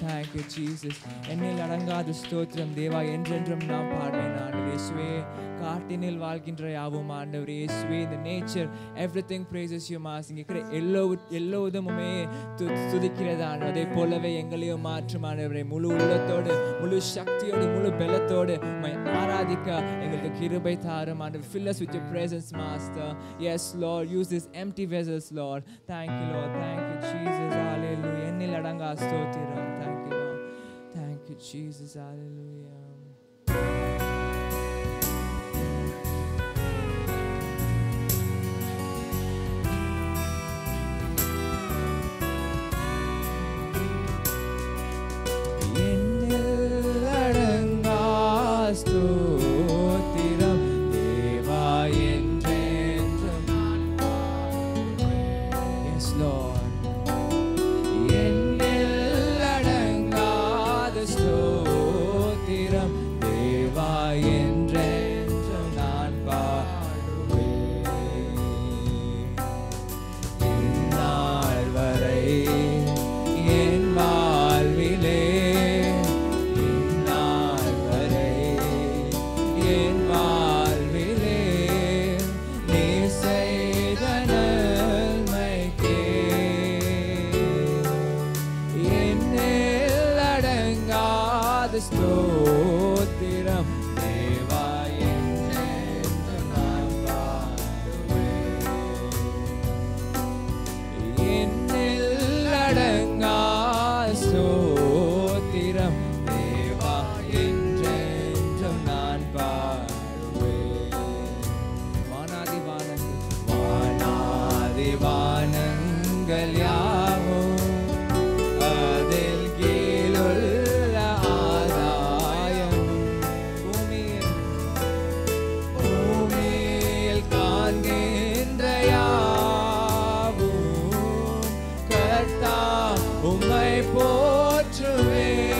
Thank you, Jesus. என்னில் அடங்காத ஸ்தோத்திரம் தேவா என்றென்றும் நாம் பாடுவேன் ஆண்டவரே இயேசுவே. காட்டினில் வாழ்கின்ற யாவும் ஆண்டவரே இயேசுவே. இந்த nature everything praises you mass. இங்கே இருக்கிற எல்லோதுமே துதிக்கிறது ஆண்டவரே. அதே போலவே எங்களையும் மாற்றும் ஆண்டவரே. முழு உள்ளத்தோடு முழு சக்தியோடு முழு பலத்தோடு ஆராதிக்க எங்களுக்கு கிருபை தாரும் ஆண்டவரே. Fill us with your presence, Master. Yes, Lord. Use these empty vessels, Lord. Thank you, Lord. Thank you, Jesus. Hallelujah. என்னில் அடங்கா ஸ்தோத்திரம். Thank you, Lord. Thank you, Jesus. Hallelujah. என்னில் அடங்கா ஸ்தோத்திரம் தேவா என்றென்றும் நான் பாடுவேன். Yes, Lord. என்னில் அடங்காத ஸ்தோத்திரம் தேவா என்றென்றும் நான் பாடுவேன். இந்நாள் வரை என் வாழ்விலே ஸ்தோத்திரம் தேவா என்றென்றும் நான் பாடுவேன். என்னில் அடங்கா ஸ்தோத்திரம் தேவா என்றென்றும் நான் பாடுவேன். வானாதி வானங்கள் யாவும் அதில் கீழுள்ள பூமியில் காண்கின்ற யாவும் கர்த்தா உம்மை போற்றுவேன்.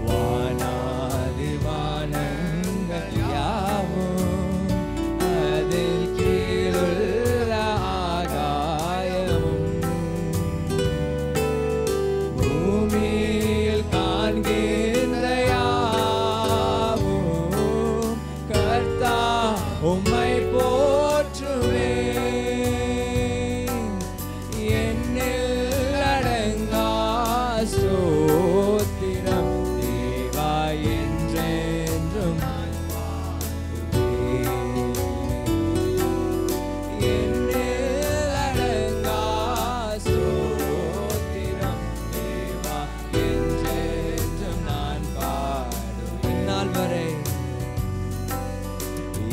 வானாதி வானங்கள் யாவும் அதில் கீழுள்ள ஆகாயமும் பூமியில் காண்கின்ற யாவும் கர்த்தா உம்மை போற்றுவேன். என்னில் அடங்கா ஸ்தோத்திரம் தேவா என்றென்றும் நான் பாடுவேன். என்னில் அடங்கா ஸ்தோத்திரம் தேவா என்றென்றும் நான் பாடுவேன்.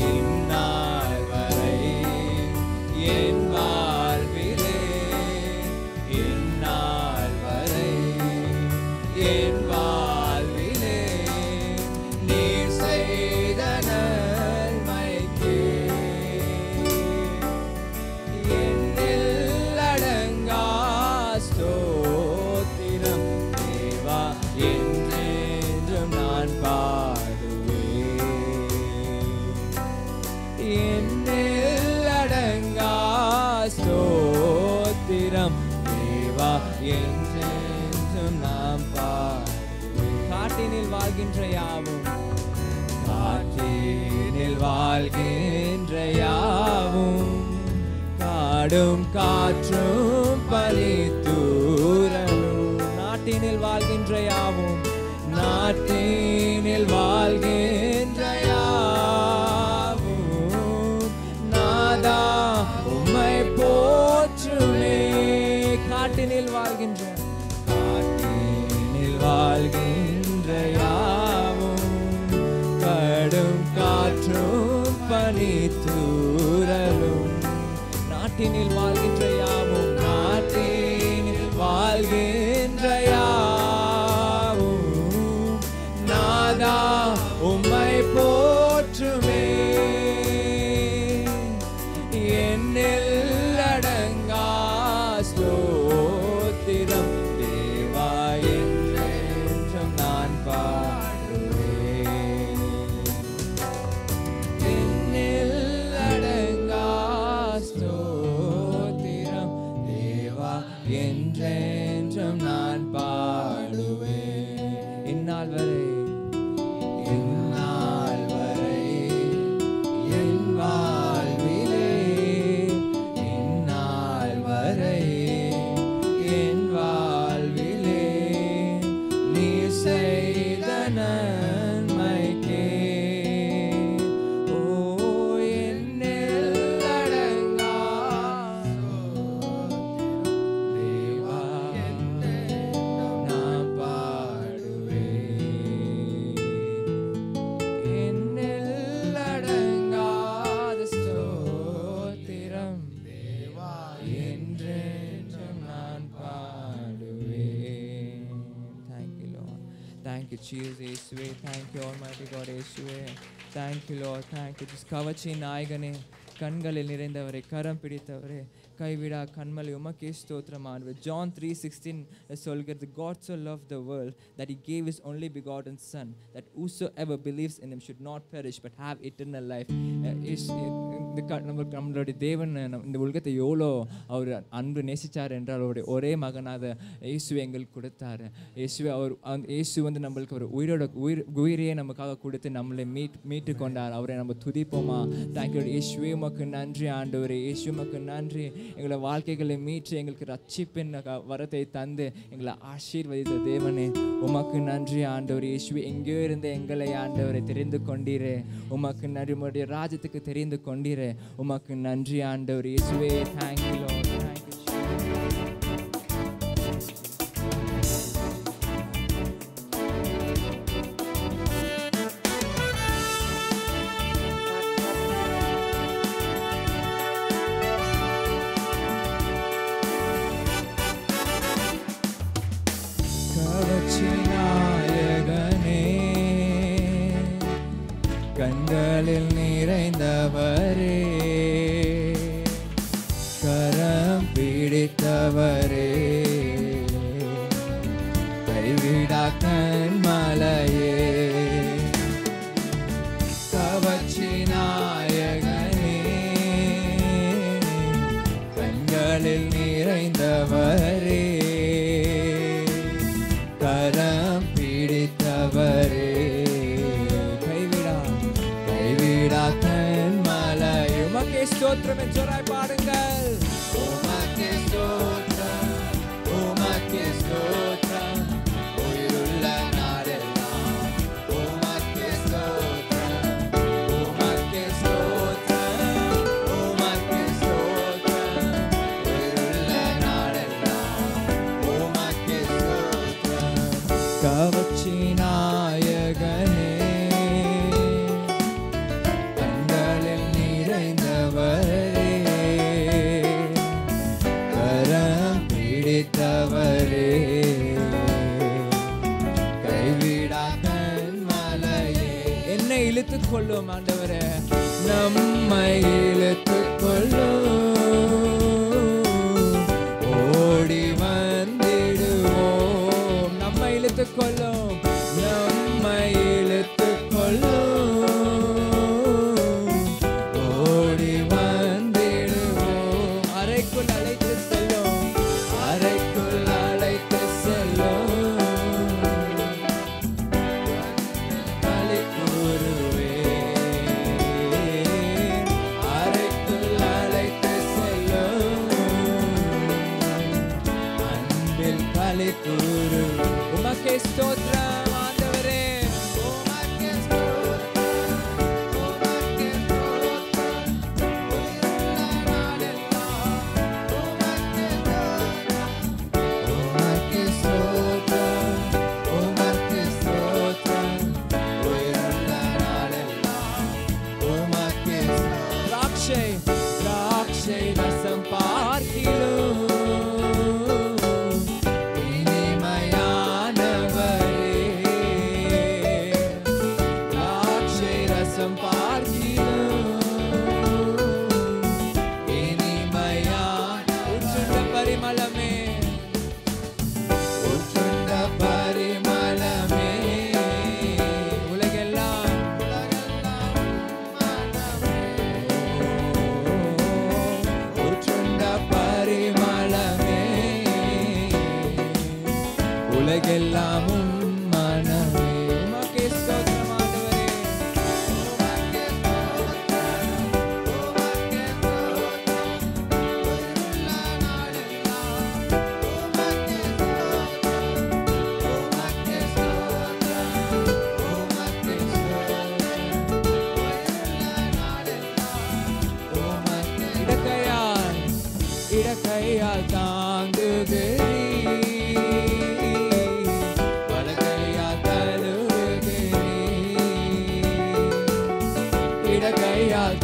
இந்நாள் வரை என் வாழ்விலே இந்நாள் வரை என் வாழ்விலே நீர் செய்த நன்மைக்கே என்னில் அடங்கா ஸ்தோத்திரம் தேவா என்றென்றும் நான் பாடுவேன். என்னில் அடங்கா ஸ்தோத்திரம் தேவா என்றென்றும் நாம் பாடுவேன். காட்டினில் வாழ்கின்ற யாவும் காட்டினில் வாழ்கின்ற யாவும் காடும் காற்றும் பனித்தூறலும் நாட்டினில் வாழ்கின்ற யாவும் நாட்டினில் வாழ்கின்ற யாவும் நாதா உம்மை போற்றுமே. காட்டினில் வாழ்கின்ற யாவும் கடும் காற்றும் பனித்தூறலும் நாட்டினில் வாழ்கின்ற யாவும் நாட்டினில் வாழ்கின்ற யாவும் நாதா உம்மை போற்றுமே. என்னில் அடங்கா ஸ்தோத்திரம் தேவா என்றென்றும் நான் பாடுவேன். என்னில் அடங்கா ஸ்தோத்திரம் தேவா என்றென்றும் நான் என்றென்றும் நான் பாடுவேன். Thank you, Lord. Thank you, Jesus. இயேசுவே. Thank you, Almighty God. இயேசுவே. Thank you, Lord. Thank you. கவச்சின் நாயகனே, கண்களில் நிறைந்தவரே, கரம் பிடித்தவரே, கைவிடா கண்மலை உமக்கே ஸ்தோத்திரம் ஆண்டவரே. John 3:16 சொல்கிறது, God so loved the world that he gave his only begotten son, that whosoever believes in him should not perish but have eternal life. நம்மளுடைய தேவன் இந்த உலகத்தை எவ்வளோ அவர் அன்பு நேசித்தார் என்றால் அவருடைய ஒரே மகனாக இயேசுவை எங்களுக்கு கொடுத்தார். இயேசுவை இயேசு நம்மளுக்கு ஒரு உயிரையே நமக்காக கொடுத்து நம்மளை மீட்டு கொண்டார். அவரை நம்ம துதிப்போமா? தேங்க்யூ இயேசுவே, உமக்கு நன்றி ஆண்டவரே. இயேசு உமக்கு நன்றி. எங்களை வாழ்க்கைகளை மீட்டு எங்களுக்கு ரட்சிப்பின் வரத்தை தந்து எங்களை ஆசீர்வதித்த தேவனே, உமக்கு நன்றி ஆண்டவர். இயேசுவே, எங்கேயோ இருந்த எங்களை ஆண்டவரை தெரிந்து கொண்டீரே, உமக்கு நன்றி. உம்முடைய ராஜ்யத்துக்கு தெரிந்து கொண்டீரே, உமக்கு நன்றி ஆண்டவர். இயேசுவே, thank you Lord. Thank you. கண்களில் நிறைந்தவரே, கரம் பிடித்தவரே, கைவிடா கண்மலையே, கவச்சி நாயகனே, கண்களில் நிறைந்தவரே, கரம் பிடித்தவரே, உமக்கே ஸ்தோத்திரம் என்றாய் பாடுங்கள். உமக்கே ஸ்தோத்திரம், உமக்கே ஸ்தோத்திரம், உயிருள்ள நாடெல்லாம் உமக்கே ஸ்தோத்திரம், உமக்கே ஸ்தோத்திரம், உமக்கே ஸ்தோத்திரம், உயிருள்ள நாடெல்லாம் உமக்கே ஸ்தோத்திரம். கவச்சி நாயகனே, கைவிடா கண்மலையே, என்னை இழுத்துக் கொள்ளும் ஆண்டவரே, நம்மை இழுத்துக் கொள்ளும், ஓடி வந்திடுவோம். நம்மை இழுத்துக் கொள்ளும், நம்மை இழுத்துக் கொள்ளும், ஓடி வந்திடுவோம். அறைக்குள் அழைத்து செல்லும், அறைக்குள் அழைத்து செல்லும், களி கூறுவேன். அறைக்குள் அழைத்து செல்லும், அன்பில் களி கூறு. உமக்கே ஸ்தோத்திரம் ஆண்டவரே. உமக்கே ஸ்தோத்திரம், உமக்கே ஸ்தோத்திரம், உயிருள்ள நாடெல்லாம் உமக்கே ஸ்தோத்திரம், உமக்கே ஸ்தோத்திரம், உயிருள்ள நாடெல்லாம் உமக்கே ஸ்தோத்திரம். திராட்சை திராட்சை ரசம் பார்க்கிலும் உலகெல்லாமும் மனமே. உமக்கே ஸ்தோத்திரம் ஆண்டவரே. உமக்கே ஸ்தோத்திரம், உமக்கே ஸ்தோத்திரம், உயிருள்ள நாடெல்லாம் உமக்கே ஸ்தோத்திரம், உமக்கே ஸ்தோத்திரம், உமக்கே ஸ்தோத்திரம், உயிருள்ள நாடெல்லாம் உமக்கே. இடக்கையால் தாங்குகிறீர், கையால் தாங்குகிறீர், கையால்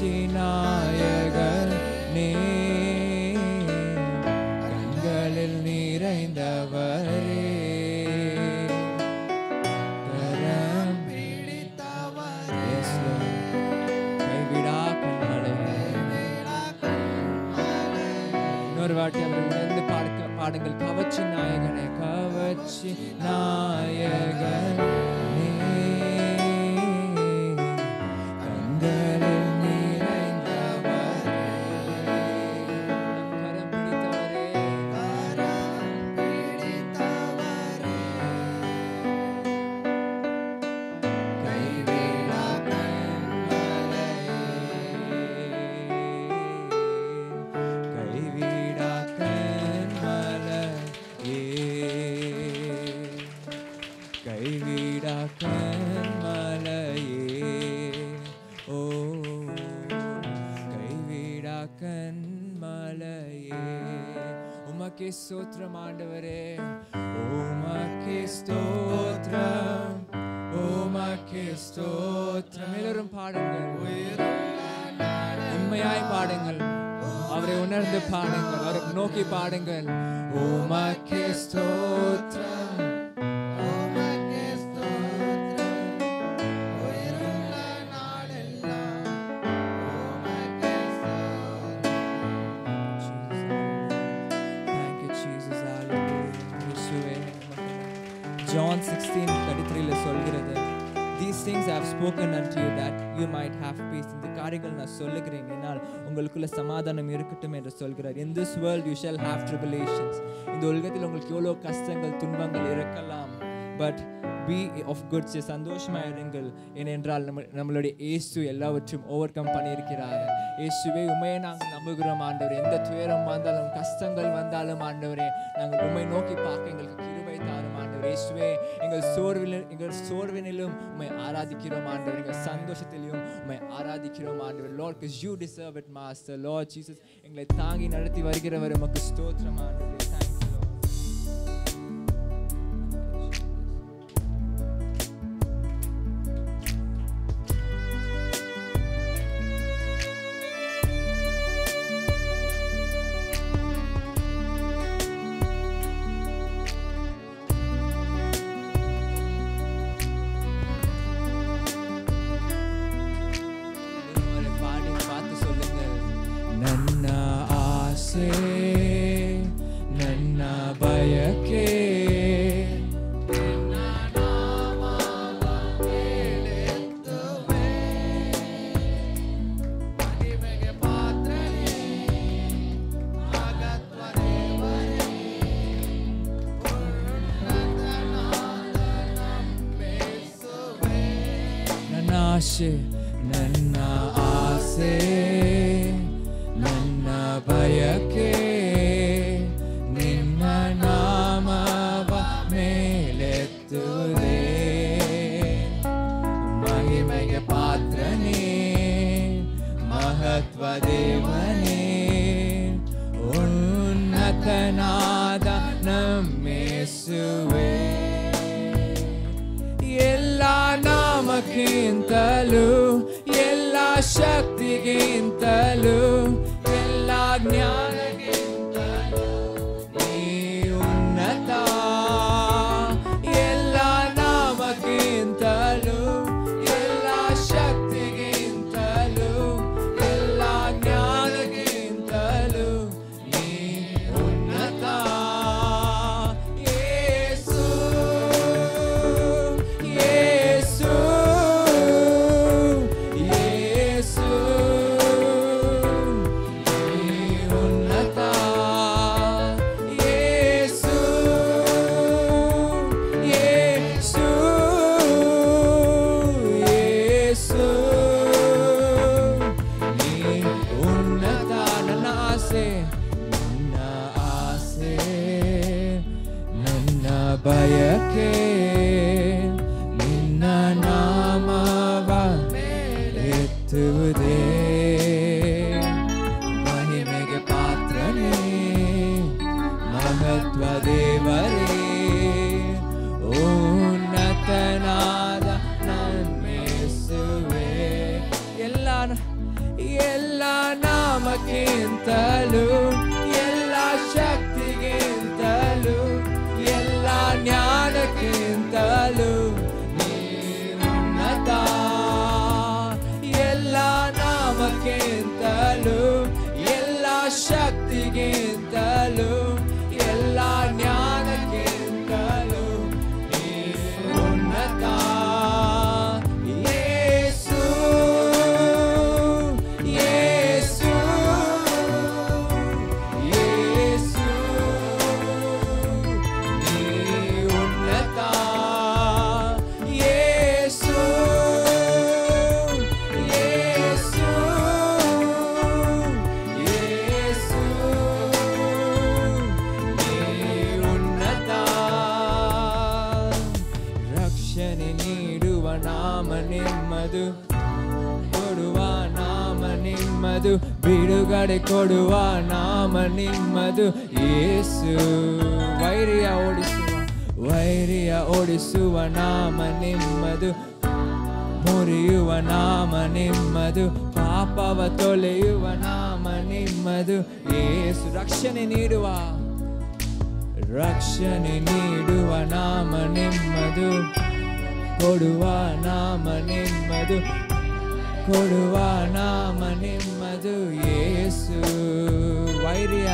கவர்ச்சி நாயகனே கண்களில் நிறைந்தவரே கரம் பிடித்தவரே கைவிடா கண்மலை இன்னொரு வாட்டி அவரை உணர்ந்து பாடுங்கள் கவர்ச்சி நாயகனே கவர்ச்சி நாயகனே ஸ்தோத்திரம் ஆண்டவரே உமக்கே ஸ்தோத்திரம் உமக்கே ஸ்தோத்திரம் எல்லாரும் பாடுங்கள் உண்மையாய் பாடுங்கள் அவரை உணர்ந்து பாடுங்கள் அவரை நோக்கி பாடுங்கள் உமக்கே ஸ்தோத்திரம் John 16:33 சொல்கிறது These things I have spoken unto you that you might have peace. இந்த காரியங்கள் நான் சொல்லுகிறேன் என்னால் உங்களுக்குள்ள சமாதானம் இருக்கட்டும் என்று சொல்கிறார். In this world you shall have tribulations. இந்த உலகத்தில் உங்களுக்கு எவ்வளவு கஷ்டங்கள் துன்பங்கள் இருக்கலாம். But be of good cheer. சந்தோஷமா இருங்கள். ஏனென்றால் நம்மளுடைய இயேசு எல்லாவற்றையும் ஓவர் கம் பண்ணியிருக்கிறார். இயேசுவே உம்மையை நாங்கள் நம்புகிறோம் ஆண்டவரே. எந்த துயரம் வந்தாலும் கஷ்டங்கள் வந்தாலும் ஆண்டவரே நாங்கள் உம்மை நோக்கி பார்க்க எங்களுக்கு கிருபை தாரும் ஆண்டவரே. இயேசுவே எங்கள் சோர்வினிலும் உம்மை ஆராதிக்கிறோம் ஆண்டவரே. எங்கள் சந்தோஷத்திலும் உம்மை ஆராதிக்கிறோம் ஆண்டவரே. Lord, because you deserve it, Master. Lord Jesus, எங்களை தாங்கி நடத்தி வருகிறவர் உமக்கு ஸ்தோத்திரம் ஆண்டவரே. Thank you, Lord. ನನ್ನ ಬಯಕೆ ನನ್ನ ಆಸೆ ನನ್ನ ಆಸೆ ನನ್ನ ಬಯಕೆ ನಿನ್ನ ನಾಮವ ಮೇಲೆತ್ತುವುದೇ ಮಹಿಮೆಗೆ ಪಾತ್ರನೇ ಮಹತ್ವ ದೇವನೇ ಉನ್ನತನಾದ ನಮ್ಮೇಸುವೆ ಎಲ್ಲ ನಾಮಕ್ಕಿಂತಲೂ ಎಲ್ಲ ಶಕ್ತಿಗಿಂತಲೂ ಎಲ್ಲ ಜ್ಞಾನಕ್ಕಿಂತಲೂ ನೀ ಉನ್ನತ ಎಲ್ಲ ನಾಮಕ್ಕಿಂತಲೂ ಎಲ್ಲ ಶಕ್ತಿಗಿಂತಲೂ ಎಲ್ಲ ಜ್ಞಾನಕ್ಕಿಂತಲೂ ನೀ ಉನ್ನತ ಯೇಸು ಯೇಸು ಯೇಸು ಶಕ್ತಿಗಿಂತಲೂ ಎಲ್ಲ ಶಕ್ತಿಗಿಂತಲೂ ಎಲ್ಲ ಜ್ಞಾನಕ್ಕಿಂತಲೂ ನೀನುನ್ನತ ಎಲ್ಲ ನಾಮಕ್ಕಿಂತಲೂ ಎಲ್ಲ ಶಕ್ತಿಗಿಂತಲೂ ಎಲ್ಲ ಜ್ಞಾನಕ್ಕಿಂತಲೂ ನೀನುನ್ನತ ಯೇಸು ಯೇಸು ಯೇಸು ನೀನುನ್ನತ ಯೇಸು ಯೇಸು ಯೇಸು ನೀನುನ್ನತ ರಕ್ಷಣೆ ನೀಡುವ ನಾಮ ನಿಮ್ಮದು ಕೊಡುವ ನಾಮ ನಿಮ್ಮದು ಬಿಡುಗಡೆ ಕೊಡುವ ನಾಮ ನಿಮ್ಮದು ಯೇಸು ವೈರಿಯ ಓಡಿಸುವ ನಾಮ ನಿಮ್ಮದು ಮುರಿಯುವ ನಾಮ ನಿಮ್ಮದು ಪಾಪವ ತೊಳೆಯುವ ನಾಮ ನಿಮ್ಮದು ಯೇಸು ರಕ್ಷಣೆ ನೀಡುವ ನಾಮ ನಿಮ್ಮದು ಕೊಡುವ ನಾಮ ನಿಮ್ಮದು ಕೊಡುವ ನಾಮ ನಿಮ್ಮದು ಯೇಸು ವೈರಿಯ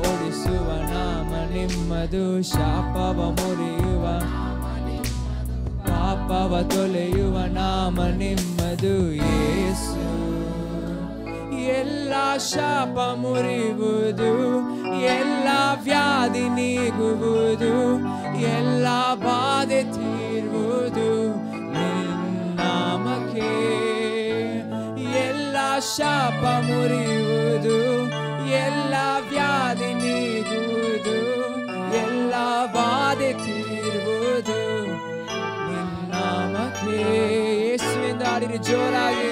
ಓಡಿಸುವ ನಾಮ ನಿಮ್ಮದು ಶಾಪವ ಮುರಿಯುವ ಪಾಪವ ತೊಳೆಯುವ ನಾಮ ನಿಮ್ಮದು ಯೇಸು ಎಲ್ಲ ಶಾಪ ಮುರಿಯುವುದು ಎಲ್ಲ ವ್ಯಾಧಿ ನೀಗುವುದು ಎಲ್ಲ ಬಾಧೆ ತೀರುವುದು ನಿನ್ನಾಮಕ್ಕೆ ಎಲ್ಲ ಶಾಪ ಮುರಿಯುವುದು ಎಲ್ಲ ವ್ಯಾಧಿ ನೀಗುವುದು ಎಲ್ಲ ಬಾಧೆ ತೀರುವುದು ನಿನ್ನಾಮಕ್ಕೆ ಯೇಸುವಿಂದ ಹಾಡಿರಿ ಜೋರಾಗಿ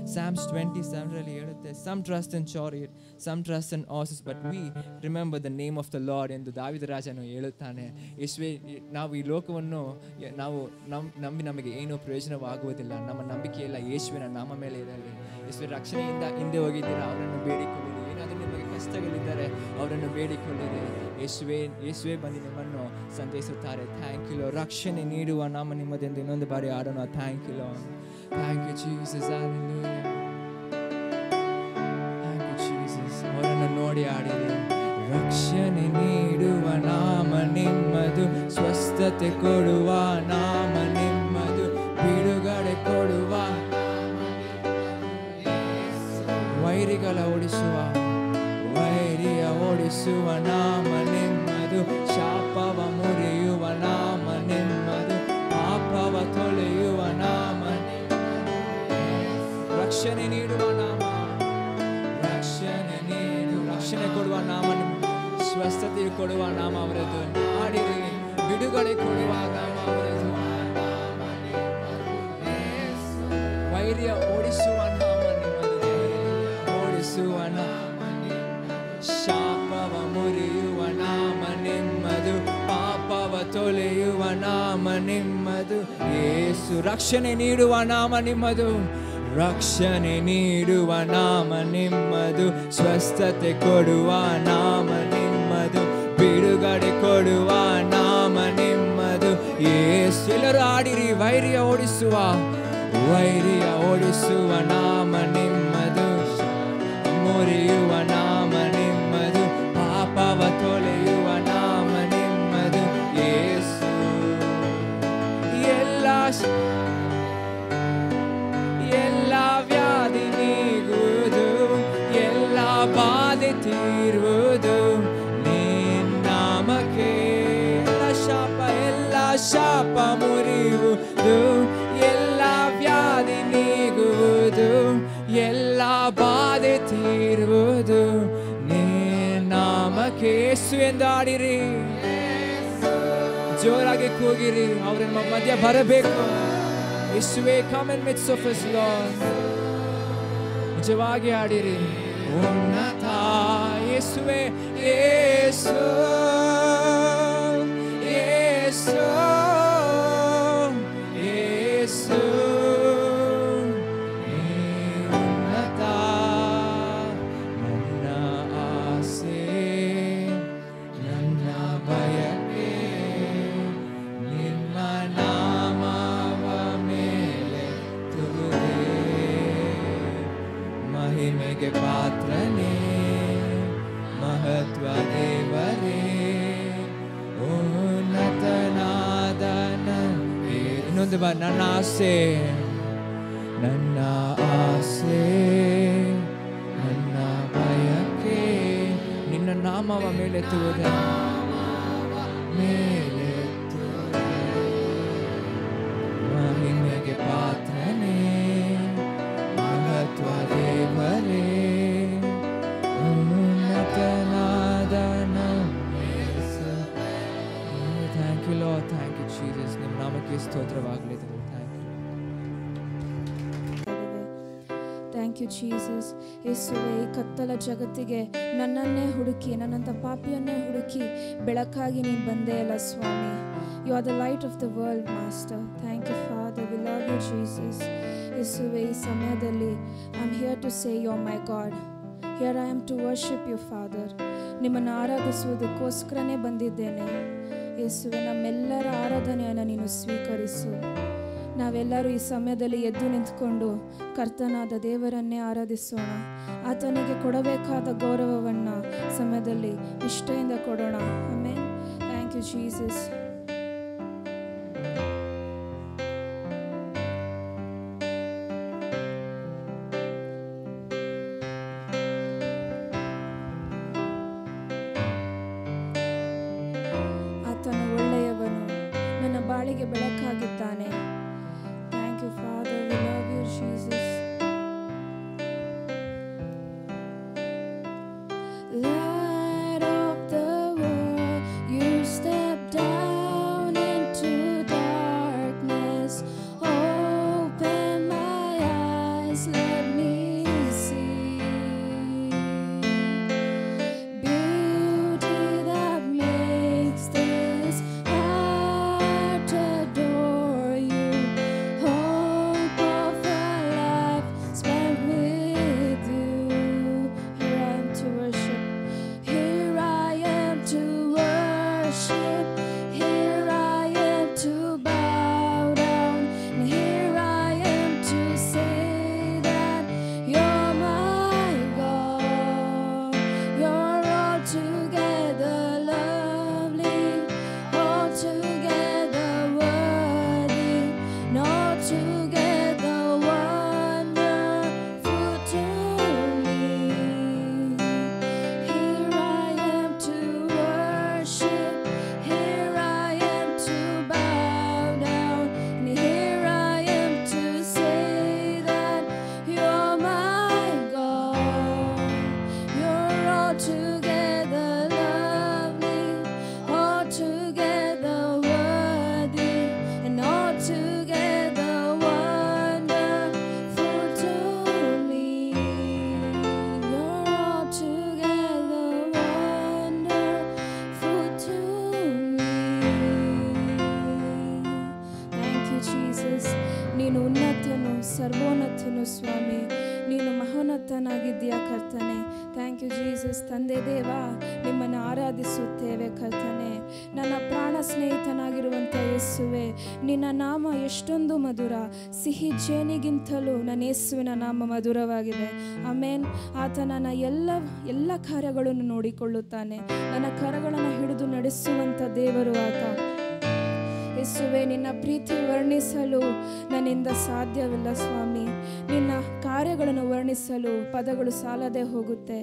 Psalms 27 really ಹೇಳುತ್ತೆ some trust in chariot some trust in horses but we remember the name of the Lord ಎಂದು ದಾವೀದ ರಾಜನು ಹೇಳುತ್ತಾನೆ ಯೇಸುವೇ ನಾವು ಈ ಲೋಕವನ್ನು ನಾವು ನಂಬಿ ನಮಗೆ ಏನೂ ಪ್ರಯೋಜನವಾಗುವುದಿಲ್ಲ ನಮ್ಮ ನಂಬಿಕೆ ಎಲ್ಲ ಯೇಸುವಿನ ನಾಮ ಮೇಲೆ ಇರಲಿ ಯೇಸುವೆ ರಕ್ಷಣೆಯಿಂದ ಹಿಂದೆ ಹೋಗಿದ್ದೀರಾ ಅವರನ್ನು ಬೇಡಿಕೊಳ್ಳಿರಿ ಏನಾದರೂ ನಿಮಗೆ ಕಷ್ಟಗಳಿದ್ದರೆ ಅವರನ್ನು ಬೇಡಿಕೊಳ್ಳಿರಿ ಯೇಸುವೇ ಬಂದು ನಿಮ್ಮನ್ನು ಸಂತೈಸುತ್ತಾರೆ ಥ್ಯಾಂಕ್ ಯು ಲಾರ್ಡ್ ರಕ್ಷಣೆ ನೀಡುವ ನಾಮ ನಿಮ್ಮದೆಂದು ಇನ್ನೊಂದು ಬಾರಿ ಆಡೋಣ thank you lord Thank you, Jesus. Hallelujah. Thank you, Jesus. ಅವರನ್ನು ನೋಡಿ ಆಡಿರಿ ರಕ್ಷಣೆ ನೀಡುವ ನಾಮ ನಿಮ್ಮದು ಸ್ವಸ್ಥತೆ ಕೊಡುವ ನಾಮ ನಿಮ್ಮದು ಬಿಡುಗಡೆ ಕೊಡುವ ವೈರಿಯ ಓಡಿಸುವ ನಾಮ ನಿಮ್ಮದು ಶಾಪವ ಮುರಿಯುವ ನಾಮ ನಿಮ್ಮದು ಪಾಪವ ತೊಳೆಯುವ ನಾಮ ರಕ್ಷಣೆ ನೀಡುವ ನಾಮ ರಕ್ಷಣೆ ಕೊಡುವ ನಾಮ ಸ್ವಸ್ಥತೆ ಕೊಡುವ ನಾಮ ಅವರದ್ದು ಹಾಡಿರಿ ಬಿಡುಗಡೆ ಕೊಡುವ ನಾಮ ಅವರದ್ದು ವೈರ್ಯ ಓಡಿಸುವ ನಾಮ ನಿಮ್ಮದು ಓಡಿಸುವ ನಾಮ ಶಾಪವ ಮುರಿಯುವ ನಾಮ ನಿಮ್ಮದು ಪಾಪವ ತೊಳೆಯುವ ನಾಮ ನಿಮ್ಮದು ಯೇಸು ರಕ್ಷಣೆ ನೀಡುವ ನಾಮ ನಿಮ್ಮದು ರಕ್ಷಣೆ ನೀಡುವ ನಾಮ ನಿಮ್ಮದು ಸ್ವಸ್ಥತೆ ಕೊಡುವ ನಾಮ ನಿಮ್ಮದು ಬಿಡುಗಡೆ ಕೊಡುವ ನಾಮ ನಿಮ್ಮದು ಯೇಸು ಎಲ್ಲರೂ ಆಡಿರಿ ವೈರ್ಯ ಓಡಿಸುವ ನಾಮ ನಿಮ್ಮದು ಮುರಿಯುವ ನಾಮ ನಿಮ್ಮದು ಪಾಪವ ತೊಳೆಯುವ ನಾಮ ನಿಮ್ಮದು ಯೇಸು ಎಲ್ಲ ವ್ಯಾಧಿ ನೀಗುವುದು ಎಲ್ಲ ಬಾಧೆ ತೀರುವುದು ನಿನ್ನಾಮಕ್ಕೆ ಎಲ್ಲ ಶಾಪ ಮುರಿಯುವುದು ಎಲ್ಲ ವ್ಯಾಧಿ ನೀಗುವುದು ಎಲ್ಲ ಬಾಧೆ ತೀರುವುದು ನಿನ್ನಾಮಕ್ಕೆ ಅದಕ್ಕೆ ಯೇಸು ಎಂದು ಆಡಿರಿ, ಜೋರಾಗಿ ಕೂಗಿರಿ. ಅವ್ರ ನಮ್ಮ ಮಧ್ಯ ಬರಬೇಕು. ಯೇಸುವೇ, come in midst of us, Lord. ನಿಜವಾಗಿ ಆಡಿರಿ. ಉನ್ನತ ಯೇಸುವೇ, ಯೇಸು ಯೇಸು ಯೇಸು, ಉನ್ನತ ನನ್ನ ಆಸೆ, ನನ್ನ ಬಯಕೆ ನಿಮ್ಮ ನಾಮವ ಮೇಲೆ ತುರುವೆ. ಮಹಿಮೆಗೆ ಪಾತ್ರನೇ, ಮಹತ್ವ ದೇವರೇ, ಉನ್ನತನಾದ ಇನ್ನೊಂದು ಬಾರಿ. ನನ್ನ ಆಸೆ, ನನ್ನ ಆಸೆ, ನನ್ನ ಬಯಕೆ ನಿನ್ನ ನಾಮವ ಮೇಲೆ ತೋರ, ಮೇಲೆ ಮಹಿಮೆಗೆ ಪಾತ್ರನೇ, ಮಹತ್ವ ದೇವರೇ, ಉನ್ನತನಾದ thank you Lord, thank you Jesus. ನಿಮ್ಮ ನಾಮಕ್ಕೆ ಸ್ತೋತ್ರವಾಗಲಿ. Thank you Jesus. ಯೇಸುವೇ, ಈ ಕತ್ತಲ ಜಗತ್ತಿಗೆ ನನ್ನನ್ನೇ ಹುಡುಕಿ, ನನ್ನಂಥ ಪಾಪಿಯನ್ನೇ ಹುಡುಕಿ ಬೆಳಕಾಗಿ ನೀನು ಬಂದೇ ಅಲ್ಲ ಸ್ವಾಮಿ. You are the light of the world master. Thank you father, we love you Jesus. ಯೇಸುವೇ, ಈ ಸಮಯದಲ್ಲಿ I am here to say you are my God. Here I am to worship you father. ನಿಮ್ಮನ್ನು ಆರಾಧಿಸುವುದಕ್ಕೋಸ್ಕರನೇ ಬಂದಿದ್ದೇನೆ. ಯೇಸುವೆ, ನಮ್ಮೆಲ್ಲರ ಆರಾಧನೆಯನ್ನು ನೀನು ಸ್ವೀಕರಿಸು. ನಾವೆಲ್ಲರೂ ಈ ಸಮಯದಲ್ಲಿ ಎದ್ದು ನಿಂತ್ಕೊಂಡು ಕರ್ತನಾದ ದೇವರನ್ನೇ ಆರಾಧಿಸೋಣ. ಆತನಿಗೆ ಕೊಡಬೇಕಾದ ಗೌರವವನ್ನು ಸಮಯದಲ್ಲಿ ನಿಷ್ಠೆಯಿಂದ ಕೊಡೋಣ. ಆಮೆನ್. Thank you Jesus. ಆತನು ಒಳ್ಳೆಯವನು, ನನ್ನ ಬಾಳಿಗೆ ಬೆಳಕಾಗಿದ್ದಾನೆ. Thank you, Father. We love you, Jesus. Light of the world, you step down into darkness. Open my eyes, let me see beauty that makes this heart adore you. Hope of a life spent with you. Here I am to worship. Here I am to worship. Here I am to bow down. And here I am to say that you're my God. You're altogether lovely, altogether worthy, and altogether wonderful to me. Here I am to worship. Here I am to bow down. And here I am to say that you're my God. You're altogether lovely, altogether worthy, and altogether wonderful to me. You're altogether wonderful to me. Thank you, Jesus. ನೀನು ಉನ್ನತನು, ಸರ್ವೋನ್ನತನು ಸ್ವಾಮಿ. ನೀನು ಮಹೋನ್ನತನಾಗಿದ್ದೀಯ ಕರ್ತನೆ. Thank you Jesus. ತಂದೆ ದೇವ, ನಿಮ್ಮನ್ನು ಆರಾಧಿಸುತ್ತೇವೆ ಕರ್ತನೆ. ನನ್ನ ಪ್ರಾಣ ಸ್ನೇಹಿತನಾಗಿರುವಂಥ ಯೇಸುವೆ, ನಿನ್ನ ನಾಮ ಎಷ್ಟೊಂದು ಮಧುರ. ಸಿಹಿ ಜೇನಿಗಿಂತಲೂ ನನ್ನ ಯೇಸುವಿನ ನಾಮ ಮಧುರವಾಗಿದೆ. ಆಮೇನ್. ಆತ ನನ್ನ ಎಲ್ಲ ಕಾರ್ಯಗಳನ್ನು ನೋಡಿಕೊಳ್ಳುತ್ತಾನೆ. ನನ್ನ ಕರಗಳನ್ನು ಹಿಡಿದು ನಡೆಸುವಂಥ ದೇವರು ಆತ. ಯೇಸುವೆ, ನಿನ್ನ ಪ್ರೀತಿ ವರ್ಣಿಸಲು ನನ್ನಿಂದ ಸಾಧ್ಯವಿಲ್ಲ ಸ್ವಾಮಿ. ನಿನ್ನ ಕಾರ್ಯಗಳನ್ನು ವರ್ಣಿಸಲು ಪದಗಳು ಸಾಲದೆ ಹೋಗುತ್ತೆ.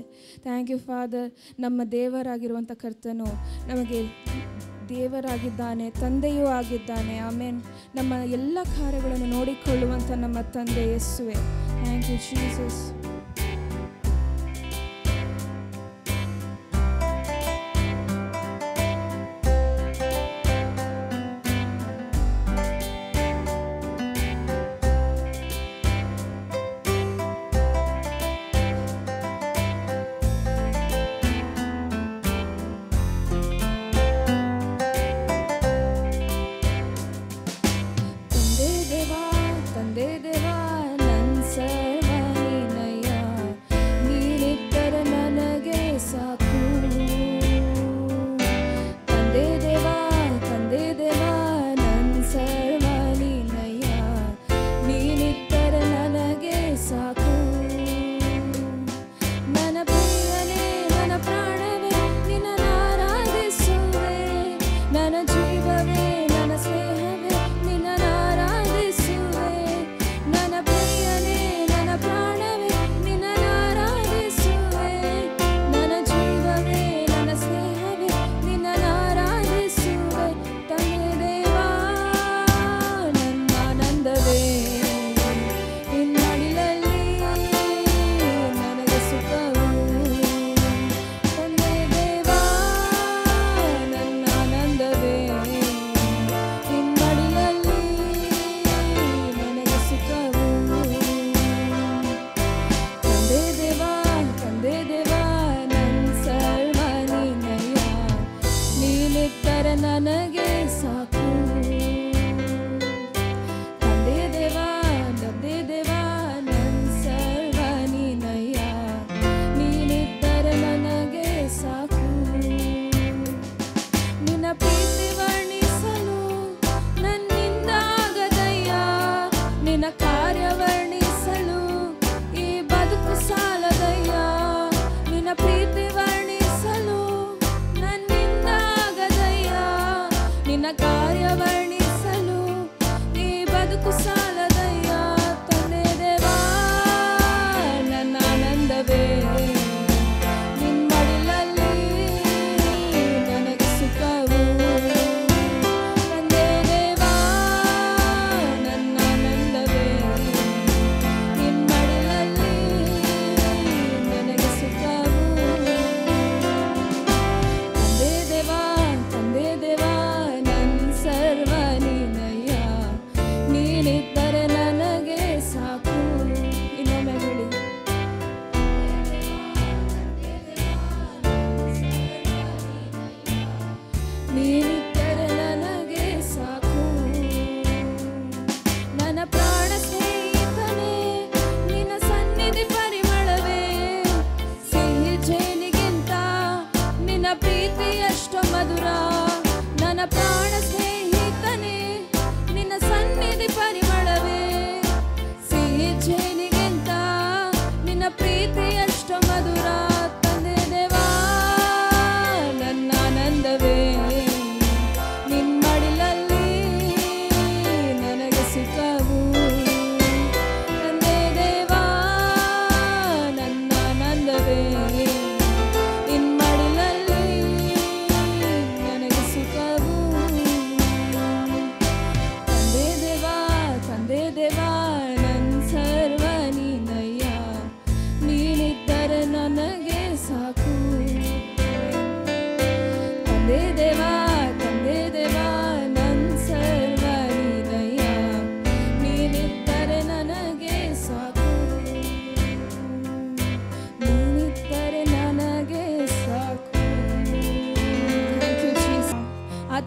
Thank you father. ನಮ್ಮ ದೇವರಾಗಿರುವಂಥ ಕರ್ತನು ನಮಗೆ ದೇವರಾಗಿದ್ದಾನೆ, ತಂದೆಯೂ ಆಗಿದ್ದಾನೆ. ಆಮೇನ್. ನಮ್ಮ ಎಲ್ಲ ಕಾರ್ಯಗಳನ್ನು ನೋಡಿಕೊಳ್ಳುವಂಥ ನಮ್ಮ ತಂದೆ ಯೇಸುವೆ. Thank you Jesus.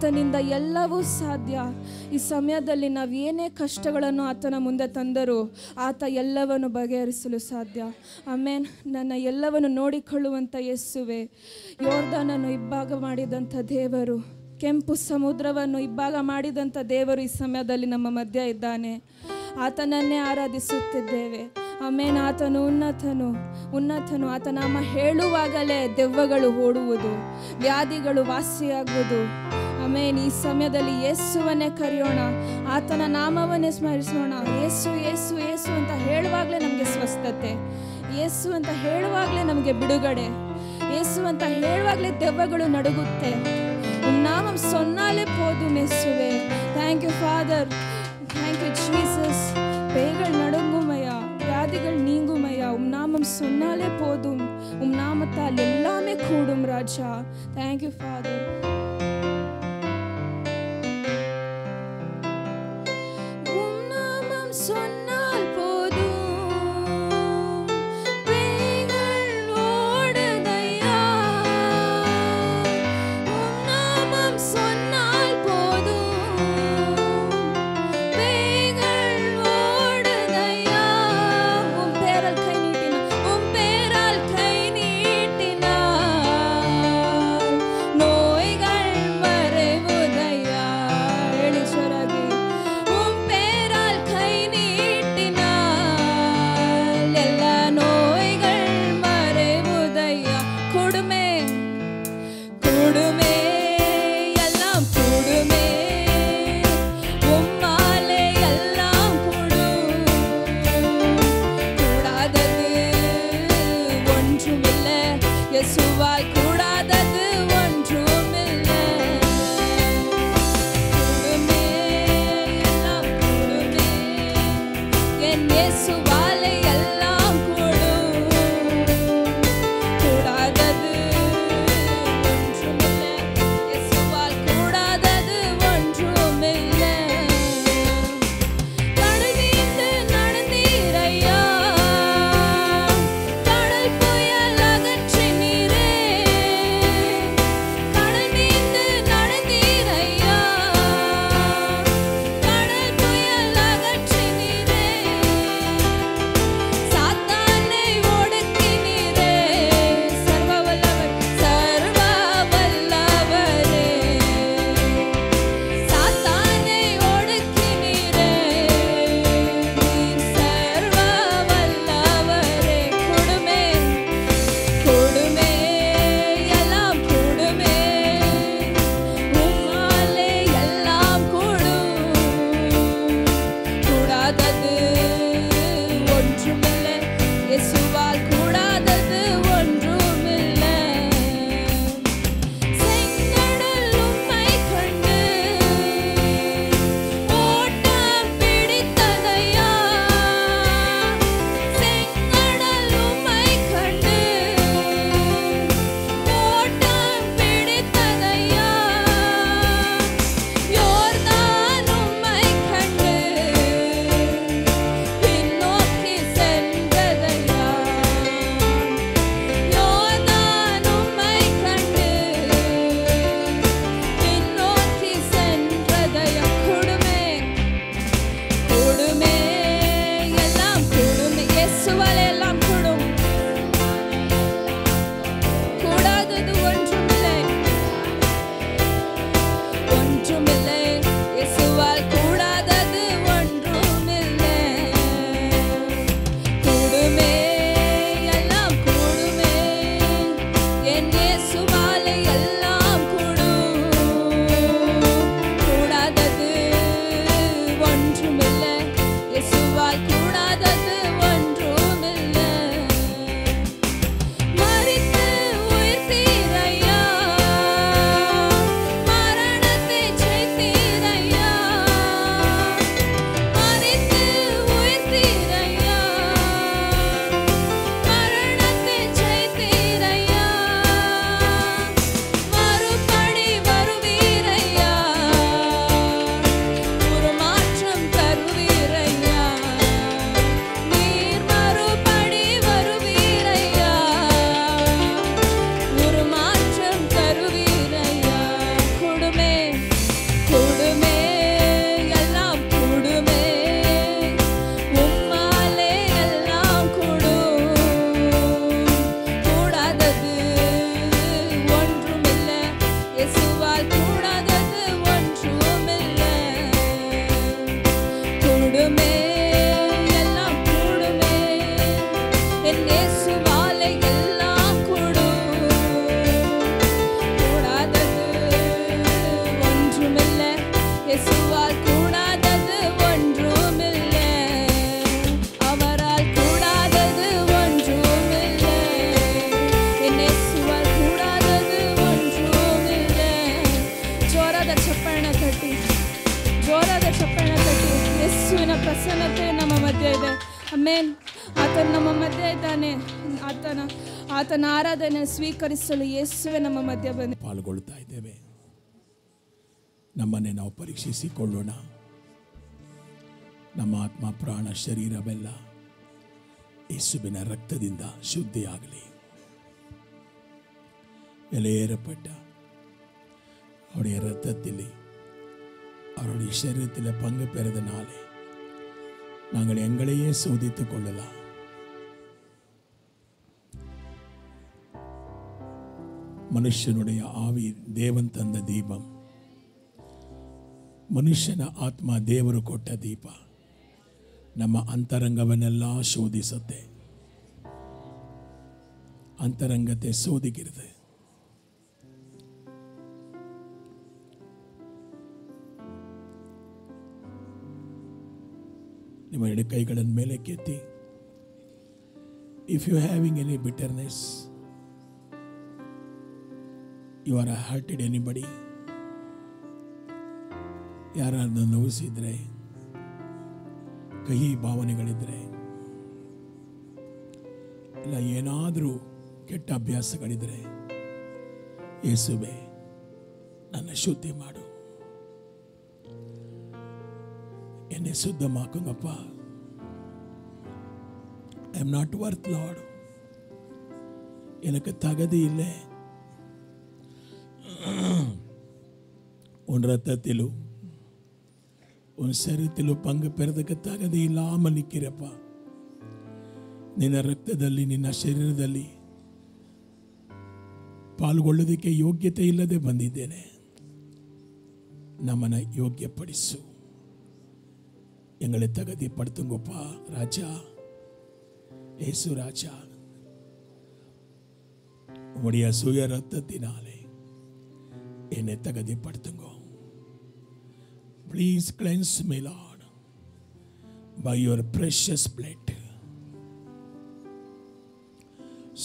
ಆತನಿಂದ ಎಲ್ಲವೂ ಸಾಧ್ಯ. ಈ ಸಮಯದಲ್ಲಿ ನಾವು ಏನೇ ಕಷ್ಟಗಳನ್ನು ಆತನ ಮುಂದೆ ತಂದರೂ ಆತ ಎಲ್ಲವನ್ನು ಬಗೆಹರಿಸಲು ಸಾಧ್ಯ. ಆಮೇನ್. ನನ್ನ ಎಲ್ಲವನ್ನು ನೋಡಿಕೊಳ್ಳುವಂಥ ಯೇಸುವೆ, ಯೋರ್ದಾನನ್ನು ಇಬ್ಬಾಗ ಮಾಡಿದಂಥ ದೇವರು, ಕೆಂಪು ಸಮುದ್ರವನ್ನು ಇಬ್ಬಾಗ ಮಾಡಿದಂಥ ದೇವರು ಈ ಸಮಯದಲ್ಲಿ ನಮ್ಮ ಮಧ್ಯೆ ಇದ್ದಾನೆ. ಆತನನ್ನೇ ಆರಾಧಿಸುತ್ತಿದ್ದೇವೆ. ಆಮೇನ್. ಆತನು ಉನ್ನತನು. ಆತ ನಾಮ ಹೇಳುವಾಗಲೇ ದೆವ್ವಗಳು ಓಡುವುದು, ವ್ಯಾಧಿಗಳು ವಾಸಿಯಾಗುವುದು. ಆಮೇನ್. ಈ ಸಮಯದಲ್ಲಿ ಯೇಸುವನ್ನೇ ಕರೆಯೋಣ, ಆತನ ನಾಮವನ್ನೇ ಸ್ಮರಿಸೋಣ. ಯೇಸು ಯೇಸು ಯೇಸು ಅಂತ ಹೇಳುವಾಗಲೇ ನಮಗೆ ಸ್ವಸ್ಥತೆ, ಯೇಸು ಅಂತ ಹೇಳುವಾಗಲೇ ನಮಗೆ ಬಿಡುಗಡೆ, ಯೇಸು ಅಂತ ಹೇಳುವಾಗಲೇ ದೆವ್ವಗಳು ನಡುಗುತ್ತೆ. ನಾಮಂ ಸೊನ್ನಾಲೆ போதும் ಯೇಸುவே. Thank you father, thank you Jesus. பேய்கள் நடுங்குமையா, வியாதிகள் நீங்குமையா. நாமம் சொன்னாலே போதும், நாமத்தால் எல்லாமே கூடும் ராஜா. Thank you father. நாமம் சொன்னால் போதும், பேய்கள் ஓடுதையா. நாமம் சொன்னால் போதும், பேய்கள் ஓடுதையா. உம் பேரால் கை நீட்டினார், உம் பேரால் கை நீட்டினார், நோய்கள் ಆತನ ಆರಾಧನೆ ಸ್ವೀಕರಿಸಲು ಯೇಸುವೆ ನಮ್ಮ ಮಧ್ಯೆ ಬಂದು ಪಾಲ್ಗೊಳ್ತಾ ಇದ್ದೇವೆ. ನಮ್ಮನ್ನೇ ನಾವು ಪರೀಕ್ಷಿಸಿಕೊಳ್ಳೋಣ. ನಮ್ಮ ಆತ್ಮ, ಪ್ರಾಣ, ಶರೀರವೆಲ್ಲ ಯೇಸುವಿನ ರಕ್ತದಿಂದ ശുദ്ധിയാകಲಿ. വിലയേറപ്പെട്ട அவருடைய இரத்தத்தில் அவருடைய சரீரத்தில் பங்கு பெறுவதனாலே நாங்கள் எங்களையே சோதித்துக் கொள்ளலாம். ಮನುಷ್ಯನುடைய ಆವಿ ದೇವನ್ ತಂದ ದೀಪಂ, ಮನುಷ್ಯನ ಆತ್ಮ ದೇವರು ಕೊಟ್ಟ ದೀಪ ನಮ್ಮ ಅಂತರಂಗವನ್ನೆಲ್ಲ ಶೋಧಿಸುತ್ತೆ. ಅಂತರಂಗತೆ ಶೋಧಿக்கிறது. ನಿಮ್ಮ ಎರಡು ಕೈಗಳನ್ನು ಮೇಲೆ ಕೆತ್ತಿ. If you having any bitterness, you are hurted anybody, ಯಾರನ್ನು ನೋವಿಸಿದ್ರೆ, ಕಹಿ ಭಾವನೆಗಳಿದ್ರೆ, ಇಲ್ಲ ಏನಾದರೂ ಕೆಟ್ಟ ಅಭ್ಯಾಸಗಳಿದ್ರೆ, ಯೇಸುವೆ ನನ್ನ ಶುದ್ಧಿ ಮಾಡು, என்னை சுத்தமாக்குங்கப்பா. I am not worth Lord, எனக்கு தகுதி இல்லை. உன் ரத்தத்திலும் உன் ಶರೀರದಲ್ಲೂ ಪಂಗು ಪೆರೋದಕ್ಕೆ ತಗದಿ ಇಲ್ಲಾமல் ನಿಕ್ಕಿರಪ್ಪ. ನಿನ್ನ ರಕ್ತದಲ್ಲಿ, ನಿನ್ನ ಶರೀರದಲ್ಲಿ ಪಾಲ್ಗೊಳ್ಳೋದಕ್ಕೆ ಯೋಗ್ಯತೆ ಇಲ್ಲದೆ ಬಂದಿದ್ದೇನೆ. ನಮ್ಮನ್ನು ಯೋಗ್ಯಪಡಿಸು. எங்களை தகுதிப்படுத்துங்கப்பா ராஜா, ஏசு ராஜா. உம்முடைய சுய ரத்தத்தினாலே என்னை தகுதிப்படுத்துங்க. Please cleanse me, Lord, by your precious blood,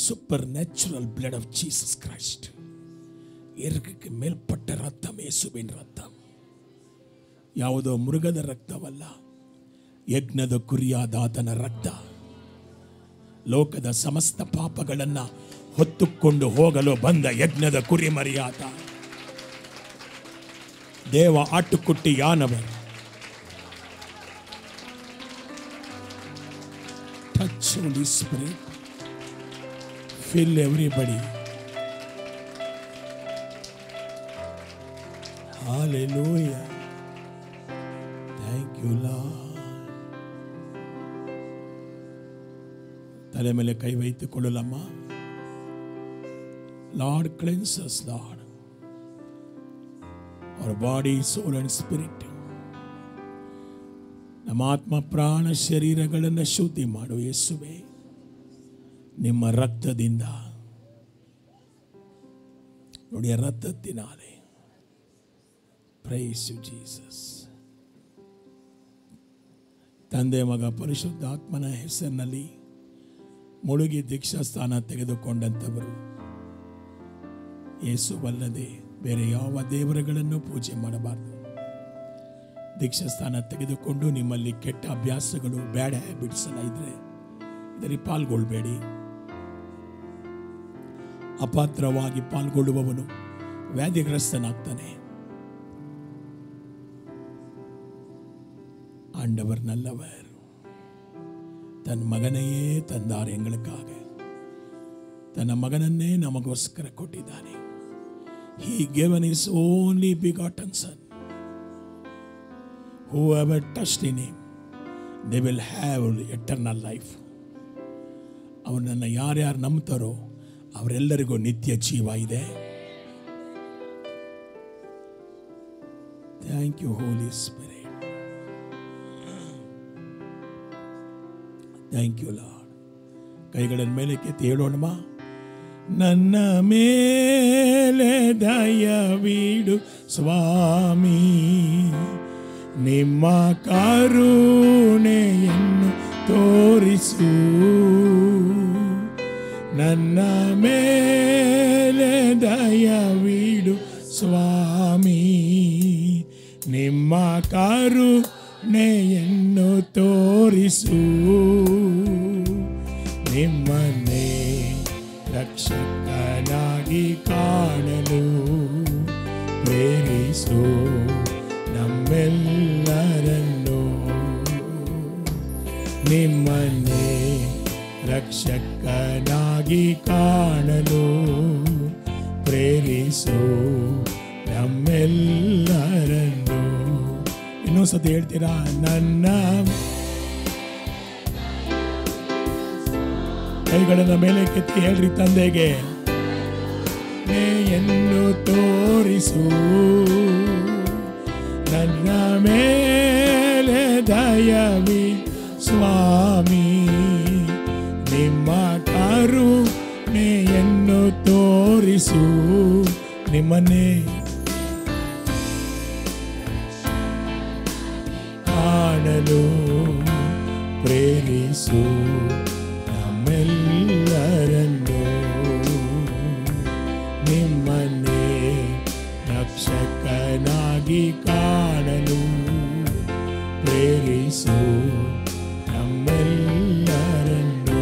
supernatural blood of Jesus Christ. இயற்கைக்கு மேல்பட்ட ரத்தம், ಯೇಸುವಿನ ரத்தம். ಯಾವುದೋ ಮೃಗದ ರಕ್ತವಲ್ಲ, ಯಜ್ಞದ ಕುರಿಯಾದ ಆತನ ರಕ್ತ. ಲೋಕದ ಸಮಸ್ತ ಪಾಪಗಳನ್ನು ಹೊತ್ತುಕೊಂಡು ಹೋಗಲು ಬಂದ ಯಜ್ಞದ ಕುರಿಮರಿಯಾತ ದೇವ ಆಟುಕುಟ್ಟಿಯಾನವರು. Touch Holy Spirit, fill everybody. Hallelujah. Thank you, Lord. ತಲೆ ಮೇಲೆ ಕೈ ವೈತುಕೊಳ್ಳಲಮ್ಮ. Lord, cleanse us, Lord, our body, soul and spirit. ನಮ್ಮ ಆತ್ಮ, ಪ್ರಾಣ, ಶರೀರಗಳನ್ನು ಶುದ್ಧಿ ಮಾಡು ಯೇಸುವೆ, ನಿಮ್ಮ ರಕ್ತದಿಂದ. ನೋಡಿ, ರಕ್ತத்தினாலே. Praise you, Jesus. ತಂದೆ, ಮಗ, ಪರಿಶುದ್ಧಾತ್ಮನ ಹೆಸರಿನಲ್ಲಿ ಮುಳುಗಿ ದೀಕ್ಷಾಸ್ಥಾನ ತೆಗೆದುಕೊಂಡಂಥವರು, ಯೇಸುವಲ್ಲದೆ ಬೇರೆ ಯಾವ ದೇವರುಗಳನ್ನು ಪೂಜೆ ಮಾಡಬಾರದು. ದೀಕ್ಷಾಸ್ಥಾನ ತೆಗೆದುಕೊಂಡು ನಿಮ್ಮಲ್ಲಿ ಕೆಟ್ಟ ಅಭ್ಯಾಸಗಳು, ಬ್ಯಾಡ್ ಹ್ಯಾಬಿಟ್ಸ್ ಎಲ್ಲ ಇದ್ರೆ ಇದರಲ್ಲಿ ಪಾಲ್ಗೊಳ್ಬೇಡಿ. ಅಪಾತ್ರವಾಗಿ ಪಾಲ್ಗೊಳ್ಳುವವನು ವ್ಯಾಧಿಗ್ರಸ್ತನಾಗ್ತಾನೆ. ஆண்டவர் நல்லவர். தன் மகனையே தந்தார் எங்களுக்காக. தನ್ನ ಮಗನನ್ನೇ ನಮಗೋಸ್ಕರ ಕೊಟ್ಟಿದ್ದಾನೆ. He given his only begotten son. Whoever trust in him, they will have eternal life. ಅವನನ್ನು ಯಾರ್ಯಾರು ನಂಬ್ತಾರೋ ಅವರೆಲ್ಲರಿಗೂ ನಿತ್ಯ ಜೀವ ಇದೆ. Thank you, Holy Spirit. Thank you, Lord. ಕೈಗಳನ್ನು ಮೇಲೆ ಕೆತ್ತಿ ಹೇಳೋಣಮ್ಮ. ನನ್ನ ಮೇಲೆ ದಯವಿಡು ಸ್ವಾಮಿ, ನಿಮ್ಮ ಕರುಣೆಯನ್ನು ತೋರಿಸು. ನನ್ನ ಮೇಲೆ ದಯವಿಡು ಸ್ವಾಮಿ, ನಿಮ್ಮ ಕರುಣೆಯನ್ನು ತೋರಿಸು. ನಿಮ್ಮನ್ನು ರಕ್ಷಕನಾಗಿ ಕಾಣಲು ಪ್ರೇರಿಸು ನಮ್ಮೆಲ್ಲರನ್ನು. ನಿಮ್ಮನ್ನೇ ರಕ್ಷಕನಾಗಿ ಕಾಣಲು ಪ್ರೇರಿಸು ನಮ್ಮೆಲ್ಲರನ್ನು. ಇನ್ನೊಂದ್ಸತಿ ಹೇಳ್ತೀರಾ? ನನ್ನ ಕೈಗಳನ್ನು ಮೇಲೆ ಕೆತ್ತಿ ಹೇಳ್ರಿ ತಂದೆಗೆ. ನೇಯನ್ನು ತೋರಿಸು ನನ್ನ ಮೇಲೆ ದಯವಿ ಸ್ವಾಮಿ. ನಿಮ್ಮ ಕರುಣೆಯನ್ನು ತೋರಿಸು. ನಿಮ್ಮನ್ನೇ ಕಾಣಲು ಪ್ರೇರಿಸು ನಮ್ಮೆಲ್ಲರನ್ನು. ನಿಮ್ಮನ್ನೇ ರಕ್ಷಕನಾಗಿ ಕಾಣಲು ಪ್ರೇರಿಸು ನಮ್ಮೆಲ್ಲರನ್ನು.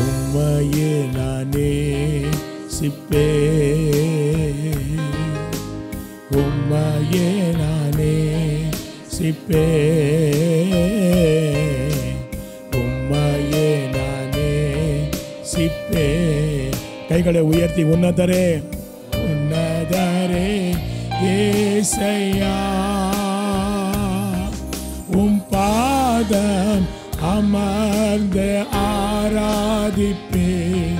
ಉಮ್ಮಯೇ ನಾನೇ ಸಿಪ್ಪೆ, ಉಮ್ಮಯೇ ನಾನೇ ಸಿಪ್ಪೆ, ಉಮ್ಮಯೇ ನಾನೇ ಸಿಪ್ಪೆ. ಕೈಗಳೇ ಉಯರ್ತಿ. ಉನ್ನತರೇ உன்னதரே ஏசையா, உம் பாதம் அமர்ந்து ஆராதிப்பேன்.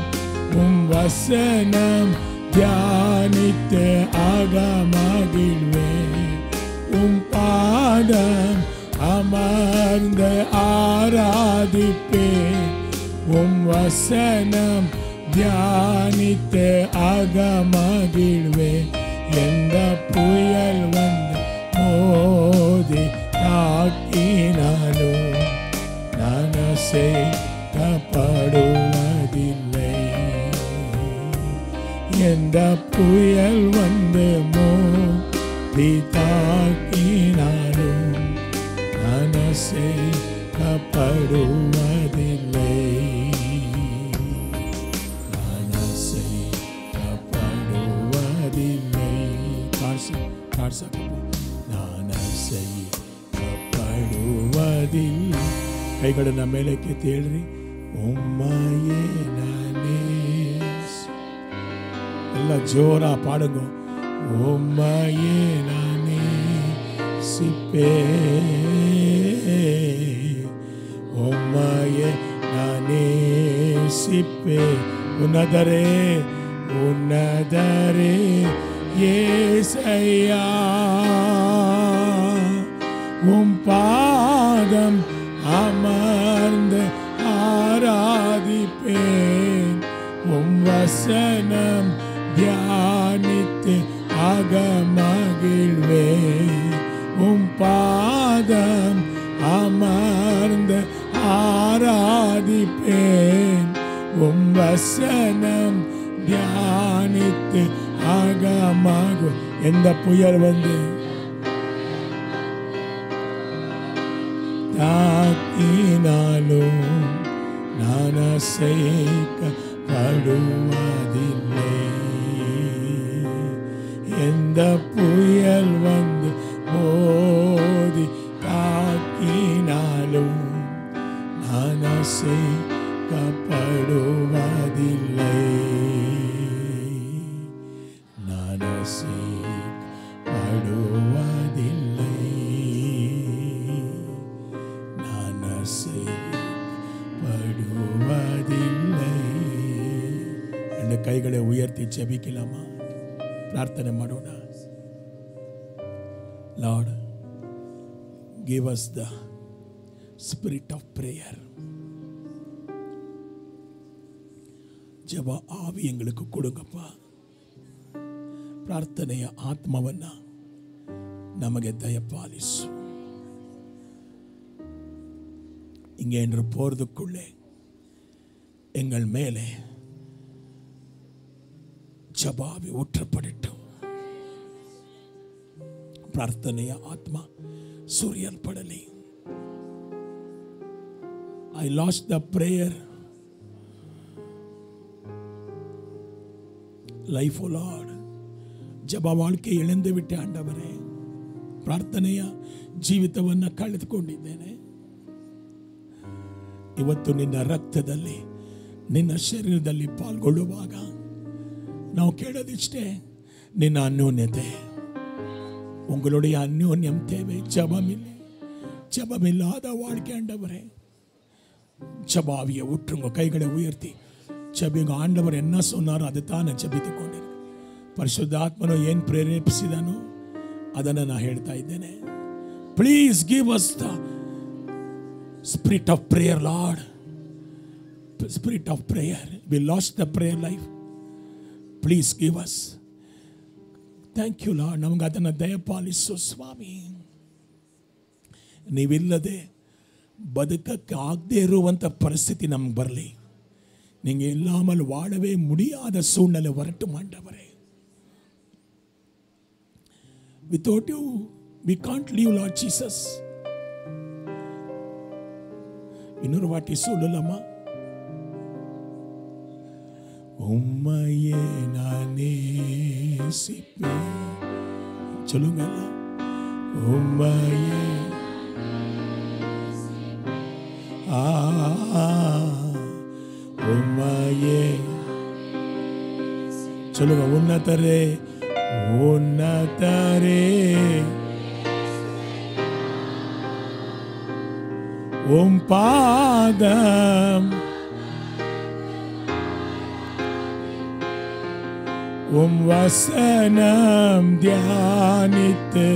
உம் வசனம் தியானித்து அகமகிழ்வேன். உம் பாதம் அமர்ந்து ஆராதிப்பேன். உம் வசனம் தியானித்து அகமகிழ்வேன். எந்த புயல் வந்து மோதி தாக்கினாலும் நான் அசைக்கப்படுவதில்லை. எந்த புயல் வந்து மோதி தாக்கினாலும் நான் அசைக்கப்படுவதில்லை. ಕೈಗಳನ್ನ ಮೇಲೆ ಕೆತ್ತಿ ಹೇಳ್ರಿ. ಉಮ್ಮಯೇ ನಾನೇ. ಎಲ್ಲ ಜೋರ ಪಾಡುಗ. ಉಮ್ಮಯೇ ನಾನೇ ಸಿಪ್ಪೆ, ಉಮ್ಮಯೇ ನಾನೇ ಸಿಪ್ಪೆ. ಉನ್ನತರೇ ಉನ್ನತರೇ ஏசையா, உம் பாதம் அமர்ந்து ஆராதிப்பேன். உம் வசனம் தியானித்து அகமகிழ்வேன். உம் பாதம் அமர்ந்து ஆராதிப்பேன். உம் வசனம் தியானித்து ஆகமாகும். எந்த புயல் வந்து தாக்கினாலும் நான் அசைக்கப்படுவதில்லை. எந்த புயல் வந்து மோதி தாக்கினாலும் நான் அசைக்கப்படுவதில்லை. படுவதில்லை. நான் படுவதில்லை. ரெண்டு கைகளை உயர்த்தி ஜெபிக்கலாமா? பிரார்த்தனை ಮಾಡೋಣ. Lord, give us the spirit of prayer. ஜெப ஆவி எங்களுக்கு கொடுங்கப்பா. ಪ್ರಾರ್ಥನೆಯ ಆತ್ಮವನ್ನ ನಮಗೆ ದಯಪಾಲಿಸು. இங்கே என்று போறதுக்குள்ளே எங்கள் மேலே ஜபாவி ஊற்றப்படட்டும். ಪ್ರಾರ್ಥನೆಯ ಆತ್ಮ ಸುರಿಯಲ್ಪಡಲಿ. I lost the prayer life O lord. ಜಪ வாழ்க்கை இழந்து விட்டு ಆಂಡವರೇ, ಪ್ರಾರ್ಥನೆಯ ಜೀವಿತವನ್ನು ಕಳೆದುಕೊಂಡಿದ್ದೇನೆ. ಇವತ್ತು ನಿನ್ನ ರಕ್ತದಲ್ಲಿ, ನಿನ್ನ ಶರೀರದಲ್ಲಿ ಪಾಲ್ಗೊಳ್ಳುವಾಗ ನಾವು ಕೇಳೋದಿಷ್ಟೇ, ನಿನ್ನ ಅನ್ಯೋನ್ಯತೆ. உங்களுடைய அந்யோன்யம் தேவை. ஜபமில்லாத வாழ்க்கை ஆண்டவரே. ஜபாவியை ஊற்றுங்க, கைகளை உயர்த்தி ஜபிங்க. ஆண்டவர் என்ன சொன்னாரோ அதை தான் நான் ஜபித்து கொண்டிருக்கேன். ಪರಿಶುದ್ಧಾತ್ಮನು ಏನು ಪ್ರೇರೇಪಿಸಿದನೋ ಅದನ್ನು ನಾನು ಹೇಳ್ತಾ ಇದ್ದೇನೆ. Please give us the spirit of prayer lord. Spirit of prayer. We lost the prayer life. Please give us. Thank you lord. ನಮ್ಗೆ ಅದನ್ನು ದಯಪಾಲಿಸು ಸ್ವಾಮಿ. ನೀವಿಲ್ಲದೆ ಬದುಕಕ್ಕೆ ಆಗದೆ ಇರುವಂಥ ಪರಿಸ್ಥಿತಿ ನಮ್ಗೆ ಬರಲಿ. நீங்கள் இல்லாமல் வாழவே முடியாத சூழ்நிலை வரட்டும் ஆண்டவரே. Without you we can't live, Lord Jesus. இன்னொரு வாட்டி சொல்லலாமா? உம்மையே நானே நேசிப்பேன். சொல்லுங்க. உம்மையே உம்மையே சொல்லுங்க. உன்னதரே உன்னதரே உம் பாதம் உம் வசனம் தியானித்து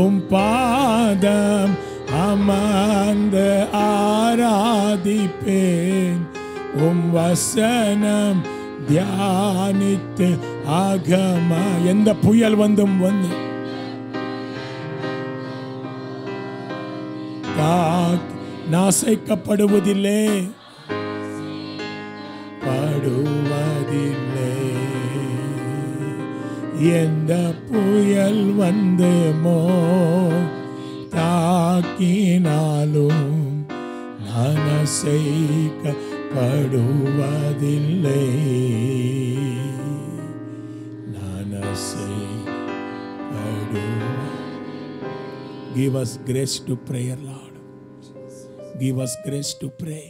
உம் பாதம் அமர்ந்து ஆராதிப்பேன். உம் வசனம் தியானித்து ஆகமா. எந்த புயல் வந்தும் வந்து நாசைக்கப்படுவதில்லை, படுவதில்லை. எந்த புயல் வந்து தாக்கினாலும் நான் அசைக்கப்படுவதில்லை, நான் அசைக்கப்படுவதில்லை. Give us grace to pray, Lord. Give us grace to pray.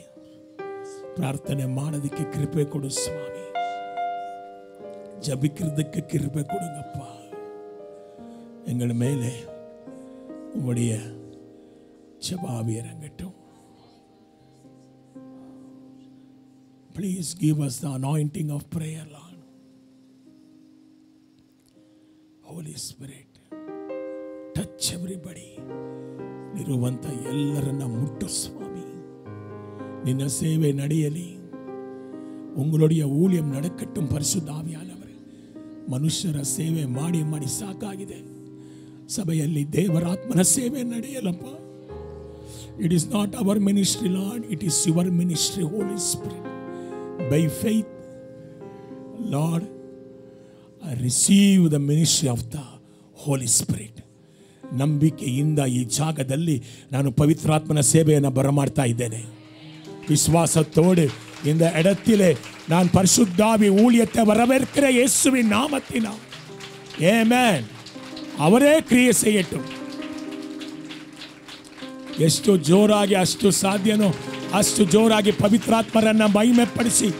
ಪ್ರಾರ್ಥನೆ ಮಾಡೋದಕ್ಕೆ ಕೃಪೆ ಕೊಡು ಸ್ವಾಮಿ. ஜபிக்கிறதுக்கு கிருபை கொடுங்கப்பா. எங்கள் மேலே உம்முடைய ஜபாவி இறங்கட்டும். Please give us the anointing of prayer, Lord. Holy Spirit, touch everybody. ನಿರುವಂತ ಎಲ್ಲರನ್ನ ಮುಟ್ಟು ಸ್ವಾಮಿ. ನಿನ್ನ ಸೇವೆ ನಡೆಯಲಿ. உங்களுடைய ஊழியம் நடக்கட்டும் பரிசுத்த ஆவியானவரே. ಮನುಷ್ಯರ ಸೇವೆ ಮಾಡಿ ಮಾಡಿ ಸಾಕಾಗಿದೆ. ಸಭೆಯಲ್ಲಿ ದೇವರಾತ್ಮನ ಸೇವೆ ನಡೆಯಲಪ್ಪ. It is not our ministry, Lord. It is your ministry, Holy Spirit. By faith, Lord, I receive the ministry of the Holy Spirit. ನಂಬಿಕೆಯಿಂದ ಈ ಜಾಗದಲ್ಲಿ ನಾನು ಪವಿತ್ರಾತ್ಮನ ಸೇವೆಯನ್ನು ಬರಮಾಡ್ತಾ ಇದ್ದೇನೆ. விசுவாசத்தோடு இந்த இடத்திலே நான் பரிசுத்தாவி ஊழியத்தை வரவேற்கிற இயேசுவின் நாமத்தினால். ஆமென். அவரே கிரியை செய்யட்டும். ಎಷ್ಟು ಜೋರಾಗಿ ಅಷ್ಟು ಸಾಧ್ಯನೋ ಅಷ್ಟು ಜೋರಾಗಿ ಪವಿತ್ರಾತ್ಮರನ್ನ ಮಹಿಮೆಪಡಿಸಿ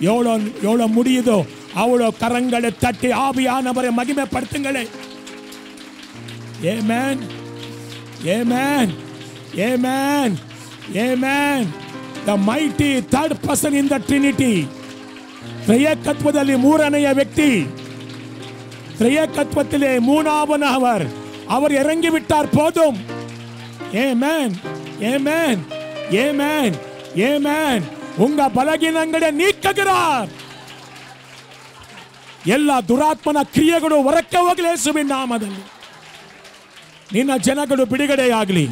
எவ்வளோ முடியுதோ அவ்வளோ கரங்களை தட்டி ஆவியானவரை மகிமைப்படுத்துங்களே. Amen. Amen. Amen. Amen. The mighty third person in the Trinity. ತ್ರಯೇಕತ್ವದಲ್ಲಿ ಮೂರನೆಯ ವ್ಯಕ್ತಿ, ತ್ರಯೇಕತ್ವத்திலே மூணாவனவர் அவர் இறங்கி விட்டார். போதும். Amen. Amen. Amen. Amen. உங்க பலகீனங்களை நீக்குகிறார். ಎಲ್ಲ ದುರಾತ್ಮನ ಕ್ರಿಯೆಗಳು ಹೊರಕ್ಕೆ ಹೋಗಲಿ ಯೇಸುವಿನ ನಾಮದಲ್ಲಿ. ನಿನ್ನ ಜನಗಳು ಬಿಡುಗಡೆಯಾಗಲಿ.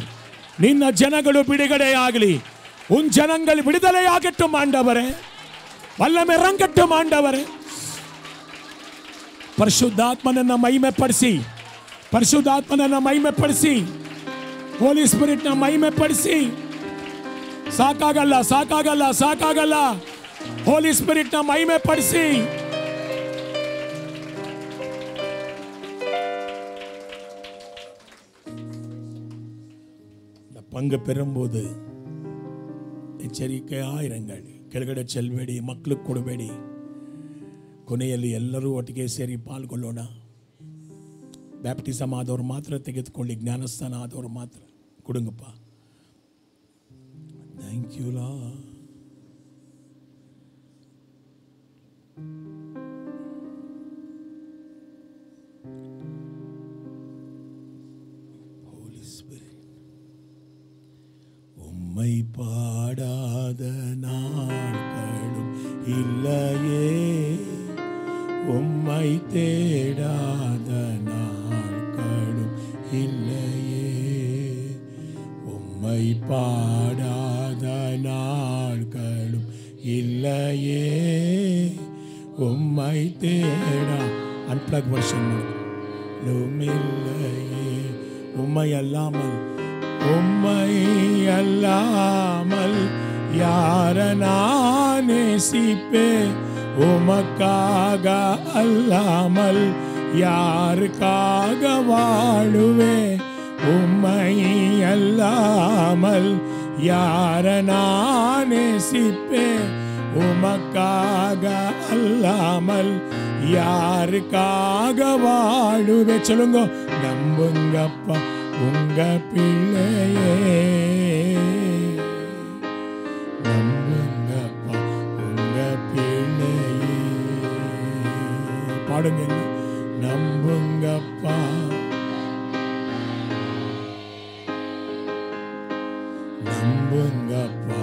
ನಿನ್ನ ಜನಗಳು ಬಿಡುಗಡೆಯಾಗಲಿ. உன் ஜனங்கள் விடுதலையாகட்டும் ஆண்டவரே. வல்லமை இறங்கட்டும் ஆண்டவரே. ಪರಿಶುದ್ಧಾತ್ಮನನ್ನ ಮಹಿಮೆಪಡಿಸಿ, ಪರಿಶುದ್ಧಾತ್ಮನನ್ನ ಮಹಿಮೆಪಡಿಸಿ, ಹೋಲಿ ಸ್ಪಿರಿಟ್ ನ ಮಹಿಮೆಪಡಿಸಿ. ಸಾಕಾಗಲ್ಲ, ಸಾಕಾಗಲ್ಲ, ಸಾಕಾಗಲ್ಲ. ಹೋಲಿ ಸ್ಪಿರಿಟ್ ನ ಮಹಿಮೆ ಪಡಿಸಿ. பங்கு பெறும்போது ಎಚ್ಚರಿಕೆಯಾಗಿರಂಗಳಿ. ಕೆಳಗಡೆ ಚೆಲ್ಲಬೇಡಿ, ಮಕ್ಕಳಿಗೆ ಕೊಡಬೇಡಿ. ಕೊನೆಯಲ್ಲಿ ಎಲ್ಲರೂ ಒಟ್ಟಿಗೆ ಸೇರಿ ಪಾಲ್ಗೊಳ್ಳೋಣ. ಬ್ಯಾಪ್ಟಿಸಮ್ ಆದವ್ರು ಮಾತ್ರ ತೆಗೆದುಕೊಳ್ಳಿ, ಜ್ಞಾನಸ್ನಾನ ಆದವ್ರು ಮಾತ್ರ ಕೊಡುಂಗಪ್ಪ. ಥ್ಯಾಂಕ್ ಯು ಲಾ. உம்மை பாடாத நாட்களும் இல்லையே, உம்மை தேடாத நாட்களும் இல்லையே, உம்மை பாடாத நாட்களும் இல்லையே, உம்மை தேடா. அன்பிளக் வருஷம் இல்லையே. உம்மை அல்லாமல், உம்மை அல்லாமல் யார நான் நேசிப்பேன்? உமக்காக அல்லாமல் யாருக்காக வாழுவேன்? உம்மை அல்லாமல் யார நான் நேசிப்பேன்? உமக்காக அல்லாமல் யாருக்காக வாழுவேன்? சொல்லுங்க. நம்புங்கப்பா உங்க பிள்ளையே, நம்புங்கப்பா உங்க பிள்ளையே. பாடுங்க. நம்புங்கப்பா, நம்புங்கப்பா.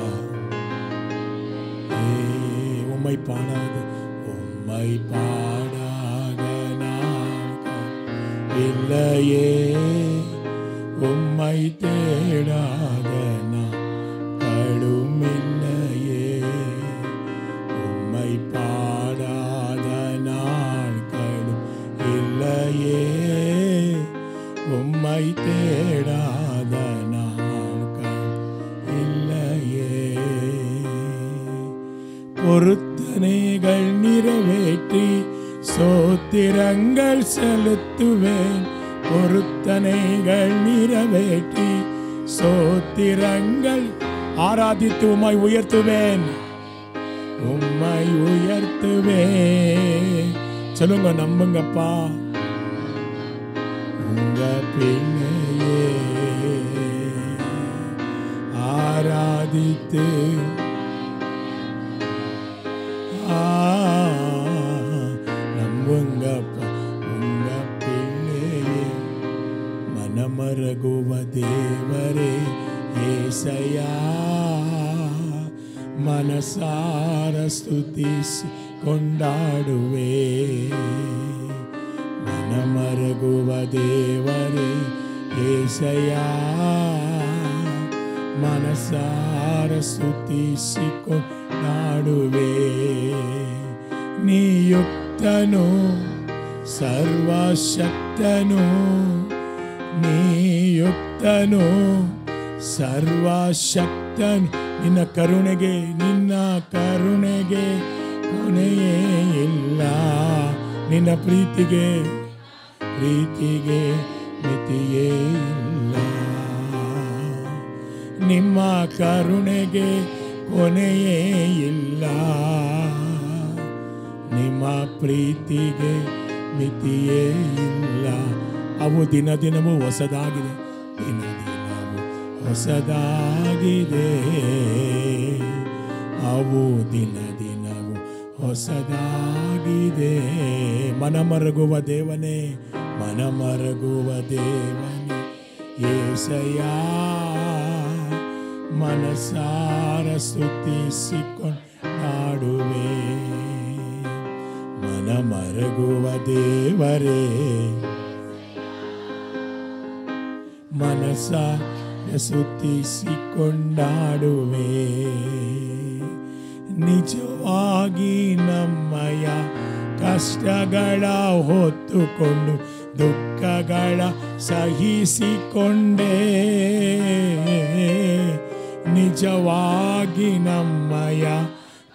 உம்மை பாடாத, உம்மை பாடாத நாட்கள் இல்லையே, உம்மை தேடாத நாட்களும் இல்லையே, உம்மை பாடாத நாட்களும் இல்லையே, உம்மை தேடாத நாட்கள் இல்லையே. பொருத்தனைகள் நிறைவேற்றி சோத்திரங்கள் செலுத்துவேன். பொருத்தனைகள் நிறைவேற்றி சோத்திரங்கள் ஆராதித்து உம்மை உயர்த்துவேன், உம்மை உயர்த்துவேன். சொல்லுங்க. நம்புங்கப்பா உங்க பிள்ளையே, ஆராதித்து நம்புங்கப்பா உங்க பிள்ளையே. மனமரகுவ தேவரே ஏசையா, மனசார ಸ್ತುತಿಸಿ ಕೊಂಡಾಡುವೆ. ಮನಮರಗುವ ದೇವರೇ ಏಸಯ್ಯ, ಮನಸಾರ ಸ್ತುತಿಸಿ ಕೊಂಡಾಡುವೆ. ನೀಯುಕ್ತನು ಸರ್ವಶಕ್ತನು, ನೀಯುಕ್ತನು ಸರ್ವಶಕ್ತನು. ನಿನ್ನ ಕರುಣೆಗೆ, ನಿನ್ನ ಕರುಣೆಗೆ ಕೊನೆಯೇ ಇಲ್ಲ. ನಿನ್ನ ಪ್ರೀತಿಗೆ, ಪ್ರೀತಿಗೆ ಮಿತಿಯೇ ಇಲ್ಲ. ನಿಮ್ಮ ಕರುಣೆಗೆ ಕೊನೆಯೇ ಇಲ್ಲ. ನಿಮ್ಮ ಪ್ರೀತಿಗೆ ಮಿತಿಯೇ ಇಲ್ಲ. ಅವು ದಿನ ದಿನವೂ ಹೊಸದಾಗಿದೆ, ದಿನ ದಿನವೂ ಹೊಸದಾಗಿದೆ. ಅವು ದಿನ ದಿನವೂ ಹೊಸದಾಗಿದೆ. ಮನಮರಗುವ ದೇವನೇ, ಮನಮರಗುವ ದೇವನೇ ಏಸಯ್ಯ, ಮನಸಾರ ಸ್ತುತಿಸಿಕೊಂಡಾಡುವೆ. ಮನಮರಗುವ ದೇವರೇ, ಮನಸಾರ ಸ್ತುತಿಸಿಕೊಂಡಾಡುವೆ. ನಿಜವಾಗಿ ನಮ್ಮಯ ಕಷ್ಟಗಳ ಹೊತ್ತುಕೊಂಡು ದುಃಖಗಳ ಸಹಿಸಿಕೊಂಡೆ. ನಿಜವಾಗಿ ನಮ್ಮಯ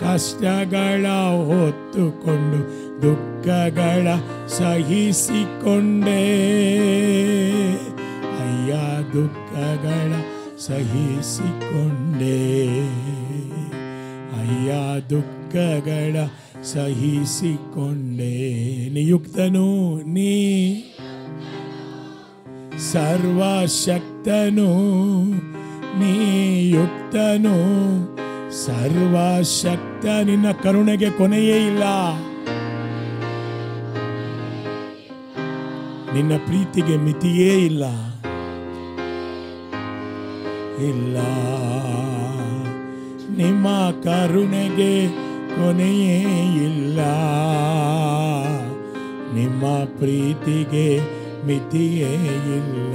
ಕಷ್ಟಗಳ ಹೊತ್ತುಕೊಂಡು ದುಃಖಗಳ ಸಹಿಸಿಕೊಂಡೆ. ಅಯ್ಯ ದುಃಖಗಳ ಸಹಿಸಿಕೊಂಡೆ. ಅಯ್ಯ ದುಃಖಗಳ ಸಹಿಸಿಕೊಂಡೆ. ನಿಯುಕ್ತನು ನೀ ಸರ್ವಶಕ್ತನು, ನೀಯುಕ್ತನು ಸರ್ವಶಕ್ತ. ನಿನ್ನ ಕರುಣೆಗೆ ಕೊನೆಯೇ ಇಲ್ಲ, ನಿನ್ನ ಪ್ರೀತಿಗೆ ಮಿತಿಯೇ ಇಲ್ಲ. ಇಲ್ಲ ನಿಮ್ಮ ಕರುಣೆಗೆ ಕೊನೆಯೇ ಇಲ್ಲ, ನಿಮ್ಮ ಪ್ರೀತಿಗೆ ಮಿತಿಯೇ ಇಲ್ಲ.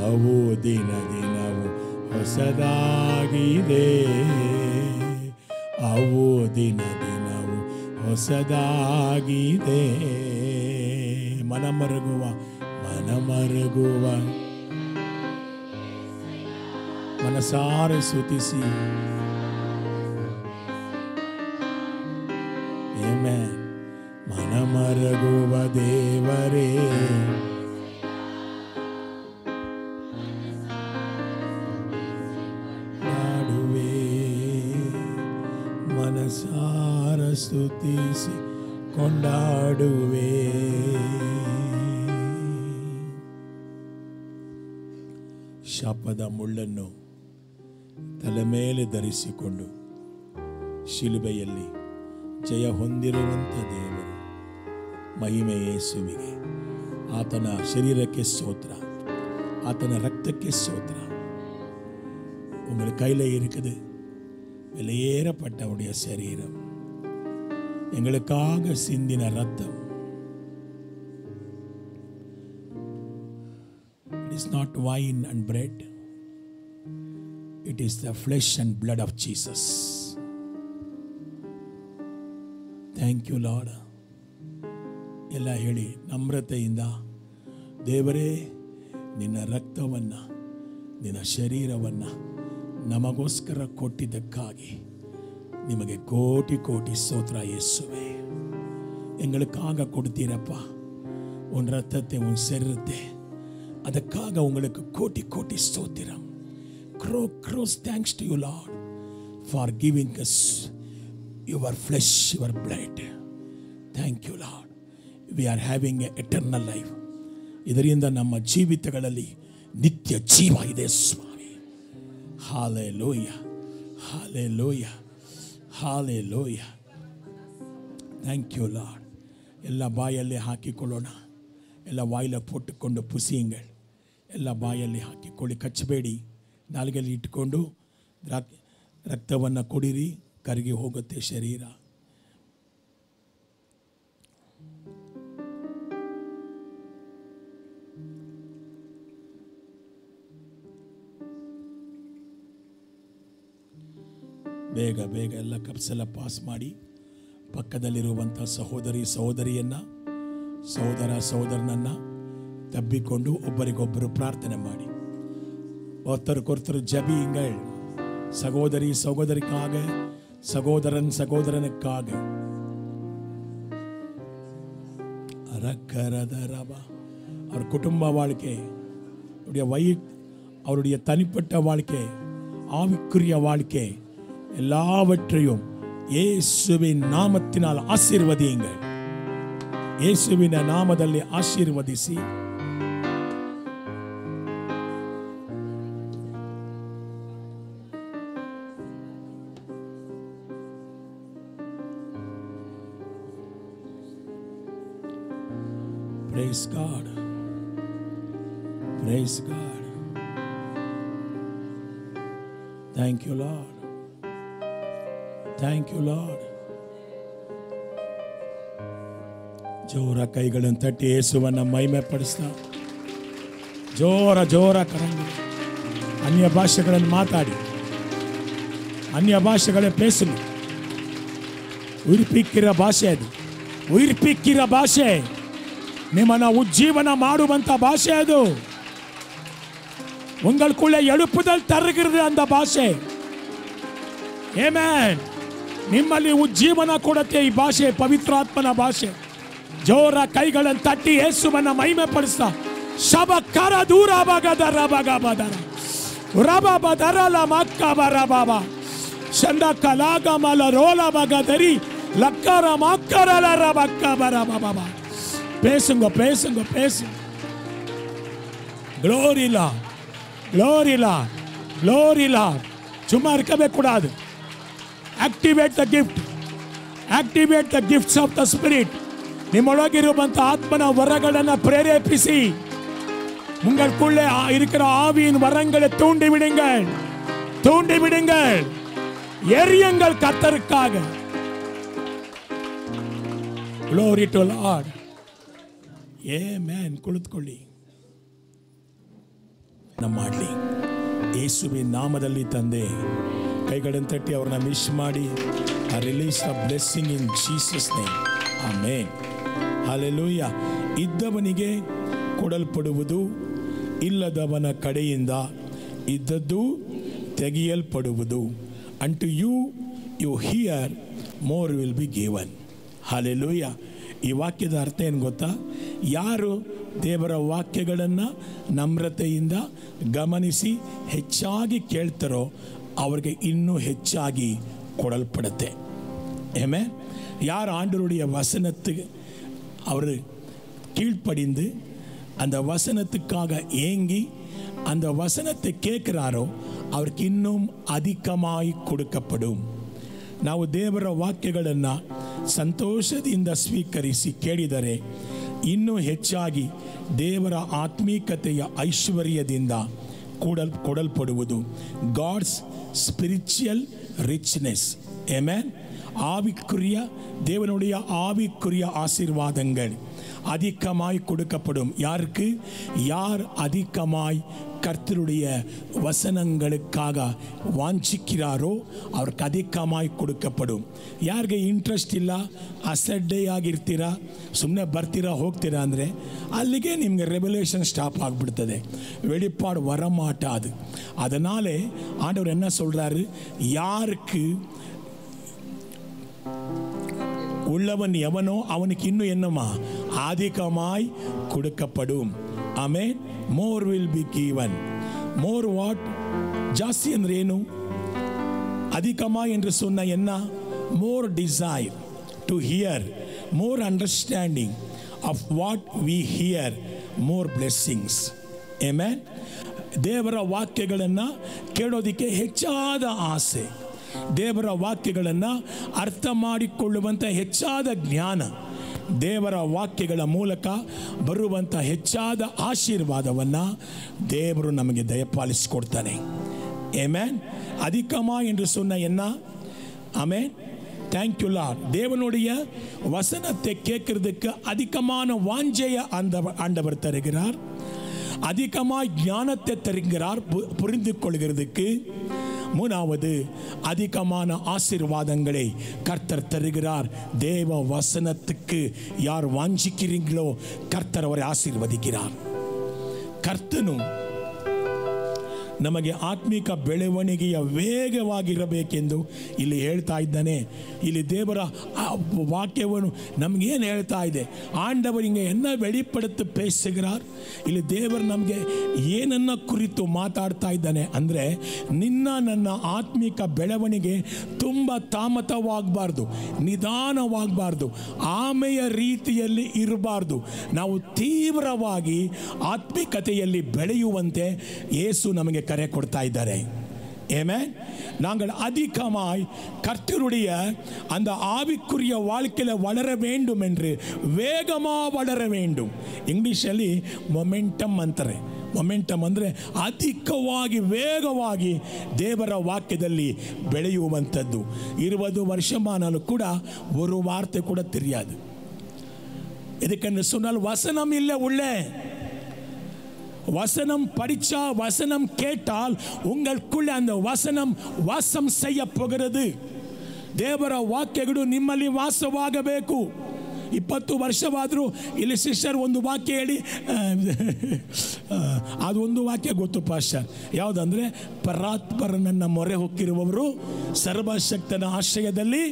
ಅವು ದಿನ ದಿನವೂ ಹೊಸದಾಗಿದೆ, ಅವು ದಿನ ದಿನವೂ ಹೊಸದಾಗಿದೆ. ಮನಮರುಗುವ ಮನಸಾರೆ ಸ್ತುತಿಸಿ. ಆಮೆನ್. ಮನಮರುಗುವ ದೇವರೇ, ನಾಡುವೆ ಮನಸಾರ ಸ್ತುತಿಸಿ ಕೊಂಡಾಡುವೆ. ಶಾಪದ ಮುಳ್ಳನ್ನು ತಲೆ ಮೇಲೆ ಧರಿಸಿಕೊಂಡು ಶಿಲುಬೆಯಲ್ಲಿ ಜಯ ಹೊಂದಿರುವಂಥ ದೇವರು, ಮಹಿಮೆ ಯೇಸುವಿಗೆ. ಆತನ ಶರೀರಕ್ಕೆ ಸ್ತೋತ್ರ, ஆத்தன ரத்தಕ್ಕೆ ಸ್ತೋತ್ರ. உங்கள் கையில் இருக்குது வெளியேறப்பட்டவுடைய சரீரம், எங்களுக்காக சிந்தின ரத்தம். It is not wine and bread, it is the flesh and blood of Jesus. Thank you Lord. ಎಲ್ಲ ಹೇಳಿ ನಮ್ರತೆಯಿಂದ, ದೇವರೇ ನಿನ್ನ ರಕ್ತವನ್ನು ನಿನ್ನ ಶರೀರವನ್ನು ನಮಗೋಸ್ಕರ ಕೊಟ್ಟಿದ್ದಕ್ಕಾಗಿ ನಿಮಗೆ ಕೋಟಿ ಕೋಟಿ ಸ್ತೋತ್ರ இயேசுவே. எங்களுக்காக கொடுத்தீரப்பா உன் ரத்தத்தை உன் சரீரத்தை, அதற்காக உங்களுக்கு கோட்டி கோட்டி ஸ்தோத்திரம். Cross thanks to you Lord for giving us your flesh, your blood. Thank you Lord. We are having an eternal life. ಇದರಿಂದ ನಮ್ಮ ಜೀವಿತಗಳಲ್ಲಿ ನಿತ್ಯ ಜೀವ ಇದೆ ಸ್ವಾಮಿ. Hallelujah, hallelujah, hallelujah. Thank you Lord. ಎಲ್ಲ ಬಾಯಲ್ಲಿ ಹಾಕಿಕೊಳ್ಳೋಣ, ಎಲ್ಲ ವಾಯಿಲ ಪೊಟ್ಟುಕೊಂಡು ಪುಸಿಯುங்கள். ಎಲ್ಲ ಬಾಯಲ್ಲಿ ಹಾಕಿಕೊಳ್ಳಿ, ಕಚ್ಚಬೇಡಿ. ನಾಲಿಗೆಯಲ್ಲಿ ಇಟ್ಟುಕೊಂಡು ರಕ್ತವನ್ನು ಕುಡಿರಿ, ಕರಗಿ ಹೋಗುತ್ತೆ ಶರೀರ. ಬೇಗ ಬೇಗ ಎಲ್ಲ ಕಪ್ಸ್ ಎಲ್ಲ ಪಾಸ್ ಮಾಡಿ, ಪಕ್ಕದಲ್ಲಿರುವಂಥ ಸಹೋದರಿಯನ್ನು, ಸಹೋದರನನ್ನು ತಬ್ಬಿಕೊಂಡು ಒಬ್ಬರಿಗೊಬ್ಬರು ಪ್ರಾರ್ಥನೆ ಮಾಡಿ. ஒருத்தருக்கொருத்தர் ஜபியுங்கள். சகோதரிக்காக, சகோதரனுக்காக. அவர் குடும்ப வாழ்க்கை, அவருடைய தனிப்பட்ட வாழ்க்கை, ஆவிக்குரிய வாழ்க்கை எல்லாவற்றையும் ಯೇಸುವಿನ ನಾಮத்தினால் ಆಶೀರ್ವದಿಯುங்கள். ಯೇಸುವಿನ ನಾಮದಲ್ಲಿ ಆಶೀರ್ವದಿಸಿ. Praise God. Praise God. Thank you Lord. Thank you Lord. ಜೋರ ಕೈಗಳನ್ನು ತಟ್ಟಿ ಯೇಸುವನ್ನು ಮಹಿಮೆ ಪಡಿಸ್ತಾ, ಜೋರ ಕರಂಗಿ ಅನ್ಯ ಭಾಷೆಗಳನ್ನು ಮಾತಾಡಿ, ಅನ್ಯ ಭಾಷೆಗಳೇ ಪೇಸಲು. ಉಯಿರ್ಪಿಕ್ಕಿರ ಭಾಷೆ ಅದು, ಉಯಿರ್ಪಿಕ್ಕಿರ ಭಾಷೆ, ನಿಮ್ಮನ್ನ ಉಜ್ಜೀವನ ಮಾಡುವಂತ ಭಾಷೆ ಅದು. உங்களுக்குள்ள எழுப்புதல் தருகிறது அந்த பாஷை. ಆಮೆನ್. ನಿಮ್ಮಲ್ಲಿ ಉಜ್ಜೀವನ ಕೊಡುತ್ತೆ ಈ ಭಾಷೆ, ಪವಿತ್ರಾತ್ಮನ ಭಾಷೆ. ಜೋರ ಕೈಗಳನ್ನು ತಟ್ಟಿ ಯೇಸುವನ್ನ ಮಹಿಮೆ ಪಡಿಸ್ತಾ ಶಬಕರ ದೂರ ಬಗದರ ಬಗಬದರ ರಬಬದರ ಲಮಕ್ಕಬರ ಬಾಬಾ ಶಂದ ಕಲಾಗಮಲ ರೋಲ ಬಗದರಿ ಲಕ್ಕರ ಮಕ್ಕರಲ ರಬಕ್ಕಬರ ಬಾಬಾ. பேசுங்க பேசுங்க பேசுங்க. glory lord, glory lord, glory lord. சும்மா இருக்கவே கூடாது. activate the gift, activate the gifts of the spirit. ನಿಮ್ಮೊಳಗಿರುವಂತ ಆತ್ಮನ ವರಗಳನ್ನು ಪ್ರೇರೇಪಿಸಿ உங்களுக்குள்ளே இருக்கிற ஆவியின் வரங்களை தூண்டி விடுங்கள், தூண்டி விடுங்கள். எரியுங்கள் கர்த்தருக்காக. glory to lord. ಆಮೆನ್. ಕುಳಿತುಕೊಳ್ಳಿ. ಮಾಡಲಿ ಯೇಸುವಿನ ನಾಮದಲ್ಲಿ ತಂದೆ, ಕೈಗಳನ್ನು ತಟ್ಟಿ ಅವ್ರನ್ನ ವಿಶ್ ಮಾಡಿ release the blessing in Jesus name. Amen. Hallelujah. ಇದ್ದವನಿಗೆ ಕೊಡಲ್ಪಡುವುದು, ಇಲ್ಲದವನ ಕಡೆಯಿಂದ ಇದ್ದದ್ದು ತೆಗೆಯಲ್ಪಡುವುದು. Unto you you hear more will be given. Hallelujah. ಈ ವಾಕ್ಯದ ಅರ್ಥ ಏನು ಗೊತ್ತಾ? ಯಾರು ದೇವರ ವಾಕ್ಯಗಳನ್ನು ನಮ್ರತೆಯಿಂದ ಗಮನಿಸಿ ಹೆಚ್ಚಾಗಿ ಕೇಳ್ತಾರೋ ಅವ್ರಿಗೆ ಇನ್ನೂ ಹೆಚ್ಚಾಗಿ ಕೊಡಲ್ಪಡುತ್ತೆ. ஆமென். யார் ஆண்டவருடைய வசனத்துக்கு அவர் கீழ்ப்படிந்து அந்த வசனத்துக்காக ஏங்கி அந்த வசனத்தை கேட்கிறாரோ அவருக்கு இன்னும் அதிகமாய் கொடுக்கப்படும். ನಾವು ದೇವರ ವಾಕ್ಯಗಳನ್ನು ಸಂತೋಷದಿಂದ ಸ್ವೀಕರಿಸಿ ಕೇಳಿದರೆ ಇನ್ನೂ ಹೆಚ್ಚಾಗಿ ದೇವರ ಆತ್ಮೀಕತೆಯ ಐಶ್ವರ್ಯದಿಂದ ಕೊಡಲ್ಪಡುವುದು. God's spiritual richness. ಆಮೆನ್. ஆவிக்குரிய தேவனுடைய ஆவிக்குரிய ஆசீர்வாதங்கள் அதிகமாய் கொடுக்கப்படும். யாருக்கு? யார் அதிகமாய் கர்த்தருடைய வசனங்களுக்காக ವಾಂಚಿಕ್ಕಿರಾರೋ ಅವ್ರಿಗೆ ಅಧಿಕಮಾಗಿ ಕೊಡಲ್ಪடும். ಯಾರಿಗೆ ಇಂಟ್ರೆಸ್ಟ್ ಇಲ್ಲ, ಅಸಡ್ಡೆ ಆಗಿರ್ತೀರಾ, ಸುಮ್ಮನೆ ಬರ್ತೀರಾ ಹೋಗ್ತೀರಾ ಅಂದರೆ ಅಲ್ಲಿಗೆ ನಿಮಗೆ ರೆವಲ್ಯೂಷನ್ ಸ್ಟಾಪ್ ಆಗಿಬಿಡ್ತದೆ. வெளிப்பாடு வரமாட்டாது. அதனாலே ஆண்டவர் என்ன சொல்றாரு? யாருக்கு உள்ளவன் எவனோ அவனுக்கு இன்னும் என்னமா அதிகமாய் கொடுக்கப்படும். Amen. More will be given. More what? ಜಾಸ್ತಿ ಅಂದ್ರೆ ಏನು? அதிகமாய் என்று சொன்ன என்ன? More desire to hear, more understanding of what we hear, more blessings. Amen. ದೇವರ ವಾಕ್ಯಗಳನ್ನು ಕೇಳೋದಕ್ಕೆ ಹೆಚ್ಚಾದ ಆಸೆ, ದೇವರ ವಾಕ್ಯಗಳನ್ನು ಅರ್ಥ ಮಾಡಿಕೊಳ್ಳುವಂಥ ಹೆಚ್ಚಾದ ಜ್ಞಾನ, ದೇವರ ವಾಕ್ಯಗಳ ಮೂಲಕ ಬರುವಂಥ ಹೆಚ್ಚಾದ ಆಶೀರ್ವಾದವನ್ನು ದೇವರು ನಮಗೆ ದಯಪಾಲಿಸಿಕೊಡ್ತಾನೆ. ಆಮೆನ್. அதிகமா என்று சொன்ன என்ன? ஆமென். Thank you Lord. தேவனுடைய வசனத்தை கேட்கிறதுக்கு அதிகமான வாஞ்சையை ஆண்டவர் தருகிறார். அதிகமாக ஞானத்தை தருகிறார் புரிந்து கொள்கிறதுக்கு. மூணாவது, அதிகமான ஆசீர்வாதங்களை கர்த்தர் தருகிறார். தேவ வசனத்துக்கு யார் வாஞ்சிக்கிறீங்களோ கர்த்தர் அவரை ஆசீர்வதிக்கிறார். ಕರ್ತನು ನಮಗೆ ಆತ್ಮಿಕ ಬೆಳವಣಿಗೆಯ ವೇಗವಾಗಿರಬೇಕೆಂದು ಇಲ್ಲಿ ಹೇಳ್ತಾ ಇದ್ದಾನೆ. ಇಲ್ಲಿ ದೇವರ ವಾಕ್ಯವನ್ನು ನಮಗೇನು ಹೇಳ್ತಾ ಇದೆ? ಆಂಡವರು ಹಿಂಗೆ என்ன வெளிப்படுத்தி பேசுகிறார். ಇಲ್ಲಿ ದೇವರು ನಮಗೆ ಏನನ್ನ ಕುರಿತು ಮಾತಾಡ್ತಾ ಇದ್ದಾನೆ ಅಂದರೆ, ನಿನ್ನ ನನ್ನ ಆತ್ಮಿಕ ಬೆಳವಣಿಗೆ ತುಂಬ ತಾಮತವಾಗಬಾರ್ದು, ನಿಧಾನವಾಗಬಾರ್ದು, ಆಮೆಯ ರೀತಿಯಲ್ಲಿ ಇರಬಾರ್ದು. ನಾವು ತೀವ್ರವಾಗಿ ಆತ್ಮಿಕತೆಯಲ್ಲಿ ಬೆಳೆಯುವಂತೆ ಯೇಸು ನಮಗೆ கரை கொடுத்தா இದ್ದಾರೆ. ஆமென். நாங்கள் அதிகமாய் கர்த்தருடைய அந்த ஆவிக்குரிய வாழ்க்கையில் வளர வேண்டும் என்று வேகமாக வளர வேண்டும். ಇಂಗ್ಲಿಷಲ್ಲಿ ಮೊಮೆಂಟಮ್ ಅಂತಾರೆ. ಮೊಮೆಂಟಮ್ ಅಂದರೆ ಅಧಿಕವಾಗಿ ವೇಗವಾಗಿ ದೇವರ ವಾಕ್ಯದಲ್ಲಿ ಬೆಳೆಯುವಂಥದ್ದು. 20 வருஷமானாலும் கூட ஒரு வார்த்தை கூட தெரியாது. எதுக்கென்று சொன்னால் வசனம் இல்லை உள்ளே. வசனம் படிச்சா, வசனம் கேட்டால் உங்களுக்குள்ள அந்த வசனம் ವಾಸಂ செய்ய போகிறது. ದೇವರ ವಾಕ್ಯಗಳು ನಿಮ್ಮಲ್ಲಿ ವಾಸವಾಗಬೇಕು. 20 ವರ್ಷವಾದರೂ ಇಲ್ಲಿ ಸಿಸ್ಟರ್ ಒಂದು ವಾಕ್ಯ ಹೇಳಿ, ಅದೊಂದು ವಾಕ್ಯ ಗೊತ್ತು ಪಾಸ್ಟರ್, ಯಾವುದಂದರೆ ಪರಾತ್ಪರನನ್ನು ಮೊರೆ ಹೊಕ್ಕಿರುವವರು ಸರ್ವಶಕ್ತನ ಆಶ್ರಯದಲ್ಲಿ.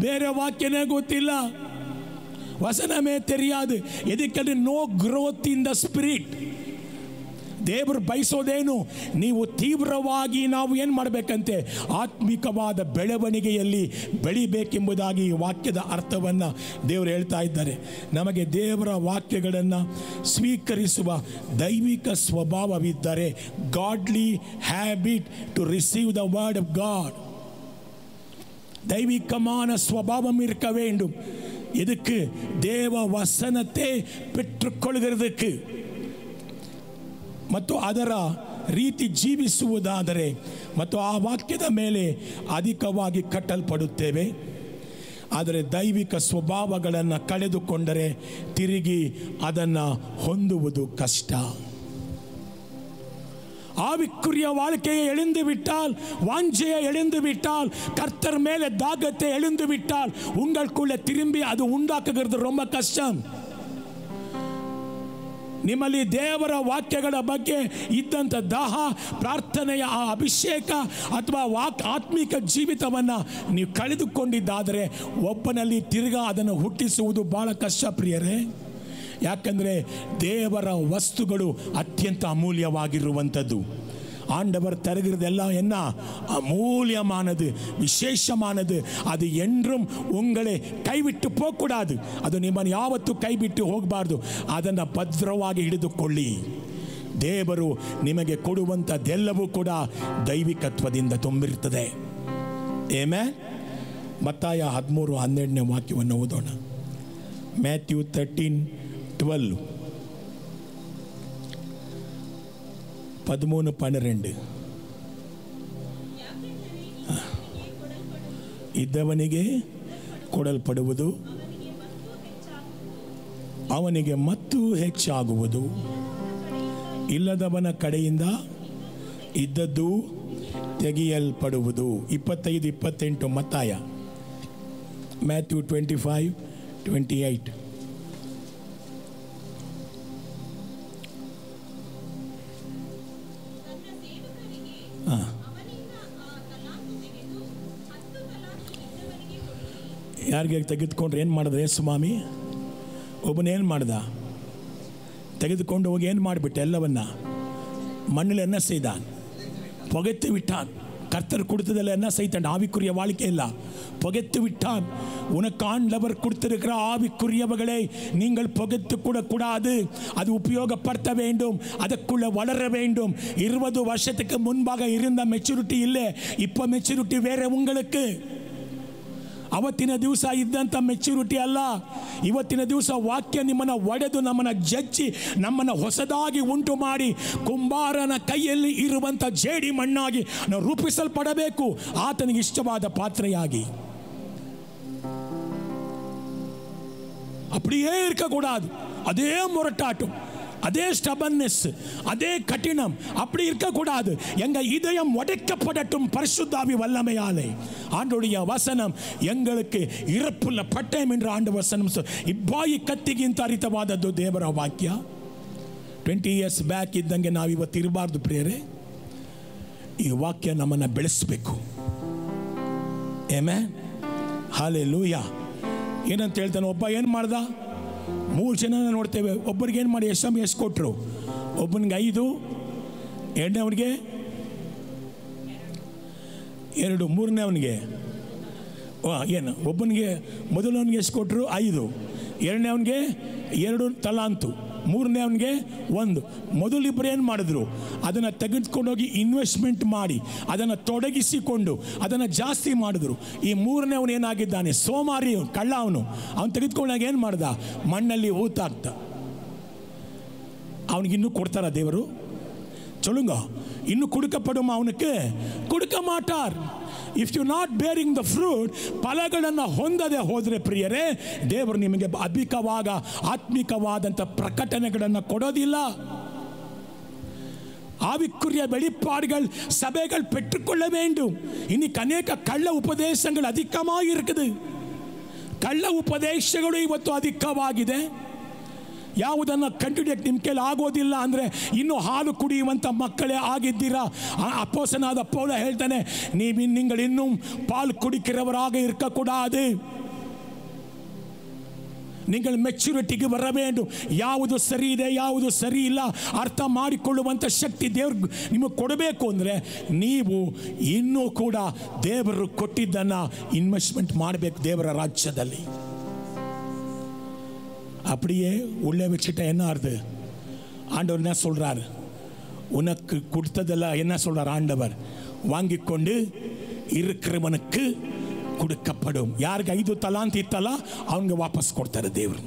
ಬೇರೆ ವಾಕ್ಯನೇ ಗೊತ್ತಿಲ್ಲ, ವಸನಮೇ ತೆರಿயாது. ಎದಕ್ಕೆ? No growth in the spirit. ದೇವರು ಬಯಸೋದೇನು? ನೀವು ತೀವ್ರವಾಗಿ ನಾವು ಏನು ಮಾಡಬೇಕಂತೆ? ಆತ್ಮಿಕವಾದ ಬೆಳವಣಿಗೆಯಲ್ಲಿ ಬೆಳಿಬೇಕೆಂಬುದಾಗಿ ಈ ವಾಕ್ಯದ ಅರ್ಥವನ್ನು ದೇವರು ಹೇಳ್ತಾ ಇದ್ದಾರೆ. ನಮಗೆ ದೇವರ ವಾಕ್ಯಗಳನ್ನು ಸ್ವೀಕರಿಸುವ ದೈವಿಕ ಸ್ವಭಾವವಿದ್ದರೆ, godly habit to receive the word of God, தெய்வீகமான ஸ்வபாவம் இருக்க வேண்டும். எதுக்கு? தேவ வசனத்தை பெற்றுக்கொள்கிறதுக்கு ಮತ್ತು ಅದರ ರೀತಿ ಜೀವಿಸುವುದಾದರೆ ಮತ್ತು ಆ ವಾಕ್ಯದ ಮೇಲೆ ಅಧಿಕವಾಗಿ ಕಟ್ಟಲ್ಪಡುತ್ತೇವೆ. ಆದರೆ ದೈವಿಕ ಸ್ವಭಾವಗಳನ್ನು ಕಳೆದುಕೊಂಡರೆ ತಿರುಗಿ ಅದನ್ನು ಹೊಂದುವುದು ಕಷ್ಟ. ஆவிக்குரிய வாழ்க்கையை எழுந்து விட்டால், வாஞ்சையை எழுந்து விட்டால், கர்த்தர் மேலே தாகத்தை எழுந்து விட்டால் உங்களுக்குள்ள திரும்பி அது உண்டாக்குகிறது ரொம்ப கஷ்டம். ನಿಮ್ಮಲ್ಲಿ ದೇವರ ವಾಕ್ಯಗಳ ಬಗ್ಗೆ ಇದ್ದಂಥ ದಾಹ, ಪ್ರಾರ್ಥನೆಯ ಆ ಅಭಿಷೇಕ ಅಥವಾ ಆತ್ಮಿಕ ಜೀವಿತವನ್ನು ನೀವು ಕಳೆದುಕೊಂಡಿದ್ದಾದರೆ ಒಬ್ಬನಲ್ಲಿ ತಿರುಗಾ ಅದನ್ನು ಹುಟ್ಟಿಸುವುದು ಬಹಳ ಕಷ್ಟ ಪ್ರಿಯರೇ. ಯಾಕಂದರೆ ದೇವರ ವಸ್ತುಗಳು ಅತ್ಯಂತ ಅಮೂಲ್ಯವಾಗಿರುವಂಥದ್ದು. ஆண்டவர் தருகிறதெல்லாம் என்ன? அமூல்யமானது, விசேஷமானது. அது என்றும் உங்களை கைவிட்டு போகக்கூடாது. ಅದು ನಿಮ್ಮನ್ನು ಯಾವತ್ತೂ ಕೈ ಬಿಟ್ಟು ಹೋಗಬಾರ್ದು. ಅದನ್ನು ಭದ್ರವಾಗಿ ಹಿಡಿದುಕೊಳ್ಳಿ. ದೇವರು ನಿಮಗೆ ಕೊಡುವಂಥದ್ದೆಲ್ಲವೂ ಕೂಡ ದೈವಿಕತ್ವದಿಂದ ತುಂಬಿರುತ್ತದೆ. ಆಮೆನ್. ಮತ್ತಾಯ 13:12 ವಾಕ್ಯವನ್ನು ಓದೋಣ. ಮ್ಯಾಥ್ಯೂ 13:12 13:12 ಇದ್ದವನಿಗೆ ಕೊಡಲ್ಪಡುವುದು, ಅವನಿಗೆ ಮತ್ತು ಹೆಚ್ಚಾಗುವುದು, ಇಲ್ಲದವನ ಕಡೆಯಿಂದ ಇದ್ದದ್ದು ತೆಗೆಯಲ್ಪಡುವುದು. 25-28 ಮತ್ತಾಯ. ಮ್ಯಾಥ್ಯೂ 25:28. ಯಾರಿಗೆ ತೆಗೆದುಕೊಂಡ್ರೆ ಏನು ಮಾಡಿದ್ರೆ ಸ್ವಾಮಿ? ಒಬ್ಬನೇನು ಮಾಡ್ದ? ತೆಗೆದುಕೊಂಡು ಹೋಗಿ ಏನು ಮಾಡಿಬಿಟ್ಟೆ? ಎಲ್ಲವನ್ನ மண்ணில் என்ன செய்தான்? புகைத்து விட்டான். கர்த்தர் கொடுத்ததில் என்ன செய்தான்? ஆவிக்குரிய வாழ்க்கை இல்லை, புகைத்து விட்டான். உனக்கு ஆண்டவர் கொடுத்திருக்கிற ஆவிக்குரியவர்களை நீங்கள் புகைத்து கூடாது. அது உபயோகப்படுத்த வேண்டும், அதற்குள்ள வளர வேண்டும். 20 வருஷத்துக்கு முன்பாக இருந்த மெச்சூரிட்டி இல்லை, இப்போ மெச்சூரிட்டி வேற உங்களுக்கு. ಅವತ್ತಿನ ದಿವಸ ಇದ್ದಂಥ ಮೆಚ್ಯೂರಿಟಿ ಅಲ್ಲ. ಇವತ್ತಿನ ದಿವಸ ವಾಕ್ಯ ನಿಮ್ಮನ್ನು ಒಡೆದು ನಮ್ಮನ್ನು ಜಜ್ಜಿ ನಮ್ಮನ್ನು ಹೊಸದಾಗಿ ಉಂಟು ಮಾಡಿ ಕುಂಬಾರನ ಕೈಯಲ್ಲಿ ಇರುವಂಥ ಜೇಡಿ ಮಣ್ಣಾಗಿ ನಾವು ರೂಪಿಸಲ್ಪಡಬೇಕು, ಆತನಿಗೆ ಇಷ್ಟವಾದ ಪಾತ್ರೆಯಾಗಿ. அப்படியே இருக்கக்கூடாது. அதே முரட்டாட்டம், அதே ஸ்டபன்னஸ், அதே கடினம் அப்படி இருக்கக்கூடாது. எங்க இதயம் உடைக்கப்படட்டும் பரிசுத்தாவி வல்லமையாலே. ஆண்டவருடைய வசனம் எங்களுக்கு ಇರಪ್ಪುಲ್ಲ ಪಟ್ಟಯಂ என்று ಆಂಡ ವಸನಂ ಇಬ್ಬಾಯಿ ಕತ್ತಿಗಿಂತ ಹರಿತವಾದದ್ದು ದೇವರ ವಾಕ್ಯ. 20 years ಬ್ಯಾಕ್ ಇದ್ದಂಗೆ ನಾವು ಇವತ್ತು ಇರಬಾರ್ದು ಪ್ರಿಯರೇ. ಈ ವಾಕ್ಯ ನಮ್ಮನ್ನು ಬೆಳೆಸಬೇಕು. Amen, hallelujah. ಏನಂತ ಹೇಳ್ತಾನೆ? ಒಬ್ಬ ಏನು ಮಾಡ್ದ? 3 ಜನ ನೋಡ್ತೇವೆ. ಒಬ್ಬರಿಗೆ ಏನು ಮಾಡಿ SMS ಕೊಟ್ಟರು? ಒಬ್ಬನಿಗೆ 5, ಎರಡನೇವನಿಗೆ 2, ಮೂರನೇವನಿಗೆ ಏನು? ಒಬ್ಬನಿಗೆ ಮೊದಲವನಿಗೆ ಎಷ್ಟು ಕೊಟ್ಟರು? 5, ಎರಡನೇವನಿಗೆ 2 ತಲಾಂತು, ಮೂರನೇವನಿಗೆ 1. ಮೊದಲಿಬ್ಬರು ಏನು ಮಾಡಿದ್ರು? ಅದನ್ನು ತೆಗೆದುಕೊಂಡೋಗಿ ಇನ್ವೆಸ್ಟ್ಮೆಂಟ್ ಮಾಡಿ ಅದನ್ನು ತೊಡಗಿಸಿಕೊಂಡು ಅದನ್ನು ಜಾಸ್ತಿ ಮಾಡಿದ್ರು. ಈ ಮೂರನೇವನು ಏನಾಗಿದ್ದಾನೆ? ಸೋಮಾರಿ, ಕಳ್ಳ. ಅವನು ತೆಗೆದುಕೊಂಡಾಗ ಏನು ಮಾಡ್ದ? ಮಣ್ಣಲ್ಲಿ ಊತಾಕ್ತ. அவனுக்கு ಕೊಡ್ತಾರ ದೇವರು? சொல்லுங்க, இன்னும் கொடுக்கப்படும் அவனுக்கு? கொடுக்க மாட்டார். If you not bearing the fruit, ಫಲಗಳನ್ನು ಹೊಂದದೆ ಹೋದರೆ ಪ್ರಿಯರೇ, ದೇವರು ನಿಮಗೆ ಅಧಿಕವಾಗ ಆತ್ಮಿಕವಾದಂಥ ಪ್ರಕಟಣೆಗಳನ್ನು ಕೊಡೋದಿಲ್ಲ. ஆவிக்குரிய வெளிப்பாடுகள் சபைகள் பெற்றுக்கொள்ள வேண்டும். இன்னைக்கு அநேக கள்ள உபதேசங்கள் அதிகமாக இருக்குது. ಕಳ್ಳ ಉಪದೇಶಗಳು ಇವತ್ತು ಅಧಿಕವಾಗಿದೆ. ಯಾವುದನ್ನು ಕಂಡುಹಿಡಿಯಕ್ಕೆ ನಿಮ್ಮ ಕೈಲಿ ಆಗೋದಿಲ್ಲ ಅಂದರೆ ಇನ್ನೂ ಹಾಲು ಕುಡಿಯುವಂಥ ಮಕ್ಕಳೇ ಆಗಿದ್ದೀರಾ. ಅಪೊಸ್ತಲನಾದ ಪೌಲ ಹೇಳ್ತಾನೆ, நீங்கள் இன்னும் பால் குடிக்கிறவராக இருக்கக்கூடாது, நீங்கள் ಮೆಚುರಿಟಿಗೆ ಬರ வேண்டும். ಯಾವುದು ಸರಿ ಇದೆ ಯಾವುದು ಸರಿ ಇಲ್ಲ ಅರ್ಥ ಮಾಡಿಕೊಳ್ಳುವಂಥ ಶಕ್ತಿ ದೇವ್ರು ನಿಮಗೆ ಕೊಡಬೇಕು ಅಂದರೆ ನೀವು ಇನ್ನೂ ಕೂಡ ದೇವರು ಕೊಟ್ಟಿದ್ದನ್ನು ಇನ್ವೆಸ್ಟ್ಮೆಂಟ್ ಮಾಡಬೇಕು ದೇವರ ರಾಜ್ಯದಲ್ಲಿ. அப்படியே உள்ளே வச்சுட்டா என்ன ஆறுது? ஆண்டவர் என்ன சொல்றார்? உனக்கு கொடுத்ததெல்லாம் என்ன சொல்றார் ஆண்டவர்? வாங்கி கொண்டு இருக்கிறவனுக்கு கொடுக்கப்படும். ಯಾರಿಗೆ 5 ತಲಾಂತ್ ಇತ್ತಲ್ಲ ಅವನಿಗೆ ವಾಪಸ್ ಕೊಡ್ತಾರೆ ದೇವರು.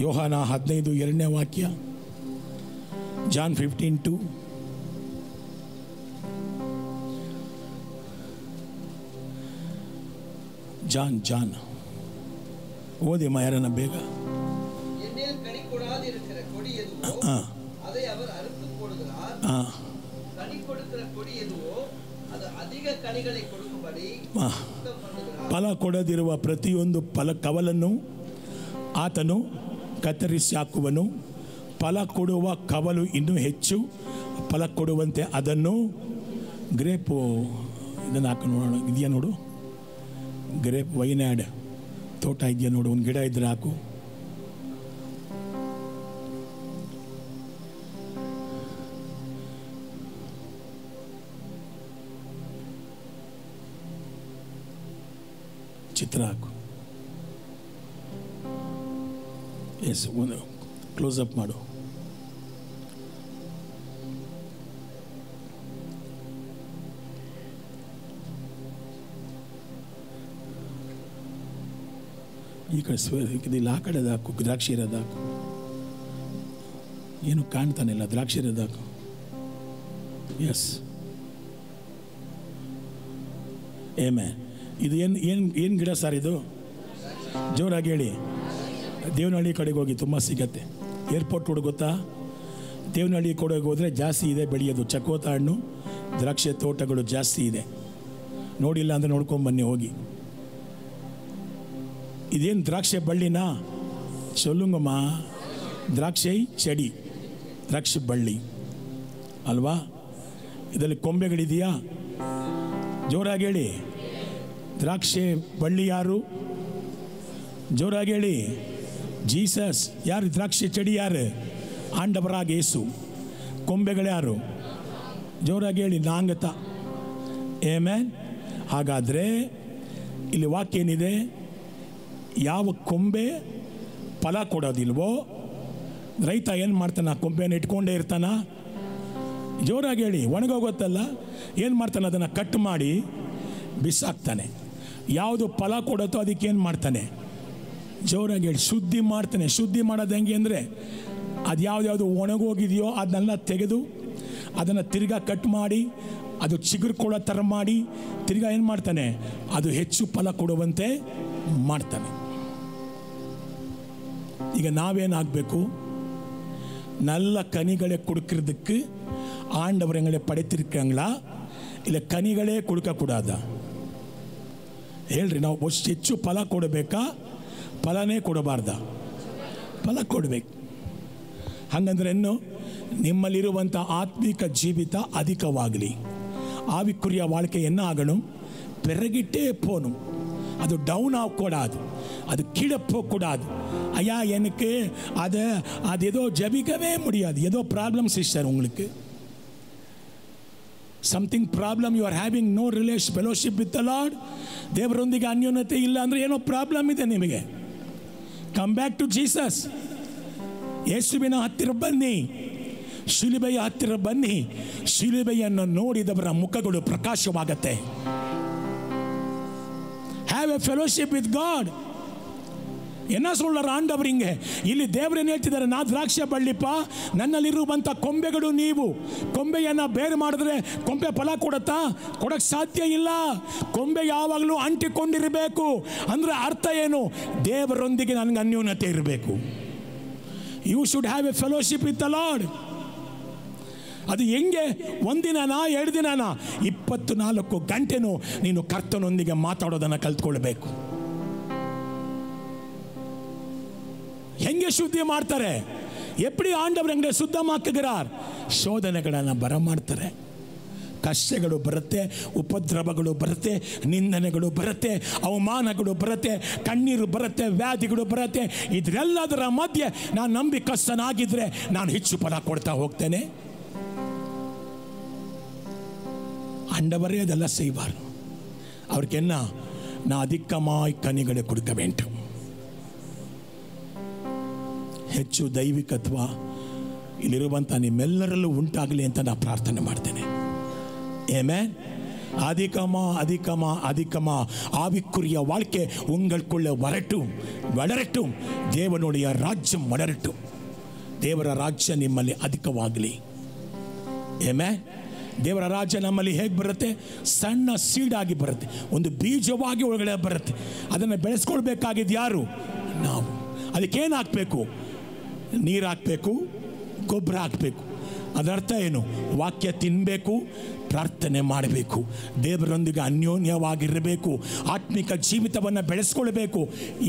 ಯೋಹಾನ 15:2ನೇ ವಾಕ್ಯ, ಜಾನ್ 15:2. ಜಾನ್ ஓதியம்மா யாரನ್ನ ಬೇಗ. என்னில் கனி கொடாதிருக்கிற கொடி எதுவோ அதை அவர் அறுத்து போடுகிறார். கனி கொடுக்கிற கொடி எதுவோ ಅದು ಅಧಿಕ ಕಣಿகளை ಕೊಡುವುಬಡಿ ಫಲ ಕೊಡದಿರುವ ಪ್ರತಿಯೊಂದು ಕವಲನ್ನು ಆತನು ಕತ್ತರಿಸಿ ಹಾಕುವನು. ಫಲ ಕೊಡುವ ಕವಲು ಇನ್ನೂ ಹೆಚ್ಚು ಫಲ ಕೊಡುವಂತೆ ಅದನ್ನು ಗ್ರೇಪು ಇದನ್ನು ಹಾಕಿ ನೋಡೋಣ. ಇದೆಯಾ ನೋಡು, ಗ್ರೇಪ್ ವೈನಾಡ್ ತೋಟ ಇದೆಯಾ ನೋಡು, ಒಂದು ಗಿಡ ಇದ್ರೆ ಹಾಕು. ಚಿತ್ರ ಹಾಕು. ಎಸ್, ಒಂದು ಕ್ಲೋಸ್ ಅಪ್ ಮಾಡು. ಈ ಕಡೆ ಇಲ್ಲಿ ಆ ಕಡೆದು ಹಾಕು, ದ್ರಾಕ್ಷಿ ಇರೋದು ಹಾಕು. ಏನು ಕಾಣ್ತಾನಿಲ್ಲ, ದ್ರಾಕ್ಷಿ ಇರೋದು ಹಾಕು. ಎಸ್, ಏಮೇ. ಇದು ಏನು ಗಿಡ ಸರ್ ಇದು? ಜೋರಾಗಿ ಹೇಳಿ. ದೇವನಹಳ್ಳಿ ಕಡೆಗೆ ಹೋಗಿ ತುಂಬ ಸಿಗತ್ತೆ. ಏರ್ಪೋರ್ಟ್ ರೋಡ್ ಗೊತ್ತಾ? ದೇವನಹಳ್ಳಿ ಕಡೆಗೆ ಹೋದರೆ ಜಾಸ್ತಿ ಇದೆ ಬೆಳೆಯೋದು. ಚಕೋತ ಹಣ್ಣು ದ್ರಾಕ್ಷಿ ತೋಟಗಳು ಜಾಸ್ತಿ ಇದೆ. ನೋಡಿಲ್ಲ ಅಂದರೆ ನೋಡ್ಕೊಂಬನ್ನಿ ಹೋಗಿ. ಇದೇನು ದ್ರಾಕ್ಷಿ ಬಳ್ಳಿನಾ? ಸೊಲ್ಲುಂಗಮ್ಮ, ದ್ರಾಕ್ಷಿ ಚಡಿ, ದ್ರಾಕ್ಷಿ ಬಳ್ಳಿ ಅಲ್ವಾ? ಇದರಲ್ಲಿ ಕೊಂಬೆಗಳಿದೆಯಾ? ಜೋರಾಗಿ ಹೇಳಿ. ದ್ರಾಕ್ಷಿ ಬಳ್ಳಿ ಯಾರು? ಜೋರಾಗಿ ಹೇಳಿ. ಜೀಸಸ್. ಯಾರು ದ್ರಾಕ್ಷಿ ಚಡಿ? ಯಾರು? ಆಂಡವರಾಗ ಯೇಸು. ಕೊಂಬೆಗಳು ಯಾರು? ಜೋರಾಗಿ ಹೇಳಿ. ನಾಂಗತ. ಆಮೆನ್. ಹಾಗಾದರೆ ಇಲ್ಲಿ ವಾಕ್ಯ ಏನಿದೆ? ಯಾವ ಕೊಂಬೆ ಫಲ ಕೊಡೋದಿಲ್ವೋ ರೈತ ಏನು ಮಾಡ್ತಾನೆ? ಆ ಕೊಂಬೆಯನ್ನು ಇಟ್ಕೊಂಡೇ ಇರ್ತಾನ? ಜೋರಾಗಿ ಹೇಳಿ. ಒಣಗೋಗುತ್ತಲ್ಲ, ಏನು ಮಾಡ್ತಾನೆ? ಅದನ್ನು ಕಟ್ ಮಾಡಿ ಬಿಸಾಕ್ತಾನೆ. ಯಾವುದು ಫಲ ಕೊಡುತ್ತೋ ಅದಕ್ಕೆ ಏನು ಮಾಡ್ತಾನೆ? ಜೋರಾಗಿ ಹೇಳಿ. ಶುದ್ಧಿ ಮಾಡ್ತಾನೆ. ಶುದ್ಧಿ ಮಾಡೋದು ಹೆಂಗೆ ಅಂದರೆ, ಅದು ಯಾವ್ದು ಒಣಗೋಗಿದೆಯೋ ಅದನ್ನೆಲ್ಲ ತೆಗೆದು ಅದನ್ನು ತಿರ್ಗಾ ಕಟ್ ಮಾಡಿ ಅದು ಚಿಗುರು ಕೊಡೋ ಥರ ಮಾಡಿ ತಿರ್ಗಾ ಏನು ಮಾಡ್ತಾನೆ? ಅದು ಹೆಚ್ಚು ಫಲ ಕೊಡುವಂತೆ ಮಾಡ್ತಾನೆ. ಈಗ ನಾವೇನಾಗಬೇಕು? நல்ல கனிகளை கொடுக்கறதுக்கு ஆண்டவர் எங்களை படைத்திருக்காங்களா, இல்லை கனிகளே கொடுக்கக்கூடாதா? ಹೇಳ್ರಿ. ನಾವು ಹೆಚ್ಚು ಫಲ ಕೊಡಬೇಕಾ, ಫಲನೇ ಕೊಡಬಾರ್ದ? ಫಲ ಕೊಡಬೇಕು. ಹಾಗಂದ್ರೆ ಇನ್ನು ನಿಮ್ಮಲ್ಲಿರುವಂಥ ಆತ್ಮಿಕ ಜೀವಿತ ಅಧಿಕವಾಗಲಿ. ஆவிக்குரிய வாழ்க்கை என்ன ஆகணும்? பெருகிட்டே போகணும். அது டவுன் ஆகக்கூடாது, அது கீழே போகக்கூடாது. ஐயா எனக்கு அது ஏதோ ஜபிக்கவே முடியாது, ஏதோ ப்ராப்ளம் சிஸ்டர், உங்களுக்கு something problem, you are having no relation fellowship with the Lord, ದೇವರೊಂದಿಗೆ ಅನ್ಯೋನ್ಯತೆ ಇಲ್ಲ ಅಂದರೆ ಏನೋ ಪ್ರಾಬ್ಲಮ್ ಇದೆ ನಿಮಗೆ. Come back to Jesus. ಯೇಸುವಿನ ಹತ್ತಿರ ಬನ್ನಿ, ಶಿಲುಬೆಯ ಹತ್ತಿರ ಬನ್ನಿ. ಶಿಲುಬೆಯನ್ನು ನೋಡಿದವರ ಮುಖಗಳು ಪ್ರಕಾಶವಾಗತ್ತೆ. Have a fellowship with God. என்ன சொல்றார் ஆண்டவர் இங்கே? ಇಲ್ಲಿ ದೇವರೇನು ಹೇಳ್ತಿದ್ದಾರೆ? ನಾ ದ್ರಾಕ್ಷಿ ಬಳ್ಳಿಪ್ಪ, ನನ್ನಲ್ಲಿರುವಂಥ ಕೊಂಬೆಗಳು ನೀವು. ಕೊಂಬೆಯನ್ನು ಬೇರೆ ಮಾಡಿದ್ರೆ ಕೊಂಬೆ ಫಲ ಕೊಡುತ್ತಾ? ಕೊಡಕ್ಕೆ ಸಾಧ್ಯ ಇಲ್ಲ. ಕೊಂಬೆ ಯಾವಾಗಲೂ ಅಂಟಿಕೊಂಡಿರಬೇಕು. ಅಂದರೆ ಅರ್ಥ ಏನು? ದೇವರೊಂದಿಗೆ ನನಗೆ ಅನ್ಯೋನ್ಯತೆ ಇರಬೇಕು. You should have a fellowship with the lord. ಅದು ಹೆಂಗೆ? ಒಂದಿನನಾ 2 ದಿನನಾ? 24 ಗಂಟೆನೂ ನೀನು ಕರ್ತನೊಂದಿಗೆ ಮಾತಾಡೋದನ್ನು ಕಲ್ತ್ಕೊಳ್ಬೇಕು. ಹೆಂಗೆ ಶುದ್ಧಿ ಮಾಡ್ತಾರೆ? ಎಪ್ಪಡಿ ಆಂಡவர் எங்களை சுத்தமாக்குகிறார்? ಶೋಧನೆಗಳನ್ನು ಬರಮಾಡ್ತಾರೆ. ಕಷ್ಟಗಳು ಬರುತ್ತೆ, ಉಪದ್ರವಗಳು ಬರುತ್ತೆ, ನಿಂದನೆಗಳು ಬರುತ್ತೆ, ಅವಮಾನಗಳು ಬರುತ್ತೆ, ಕಣ್ಣೀರು ಬರುತ್ತೆ, ವ್ಯಾಧಿಗಳು ಬರುತ್ತೆ. ಇದರೆಲ್ಲದರ ಮಧ್ಯೆ ನಾನು ನಂಬಿಕಸ್ಥನಾಗಿದ್ದರೆ ನಾನು ಹೆಚ್ಚು ಫಲ ಕೊಡ್ತಾ ಹೋಗ್ತೇನೆ. ஆண்டவரே அதெல்லாம் செய்வார். அவருக்கு என்ன? நான் அதிகமாய் கனிகளை கொடுக்க வேண்டும். ಹೆಚ್ಚು ದೈವಿಕತ್ವ ಇಲ್ಲಿರುವಂಥ ನಿಮ್ಮೆಲ್ಲರಲ್ಲೂ ಉಂಟಾಗಲಿ ಅಂತ ನಾನು ಪ್ರಾರ್ಥನೆ ಮಾಡ್ತೇನೆ. ஆமென். அதிகமா ஆவிக்குரிய வாழ்க்கை உங்களுக்குள்ள வளரட்டும். தேவனுடைய ராஜ்யம் வளரட்டும். ದೇವರ ರಾಜ್ಯ ನಿಮ್ಮಲ್ಲಿ ಅಧಿಕವಾಗಲಿ. ಆಮೆನ್. ದೇವರ ರಾಜ್ಯ ನಮ್ಮಲ್ಲಿ ಹೇಗೆ ಬರುತ್ತೆ? ಸಣ್ಣ ಸೀಡಾಗಿ ಬರುತ್ತೆ, ಒಂದು ಬೀಜವಾಗಿ ಒಳಗಡೆ ಬರುತ್ತೆ. ಅದನ್ನು ಬೆಳೆಸ್ಕೊಳ್ಬೇಕಾಗಿದ್ದು ಯಾರು? ನಾವು. ಅದಕ್ಕೇನು ಹಾಕಬೇಕು? ನೀರು ಹಾಕಬೇಕು, ಗೊಬ್ಬರ ಹಾಕಬೇಕು. ಅದರ್ಥ ಏನು? ವಾಕ್ಯ ತಿನ್ನಬೇಕು, ಪ್ರಾರ್ಥನೆ ಮಾಡಬೇಕು, ದೇವರೊಂದಿಗೆ ಅನ್ಯೋನ್ಯವಾಗಿರಬೇಕು, ಆತ್ಮಿಕ ಜೀವಿತವನ್ನು ಬೆಳೆಸ್ಕೊಳ್ಬೇಕು.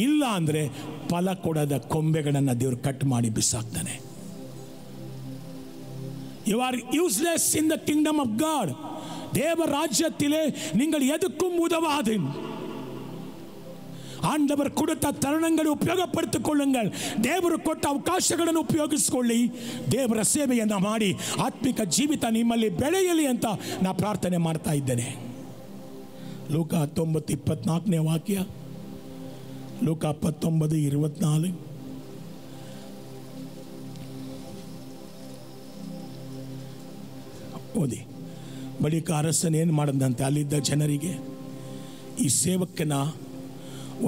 ಇಲ್ಲ ಅಂದರೆ ಫಲ ಕೊಡದ ಕೊಂಬೆಗಳನ್ನು ದೇವರು ಕಟ್ ಮಾಡಿ ಬಿಸಾಕ್ತಾನೆ. You are useless in the kingdom of God. தேவ ராஜ்யத்திலே நீங்கள் எதுக்கும் உதவாது. ஆண்டவர் கொடுத்த தருணங்களை ಉಪಯೋಗಪಡಿಸಿಕೊಳ್ಳಿ ಕೊಳ್ಳುங்கள். ದೇವರು ಕೊಟ್ಟ ಅವಕಾಶಗಳನ್ನು ಉಪಯೋಗಿಸಿಕೊಳ್ಳಿ. ದೇವರ ಸೇವೆಯನ್ನು ಮಾಡಿ ಆತ್ಮಿಕ ಜೀವಿತ ನಿಮ್ಮಲ್ಲಿ ಬೆಳೆಯಲಿ ಅಂತ ನಾನು ಪ್ರಾರ್ಥನೆ ಮಾಡ್ತಾ ಇದ್ದೇನೆ. ಲೂಕ 19:24ನೇ ವಾಕ್ಯ. ಲೂಕ 19:24. ಓದಿ. ಬಳಿಕ ಅರಸನು ಏನು ಮಾಡಿದಂತೆ ಅಲ್ಲಿದ್ದ ಜನರಿಗೆ, ಈ ಸೇವಕನ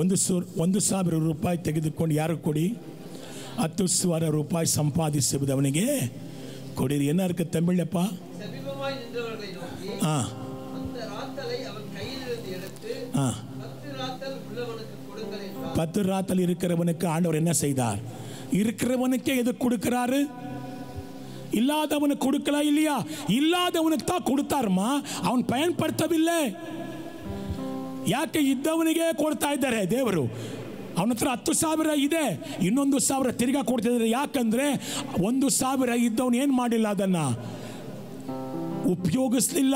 1,000 ರೂಪಾಯಿ ತೆಗೆದುಕೊಂಡು ಯಾರು ಕೊಡಿ? 10,000 ರೂಪಾಯಿ ಸಂಪಾದಿಸುವುದವನಿಗೆ ಕೊಡಿರಿ. என்ன இருக்கு தமிழ்லப்பா? சமீபமாய் நின்றவர்களை நோக்கி அந்த ராத்தலை அவன் கையில் இருந்து எடுத்து 10 ராத்தல் உள்ளவனுக்கு கொடுங்கள் என்றார். 10 ராத்தல் இருக்கிறவனுக்கு ஆண்டவர் என்ன செய்தார்? இருக்கிறவனுக்கே எது கொடுக்கிறாரு? இல்லாதவனுக்கு கொடுக்கல இல்லையா? இல்லாதவனுக்கு தான் கொடுத்தாருமா, அவன் பயன்படுத்தவில்லை. ಯಾಕೆ? ಇದ್ದವನಿಗೆ ಕೊಡ್ತಾ ಇದ್ದಾರೆ ದೇವರು. ಅವನ ಹತ್ರ 10,000 ಇದೆ, ಇನ್ನೊಂದು 1,000 ತಿರ್ಗಾ ಕೊಡ್ತಿದ್ದಾರೆ. ಯಾಕಂದ್ರೆ 1,000 ಇದ್ದವನು ಏನು ಮಾಡಿಲ್ಲ, ಅದನ್ನ ಉಪಯೋಗಿಸ್ಲಿಲ್ಲ.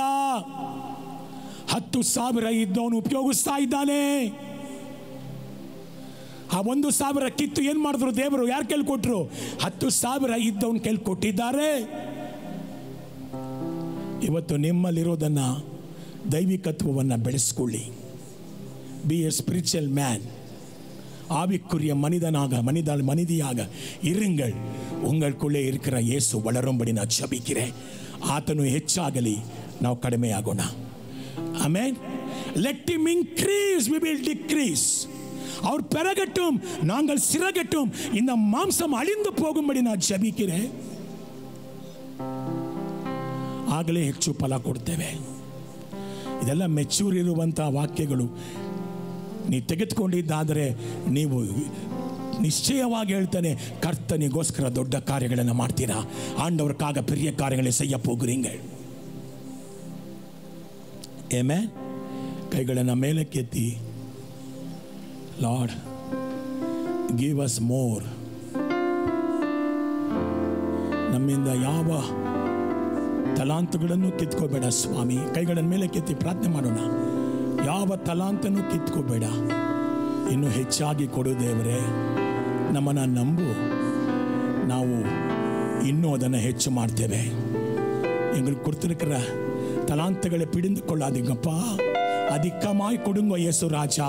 10,000 ಇದ್ದವನು ಉಪಯೋಗಿಸ್ತಾ ಇದ್ದಾನೆ. ಆ 1,000 ಕಿತ್ತು ಏನು ಮಾಡಿದ್ರು ದೇವರು? ಯಾರು ಕೈಲಿ ಕೊಟ್ಟರು? 10,000 ಇದ್ದವನು ಕೈಲಿ ಕೊಟ್ಟಿದ್ದಾರೆ. ಇವತ್ತು ನಿಮ್ಮಲ್ಲಿರೋದನ್ನ ದೈವಿಕತ್ವವನ್ನು ಬೆಳೆಸ್ಕೊಳ್ಳಿ. Be a spiritual man. ஆவிக்குரிய மனிதியாக இருங்கள். உங்களுக்குள்ளே இருக்கிற இயேசு வளரும்படி நான் ஜெபிக்கிறேன். ಆತನು ಹೆಚ್ಚಾಗಲಿ, ನಾವು ಕಡಿಮೆಯಾಗೋಣ. Amen. Let him increase, we will decrease. அவர் பெருகட்டும், நாங்கள் சிறகட்டும். இந்த மாம்சம் அழிந்து போகும்படி நான் ஜெபிக்கிறேன். ಆಗಲೇ ಹೆಚ್ಚು ಫಲ ಕೊಡ್ತೇವೆ. ಇದೆಲ್ಲ ಮೆಚೂರ್ ಇರುವಂಥ ವಾಕ್ಯಗಳು. ನೀವು ತೆಗೆದುಕೊಂಡಿದ್ದಾದರೆ ನೀವು நிச்சயமாக ಹೇಳ್ತಾನೆ, கர்த்தனிಗೋಸ್ಕರ ದೊಡ್ಡ ಕಾರ್ಯಗಳನ್ನು ಮಾಡ್ತೀರಾ. ஆண்டவருக்காக பெரிய காரியங்களை செய்ய போகிறீர்கள். ಆಮೆನ್. ಕೈಗಳನ್ನು ಮೇಲಕ್ಕೆತ್ತಿ, ಲಾರ್ಡ್ ಗಿವ್ ಅಸ್ ಮೋರ್. ನಮ್ಮಿಂದ ಯಾವ ತಲಾಂತುಗಳನ್ನು ಕಿತ್ಕೋಬೇಡ ಸ್ವಾಮಿ. ಕೈಗಳನ್ನು ಮೇಲೆ ಕೆತ್ತಿ ಪ್ರಾರ್ಥನೆ ಮಾಡೋಣ. ಯಾವ ತಲಾಂತನೂ ಕಿತ್ಕೋಬೇಡ, ಇನ್ನೂ ಹೆಚ್ಚಾಗಿ ಕೊಡು ದೇವರೇ. ನಮ್ಮನ್ನು ನಂಬು, ನಾವು ಇನ್ನೂ ಅದನ್ನು ಹೆಚ್ಚು ಮಾಡ್ತೇವೆ. எங்களுக்கு கொடுத்திருக்கிற தலாந்துகளை பிடிந்து கொள்ளாதீங்கப்பா. அதிகமாய் கொடுங்க இயேசு ராஜா.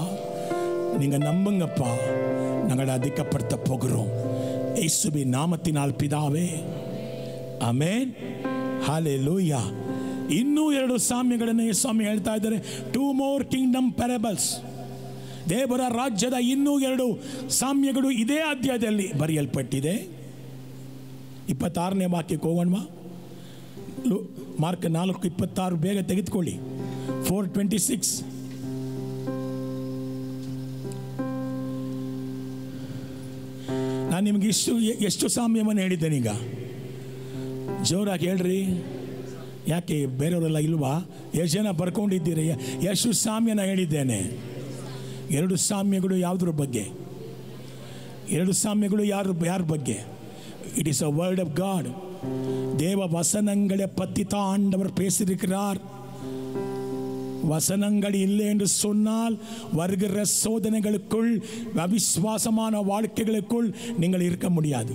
நீங்கள் நம்புங்கப்பா, நாங்கள் அதிகப்படுத்த போகிறோம் இயேசுவின் நாமத்தினால் பிதாவே. ಆಮೆನ್. ಹಾಲೆಲೂಯಾ. ಇನ್ನೂ 2 ಸಾಮ್ಯಗಳನ್ನು ಸ್ವಾಮಿ ಹೇಳ್ತಾ ಇದ್ದಾರೆ. 2 more kingdom parables. ದೇವರ ರಾಜ್ಯದ ಇನ್ನೂ 2 ಸಾಮ್ಯಗಳು ಇದೇ ಅಧ್ಯಾಯದಲ್ಲಿ ಬರೆಯಲ್ಪಟ್ಟಿದೆ. 26ನೇ ವಾಕ್ಯಕ್ಕೆ ಹೋಗೋಣ. ಮಾರ್ಕ್ 4:26 ಬೇಗ ತೆಗೆದುಕೊಳ್ಳಿ. 4:26. ನಾನು ನಿಮಗೆ ಎಷ್ಟು ಸಾಮ್ಯವನ್ನು ಹೇಳಿದ್ದೇನೆ. ಈಗ ಜೋರಾಗಿ ಹೇಳ್ರಿ. ಯಾಕೆ ಬೇರೆಯವರೆಲ್ಲ ಇಲ್ವಾ? ಎಷ್ಟು ಜನ ಬರ್ಕೊಂಡಿದ್ದೀರಿ? ಎಷ್ಟು ಸಾಮ್ಯನ ಹೇಳಿದ್ದೇನೆ? 2 ಸಾಮ್ಯಗಳು ಯಾವುದ್ರ ಬಗ್ಗೆ? 2 ಸಾಮ್ಯಗಳು ಯಾರ ಬಗ್ಗೆ? It is a word of God. தேவ வசனங்களை பற்றி தான் ஆண்டவர் பேசியிருக்கிறார். வசனங்கள் இல்லை என்று சொன்னால் வருகிற சோதனைகளுக்குள், அவிசுவாசமான வாழ்க்கைகளுக்குள் நீங்கள் இருக்க முடியாது.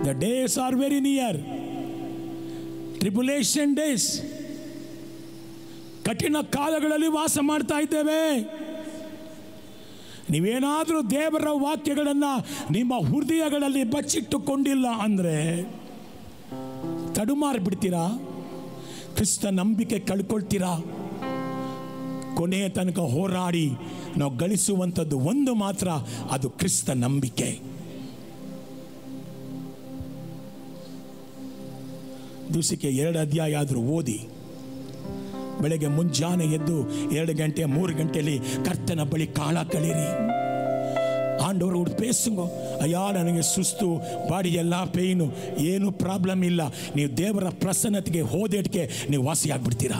The days are very near. Tribulation days. ಕಠಿಣ ಕಾಲಗಳಲ್ಲಿ ವಾಸ ಮಾಡ್ತಾ ಇದ್ದೇವೆ. ನೀವೇನಾದರೂ ದೇವರ ವಾಕ್ಯಗಳನ್ನು ನಿಮ್ಮ ಹೃದಯಗಳಲ್ಲಿ ಬಚ್ಚಿಟ್ಟುಕೊಂಡಿಲ್ಲ ಅಂದರೆ ತಡುಮಾರಿ ಬಿಡ್ತೀರಾ, ಕ್ರಿಸ್ತ ನಂಬಿಕೆ ಕಳ್ಕೊಳ್ತೀರಾ. ಕೊನೆಯ ತನಕ ಹೋರಾಡಿ ನಾವು ಗಳಿಸುವಂಥದ್ದು ಒಂದು ಮಾತ್ರ, ಅದು ಕ್ರಿಸ್ತ ನಂಬಿಕೆ. ದಿವಸಕ್ಕೆ 2 ಅಧ್ಯಾಯ ಆದರೂ ಓದಿ. ಬೆಳಗ್ಗೆ ಮುಂಜಾನೆ ಎದ್ದು 2 ಗಂಟೆ 3 ಗಂಟೆಯಲ್ಲಿ ಕರ್ತನ ಬಳಿ ಕಾಳ ಕಳೀರಿ. ಆಂಡವರು ಪೇಸುಂಗೋ, ಅಯ್ಯ ನನಗೆ ಸುಸ್ತು, ಬಾಡಿ ಎಲ್ಲ ಪೇಯ್ನು, ಏನು ಪ್ರಾಬ್ಲಮ್ ಇಲ್ಲ. ನೀವು ದೇವರ ಪ್ರಸನ್ನತೆಗೆ ಹೋದೇಟಿಗೆ ನೀವು ವಾಸಿಯಾಗ್ಬಿಡ್ತೀರಾ.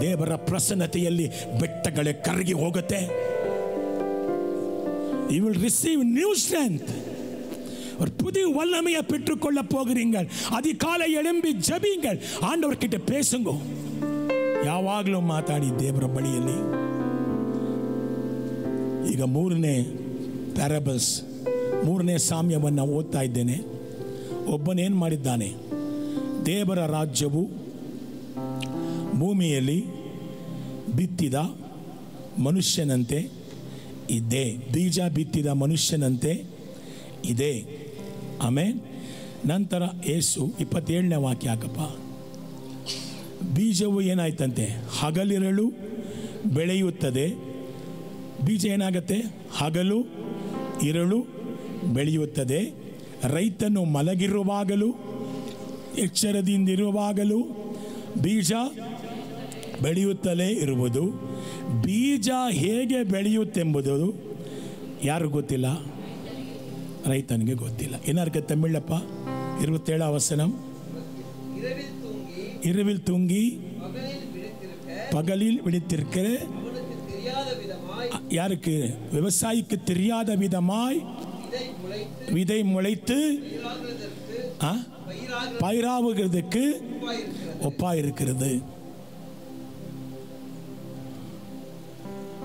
ದೇವರ ಪ್ರಸನ್ನತೆಯಲ್ಲಿ ಬೆಟ್ಟಗಳೇ ಕರಗಿ ಹೋಗುತ್ತೆ. You will receive new strength. ஒரு புதிய வல்லமையை பெற்றுக்கொள்ள போகிறீர்கள். அதிகாலை எழும்பி ஜெபியுங்கள், ஆண்டவர்கிட்ட பேசுங்க. ಯಾವಾಗಲೂ ಮಾತಾಡಿ ದೇವರ ಬಳಿಯಲ್ಲಿ. ಈಗ 3ನೇ ಪ್ಯಾರಬಲ್ಸ್, 3ನೇ ಸಾಮ್ಯವನ್ನು ಓದ್ತಾ ಇದ್ದೇನೆ. ಒಬ್ಬನೇನು ಮಾಡಿದ್ದಾನೆ? ದೇವರ ರಾಜ್ಯವು ಭೂಮಿಯಲ್ಲಿ ಬಿತ್ತಿದ ಮನುಷ್ಯನಂತೆ ಇದೆ. ಬೀಜ ಬಿತ್ತಿದ ಮನುಷ್ಯನಂತೆ ಇದೆ. ಆಮೇಲೆ ನಂತರ ಯೇಸು 27ನೇ ವಾಕ್ಯ ಹಾಕಪ್ಪ. ಬೀಜವು ಏನಾಯ್ತಂತೆ? ಹಗಲಿರಳು ಬೆಳೆಯುತ್ತದೆ. ಬೀಜ ಏನಾಗುತ್ತೆ? ಹಗಲು ಇರಳು ಬೆಳೆಯುತ್ತದೆ. ರೈತನು ಮಲಗಿರುವಾಗಲೂ ಎಚ್ಚರದಿಂದಿರುವಾಗಲೂ ಬೀಜ ಬೆಳೆಯುತ್ತಲೇ ಇರುವುದು. ಬೀಜ ಹೇಗೆ ಬೆಳೆಯುತ್ತೆಂಬುದು ಯಾರು ಗೊತ್ತಿಲ್ಲ? ರೈತನಿಗೆ ಗೊತ್ತಿಲ್ಲ. ಏನಾರ್ಗೆ ತಮಿಳಪ್ಪ 27 வசனம். இரவில் தூங்கி பகலில் விழித்திருக்கிற யாருக்கு? விவசாயிக்கு தெரியாத விதமாய் விதை முளைத்து பயிராகுகிறதுக்கு ಒಪ್ಪಾಗಿರುತ್ತದೆ.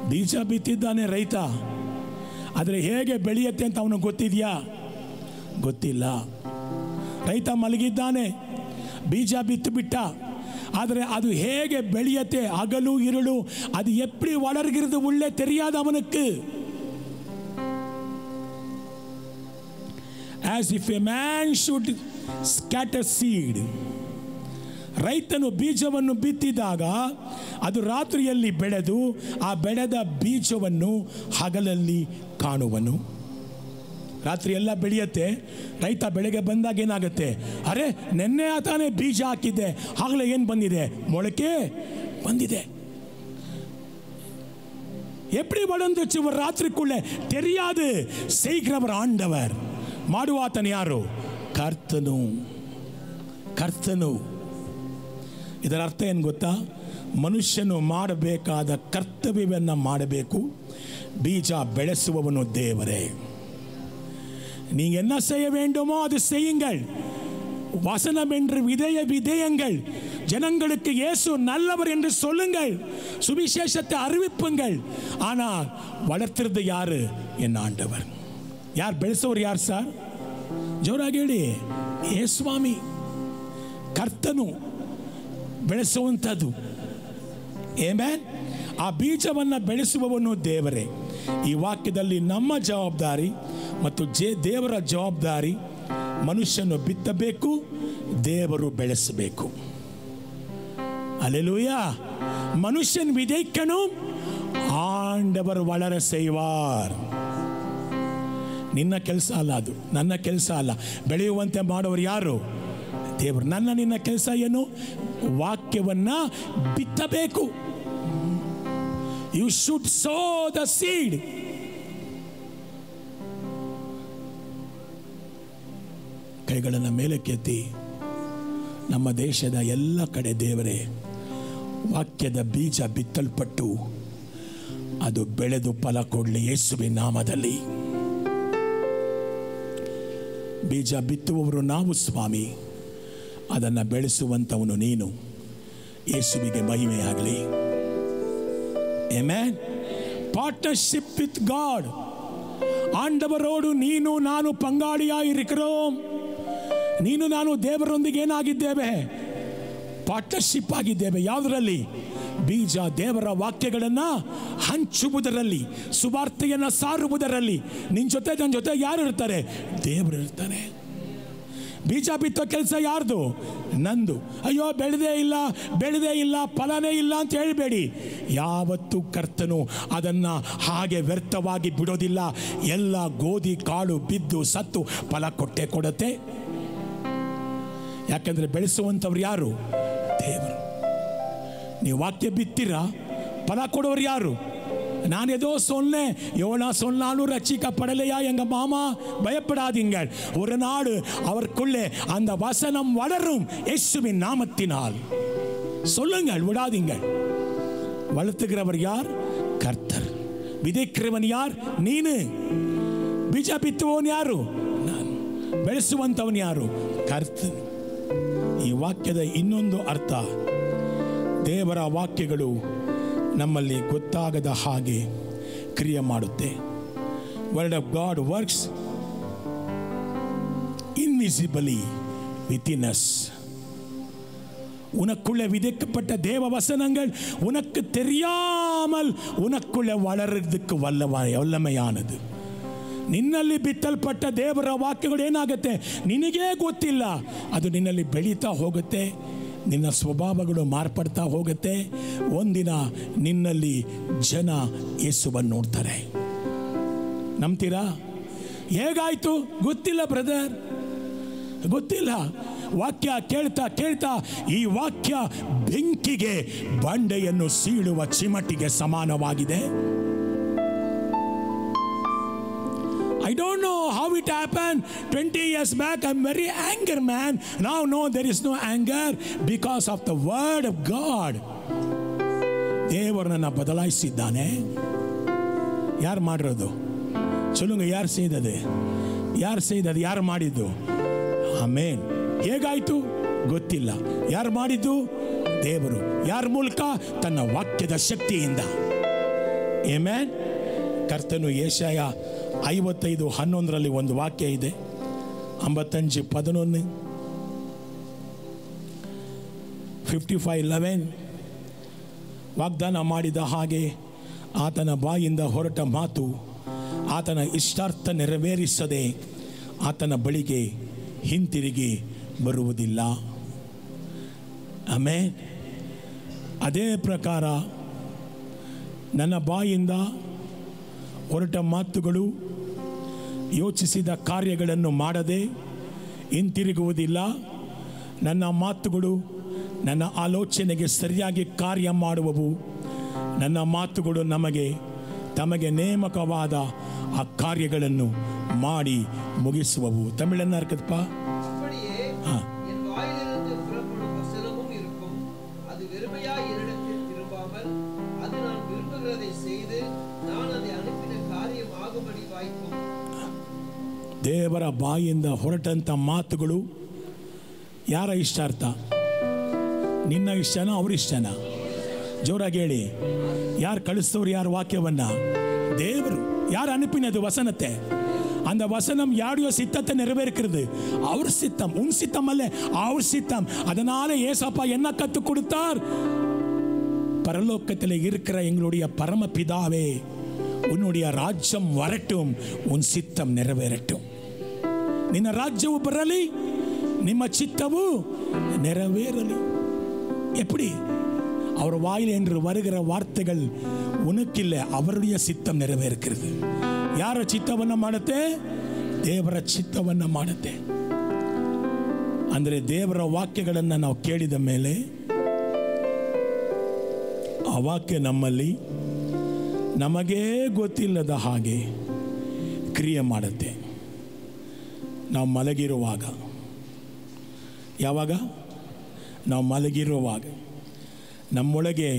ಬೀಜ ಬಿತ್ತಿದ್ದಾನೆ ರೈತ, ಆದರೆ ಹೇಗೆ ಬೆಳೆಯುತ್ತೆ ಅಂತ ಅವನಿಗೆ ಗೊತ್ತಿದೆಯಾ? ಗೊತ್ತಿಲ್ಲ. ರೈತ ಮಲಗಿದ್ದಾನೆ, ಬೀಜ ಬಿತ್ತು ಬಿಟ್ಟ, ಆದರೆ ಅದು ಹೇಗೆ ಬೆಳೆಯುತ್ತೆ, ಹಗಲು ಇರುಳು, ಅದು எப்படி வளர்கிறது உள்ளே தெரியாது அவனுக்கு. As if a man should scatter seed. ರೈತನು ಬೀಜವನ್ನು ಬಿತ್ತಿದಾಗ ಅದು ರಾತ್ರಿಯಲ್ಲಿ ಬೆಳೆದು ಆ ಬೆಳೆದ ಬೀಜವನ್ನು ಹಗಲಲ್ಲಿ ಕಾಣುವನು. ರಾತ್ರಿ ಎಲ್ಲ ಬೆಳೆಯುತ್ತೆ. ರೈತ ಬೆಳಗ್ಗೆ ಬಂದಾಗ ಏನಾಗುತ್ತೆ? ಅರೆ ನೆನ್ನೆ ತಾನೇ ಬೀಜ ಹಾಕಿದ್ದೆ, ಆಗಲೇ ಏನು ಬಂದಿದೆ? ಮೊಳಕೆ ಬಂದಿದೆ. எப்படி வளர்ந்துச்சு ஒரு ராத்திரிக்குள்ளே தெரியாது. செய்கிறவர் ஆண்டவர், ಮಾಡುವಾತನು ಯಾರು? ಕರ್ತನು. ಕರ್ತನು. ಇದರ ಅರ್ಥ ಏನು ಗೊತ್ತಾ? ಮನುಷ್ಯನು ಮಾಡಬೇಕಾದ ಕರ್ತವ್ಯವನ್ನು ಮಾಡಬೇಕು. ಬೀಜ ಬೆಳೆಸುವವನು ದೇವರೇ. நீங்கள் என்ன செய்ய வேண்டுமோ அது செய்யுங்கள். வசனம் என்று விதையுங்கள். ஜனங்களுக்கு இயேசு நல்லவர் என்று சொல்லுங்கள். சுவிசேஷத்தை அறிவிப்புங்கள். ஆனால் வளர்த்துறது யாரு? என் ஆண்டவர். யார் ಬೆಳೆಸೋರು? ಯಾರು ಸರ್? ಜೋರಾಗಿ ಹೇಳಿ. ಯೇಸುಸ್ವಾಮಿ. ಕರ್ತನು ಬೆಳೆಸುವಂಥದ್ದು. ಆಮೆನ್. ಆ ಬೀಜವನ್ನು ಬೆಳೆಸುವವನು ದೇವರೇ. ಈ ವಾಕ್ಯದಲ್ಲಿ ನಮ್ಮ ಜವಾಬ್ದಾರಿ ಮತ್ತು ದೇವರ ಜವಾಬ್ದಾರಿ, ಮನುಷ್ಯನು ಬಿತ್ತಬೇಕು, ದೇವರು ಬೆಳೆಸಬೇಕು. அல்லேலூயா. மனுஷன் விதைக்கணும், ஆண்டவர் வளர செய்வார். ನಿನ್ನ ಕೆಲಸ ಅಲ್ಲ ಅದು, ನನ್ನ ಕೆಲಸ ಅಲ್ಲ. ಬೆಳೆಯುವಂತೆ ಮಾಡೋರು ಯಾರು? ದೇವರು. ನಿನ್ನ ಕೆಲಸ ಏನು? ವಾಕ್ಯವನ್ನ ಬಿತ್ತಬೇಕು. You should sow the seed. ಕೈಗಳನ್ನು ಮೇಲಕ್ಕೆತ್ತಿ ನಮ್ಮ ದೇಶದ ಎಲ್ಲ ಕಡೆ ದೇವರೇ ವಾಕ್ಯದ ಬೀಜ ಬಿತ್ತಲ್ಪಟ್ಟು ಅದು ಬೆಳೆದು ಫಲ ಕೊಡಲಿ ಯೇಸುವಿನ ನಾಮದಲ್ಲಿ. ಬೀಜ ಬಿತ್ತುವವರು ನಾವು ಸ್ವಾಮಿ, ಅದನ್ನು ಬೆಳೆಸುವಂಥವನು ನೀನು. ಯೇಸುವಿಗೆ ಮಹಿಮೆಯಾಗಲಿ. ಆಮೆನ್. Partnership with God. ಆಂಡವರೋಡು ನೀನು ನಾನು ಪಂಗಾಳಿಯಾಗಿರಿக்கிறோம். ನೀನು ನಾನು ದೇವರೊಂದಿಗೆ ಏನಾಗಿದ್ದೇವೆ? ಪಾರ್ಟ್ನರ್ಶಿಪ್ ಆಗಿದ್ದೇವೆ. ಯಾವುದರಲ್ಲಿ? ಬೀಜ ದೇವರ ವಾಕ್ಯಗಳನ್ನು ಹಂಚುವುದರಲ್ಲಿ, ಸುವಾರ್ತೆಯನ್ನು ಸಾರುವುದರಲ್ಲಿ. ನಿನ್ನ ಜೊತೆ ನನ್ನ ಜೊತೆ ಯಾರು ಇರ್ತಾರೆ? ದೇವರು ಇರ್ತಾನೆ. ಬೀಜ ಬಿತ್ತೋ ಕೆಲಸ ಯಾರ್ದು? ನಂದು. ಅಯ್ಯೋ ಬೆಳೆದೇ ಇಲ್ಲ ಫಲನೇ ಇಲ್ಲ ಅಂತ ಹೇಳಬೇಡಿ. ಯಾವತ್ತೂ ಕರ್ತನು ಅದನ್ನು ಹಾಗೆ ವ್ಯರ್ಥವಾಗಿ ಬಿಡೋದಿಲ್ಲ. ಎಲ್ಲ ಗೋಧಿ ಕಾಳು ಬಿದ್ದು ಸತ್ತು ಫಲ ಕೊಟ್ಟೆ ಕೊಡುತ್ತೆ. ಯಾಕಂದರೆ ಬೆಳೆಸುವಂಥವ್ರು ಯಾರು? ದೇವರು. ನೀವು ವಾಕ್ಯ ಬಿತ್ತೀರಾ, ಫಲ ಕೊಡೋರು யாரு? நான் ஏதோ சொன்னேன், யோனா சொன்னாலும் ரட்சிக்கப்படலையா எங்க மாமா? பயப்படாதீங்கள். ஒரு நாடு அவருக்குள்ளே அந்த வசனம் வளரும் இயேசுவின் நாமத்தினால். சொல்லுங்கள், விடாதீங்கள். வளர்த்துகிறவர் யார்? கர்த்தர். விதைக்கிறவன் யார்? ನೀನು. ಬೀಜ ಬಿತ್ತುವವನು ಯಾರು? ನಾನು. ಬೆಳೆಸುವಂಥವನು ಯಾರು? ಕರ್ತನು. ಈ ವಾಕ್ಯದ ಇನ್ನೊಂದು ಅರ್ಥ, ದೇವರ ವಾಕ್ಯಗಳು ನಮ್ಮಲ್ಲಿ ಗೊತ್ತಾಗದ ಹಾಗೆ ಕ್ರಿಯೆ ಮಾಡುತ್ತೆ. Word of God works invisibly within us. உனக்குள்ளே விதைக்கப்பட்ட தேவ வசனங்கள் உனக்கு தெரியாமல் உனக்குள்ளே வளர்றதுக்கு வல்லமையானது. ನಿನ್ನಲ್ಲಿ ಬಿತ್ತಲ್ಪಟ್ಟ ದೇವರ ವಾಕ್ಯಗಳು ಏನಾಗುತ್ತೆ? ನಿನಗೇ ಗೊತ್ತಿಲ್ಲ. ಅದು ನಿನ್ನಲ್ಲಿ ಬೆಳೀತಾ ಹೋಗುತ್ತೆ. ನಿನ್ನ ಸ್ವಭಾವಗಳು ಮಾರ್ಪಡ್ತಾ ಹೋಗುತ್ತೆ. ಒಂದಿನ ನಿನ್ನಲ್ಲಿ ಜನ ಯೇಸುವನ್ನು ನೋಡ್ತಾರೆ. ನಂಬ್ತೀರಾ? ಹೇಗಾಯ್ತು ಗೊತ್ತಿಲ್ಲ ಬ್ರದರ್, ಗೊತ್ತಿಲ್ಲ. ವಾಕ್ಯ ಕೇಳ್ತಾ ಕೇಳ್ತಾ ಈ ವಾಕ್ಯ ಬೆಂಕಿಗೆ ಬಂಡೆಯನ್ನು ಸೀಳುವ ಚಿಮಟಿಗೆ ಸಮಾನವಾಗಿದೆ. I don't know how it happened. 20 years back I'm very angry man. Now no, there is no anger because of the word of God. ದೇವರನ್ನ ಬದಲಾಯಿಸಿದ್ದಾನೆ. ಯಾರು ಮಾಡಿರೋದು? சொல்லுங்க, ಯಾರು செய்தது? ಯಾರು ಮಾಡಿದ್ದು? ಆಮೆನ್. ಹೇಗಾಯ್ತು ಗೊತ್ತಿಲ್ಲ. ಯಾರು ಮಾಡಿದ್ದು? ದೇವರು. ಯಾರ ಮೂಲಕ? ತನ್ನ ವಾಕ್ಯದ ಶಕ್ತಿಯಿಂದ. ಆಮೆನ್. ಕರ್ತನು ಯೆಶಾಯ 55:11 ಒಂದು ವಾಕ್ಯ ಇದೆ. 55:11 55:11 ವಾಗ್ದಾನ ಮಾಡಿದ ಹಾಗೆ ಆತನ ಬಾಯಿಂದ ಹೊರಟ ಮಾತು ಆತನ ಇಷ್ಟಾರ್ಥ ನೆರವೇರಿಸದೆ ಆತನ ಬಳಿಗೆ ಹಿಂತಿರುಗಿ ಬರುವುದಿಲ್ಲ. ಆಮೆನ್. ಅದೇ ಪ್ರಕಾರ ನನ್ನ ಬಾಯಿಂದ ಹೊರಟ ಮಾತುಗಳು ಯೋಚಿಸಿದ ಕಾರ್ಯಗಳನ್ನು ಮಾಡದೆ ಹಿಂತಿರುಗುವುದಿಲ್ಲ. ನನ್ನ ಮಾತುಗಳು ನನ್ನ ಆಲೋಚನೆಗೆ ಸರಿಯಾಗಿ ಕಾರ್ಯ ಮಾಡುವವು. ನನ್ನ ಮಾತುಗಳು ತಮಗೆ ನೇಮಕವಾದ ಆ ಕಾರ್ಯಗಳನ್ನು ಮಾಡಿ ಮುಗಿಸುವವು. ತಮಿಳನ್ನ ಅರ್ಕದಪ್ಪ. ದೇವರ ಬಾಯಿಂದ ಹೊರಟಂಥ ಮಾತುಗಳು ಯಾರ ಇಷ್ಟಾರ್ಥ? ನಿನ್ನ ಇಷ್ಟನಾ ಅವ್ರ ಇಷ್ಟನಾ? ಜೋರಾಗಿ ಹೇಳಿ. ಯಾರು ಕಳಿಸ್ತವ್ರು ಯಾರು ವಾಕ್ಯವನ್ನ? தேவர். யார் அனுப்பினது வசனத்தை? அந்த வசனம் யாருடைய சித்தத்தை நிறைவேற்கிறது? அவர் சித்தம். உன் சித்தம் அல்ல, அவர் சித்தம். அதனால ஏசப்பா என்ன கற்றுக் கொடுத்தார்? பரலோகத்தில் இருக்கிற எங்களுடைய பரமபிதாவே, உன்னுடைய ರಾಜ್ಯಂ வரட்டும், உன் சித்தம் நிறைவேறட்டும். ನಿನ್ನ ರಾಜ್ಯವು ಬರಲಿ, ನಿಮ್ಮ ಚಿತ್ತವು நிறைவேறಲಿ. எப்படி? அவர் வாயில் என்று வருகிற வார்த்தைகள் உனக்கில்லை, அவருடைய சித்தம் நிறைவேறுகிறது. ಯಾರ ಚಿತ್ತವನ್ನು ಮಾಡುತ್ತೆ? ದೇವರ ಚಿತ್ತವನ್ನು ಮಾಡುತ್ತೆ. ಅಂದರೆ ದೇವರ ವಾಕ್ಯಗಳನ್ನು ನಾವು ಕೇಳಿದ ಮೇಲೆ ಆ ವಾಕ್ಯ ನಮ್ಮಲ್ಲಿ ನಮಗೇ ಗೊತ್ತಿಲ್ಲದ ಹಾಗೆ ಕ್ರಿಯೆ ಮಾಡುತ್ತೆ. ನಾವು ಮಲಗಿರುವಾಗ, ಯಾವಾಗ ನಾವು ಮಲಗಿರುವಾಗ ನಮ್ಮೊಳಗೆ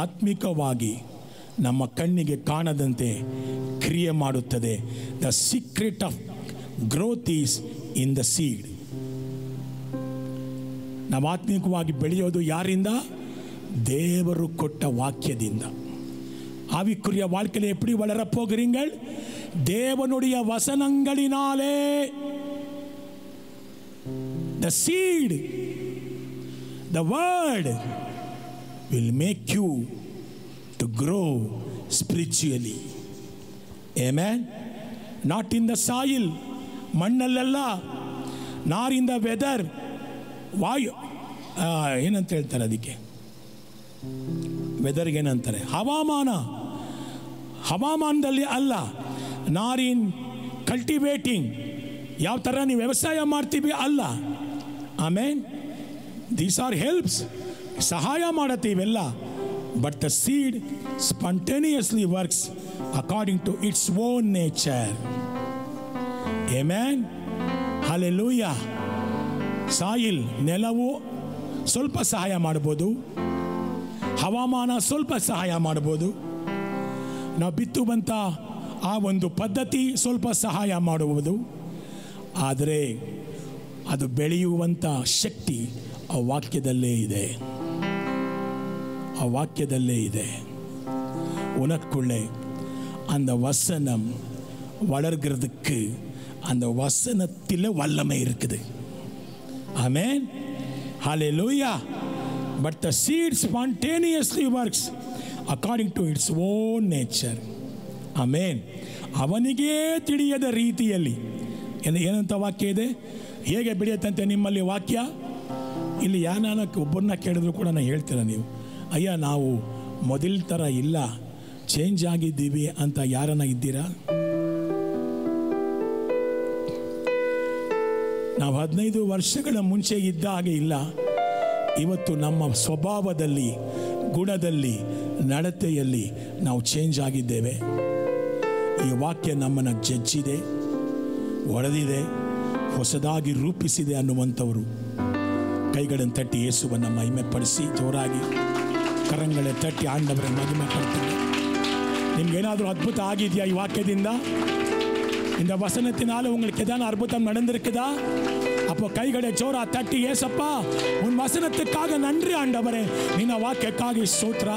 ಆತ್ಮಿಕವಾಗಿ ನಮ್ಮ ಕಣ್ಣಿಗೆ ಕಾಣದಂತೆ ಕ್ರಿಯೆ ಮಾಡುತ್ತದೆ. The secret of growth is in the seed. ನಾವು ಆತ್ಮಿಕವಾಗಿ ಬೆಳೆಯೋದು ಯಾರಿಂದ? தேவரு கொட்ட வாக்கியದಿಂದ. ஆவிக்குரிய வாழ்க்கையில் எப்படி வளரப் போகிறீர்கள்? தேவனுடைய வசனங்களினாலே. The seed, the word will make you to grow spiritually. Amen. Not in the soil, ಮಣ್ಣಲ್ಲಲ್ಲ, not in the weather. ವಾಯು ಏನಂತ ಹೇಳ್ತಾರೆ ಅದಕ್ಕೆ? ವೆದರ್ಗೆ ಏನಂತಾರೆ? ಹವಾಮಾನದಲ್ಲಿ ಅಲ್ಲ. ನಾಟ್ ಇನ್ ಕಲ್ಟಿವೇಟಿಂಗ್, ಯಾವ ಥರ ನೀವು ವ್ಯವಸಾಯ ಮಾಡ್ತೀವಿ ಅಲ್ಲ. ಆಮೇನ್. ದೀಸ್ ಆರ್ ಹೆಲ್ಪ್ಸ್, ಸಹಾಯ ಮಾಡತ್ತೆ ಇವೆಲ್ಲ. But the seed spontaneously works according to its own nature. Amen. Hallelujah. Soil, ನೆಲವು ಸ್ವಲ್ಪ ಸಹಾಯ ಮಾಡ್ಬೋದು, ಹವಾಮಾನ ಸ್ವಲ್ಪ ಸಹಾಯ ಮಾಡ್ಬೋದು, ನಾವು ಬಿತ್ತುವಂಥ ಆ ಒಂದು ಪದ್ಧತಿ ಸ್ವಲ್ಪ ಸಹಾಯ ಮಾಡುವುದು. ಆದರೆ ಅದು ಬೆಳೆಯುವಂಥ ಶಕ್ತಿ ಆ ವಾಕ್ಯದಲ್ಲೇ ಇದೆ. ಆ ವಾಕ್ಯದಲ್ಲೇ ಇದೆ. உனக்குள்ளே அந்த வசனம் வளர்கிறதுக்கு அந்த வசனத்தில் வல்லமை இருக்குது. ஆமென். ஹல்லேலூயா. But the seed spontaneously works according to its own nature. Amen. ಅವನಿಗೇ ತಿಳಿಯದ ರೀತಿಯಲ್ಲಿ. ಏನಂತ ವಾಕ್ಯ ಇದೆ? ಹೇಗೆ ಬೆಳೆಯುತ್ತಂತೆ ನಿಮ್ಮಲ್ಲಿ ವಾಕ್ಯ? ಇಲ್ಲಿ ಯಾನಕ್ಕೆ ಒಬ್ಬರನ್ನ ಕೇಳಿದ್ರು ಕೂಡ ನಾನು ಹೇಳ್ತೀರ, ನೀವು ಅಯ್ಯ ನಾವು ಮೊದಲ ಥರ ಇಲ್ಲ, ಚೇಂಜ್ ಆಗಿದ್ದೀವಿ ಅಂತ ಯಾರನ್ನ ಇದ್ದೀರಾ? ನಾವು 15 ವರ್ಷಗಳ ಮುಂಚೆ ಇದ್ದ ಹಾಗೆ ಇಲ್ಲ. ಇವತ್ತು ನಮ್ಮ ಸ್ವಭಾವದಲ್ಲಿ, ಗುಣದಲ್ಲಿ, ನಡತೆಯಲ್ಲಿ ನಾವು ಚೇಂಜ್ ಆಗಿದ್ದೇವೆ. ಈ ವಾಕ್ಯ ನಮ್ಮನ್ನು ಜಜ್ಜಿದೆ, ಒಡೆದಿದೆ, ಹೊಸದಾಗಿ ರೂಪಿಸಿದೆ ಅನ್ನುವಂಥವರು ಕೈಗಳನ್ನು ತಟ್ಟಿ ಯೇಸುವನ್ನು ಮಹಿಮೆಪಡಿಸಿ ಜೋರಾಗಿ ಕರಂಗಳೇ ತಟ್ಟಿ ಆಂಡವರ ಮಹಿಮೆ ಪಡ್ತಾರೆ. ನಿಮ್ಗೇನಾದರೂ ಅದ್ಭುತ ಆಗಿದೆಯಾ ಈ ವಾಕ್ಯದಿಂದ? இந்த வசனத்தினால உங்களுக்கு ஏதான அற்புதம் நடந்திருக்குதா? அப்போ கைகளை ஜோரா தட்டி, ஏசப்பா உன் வசனத்துக்காக நன்றி ஆண்டவரே, ನಿನ್ನ ವಾಕ್ಯಕ್ಕಾಗಿ ಸ್ತೋತ್ರ.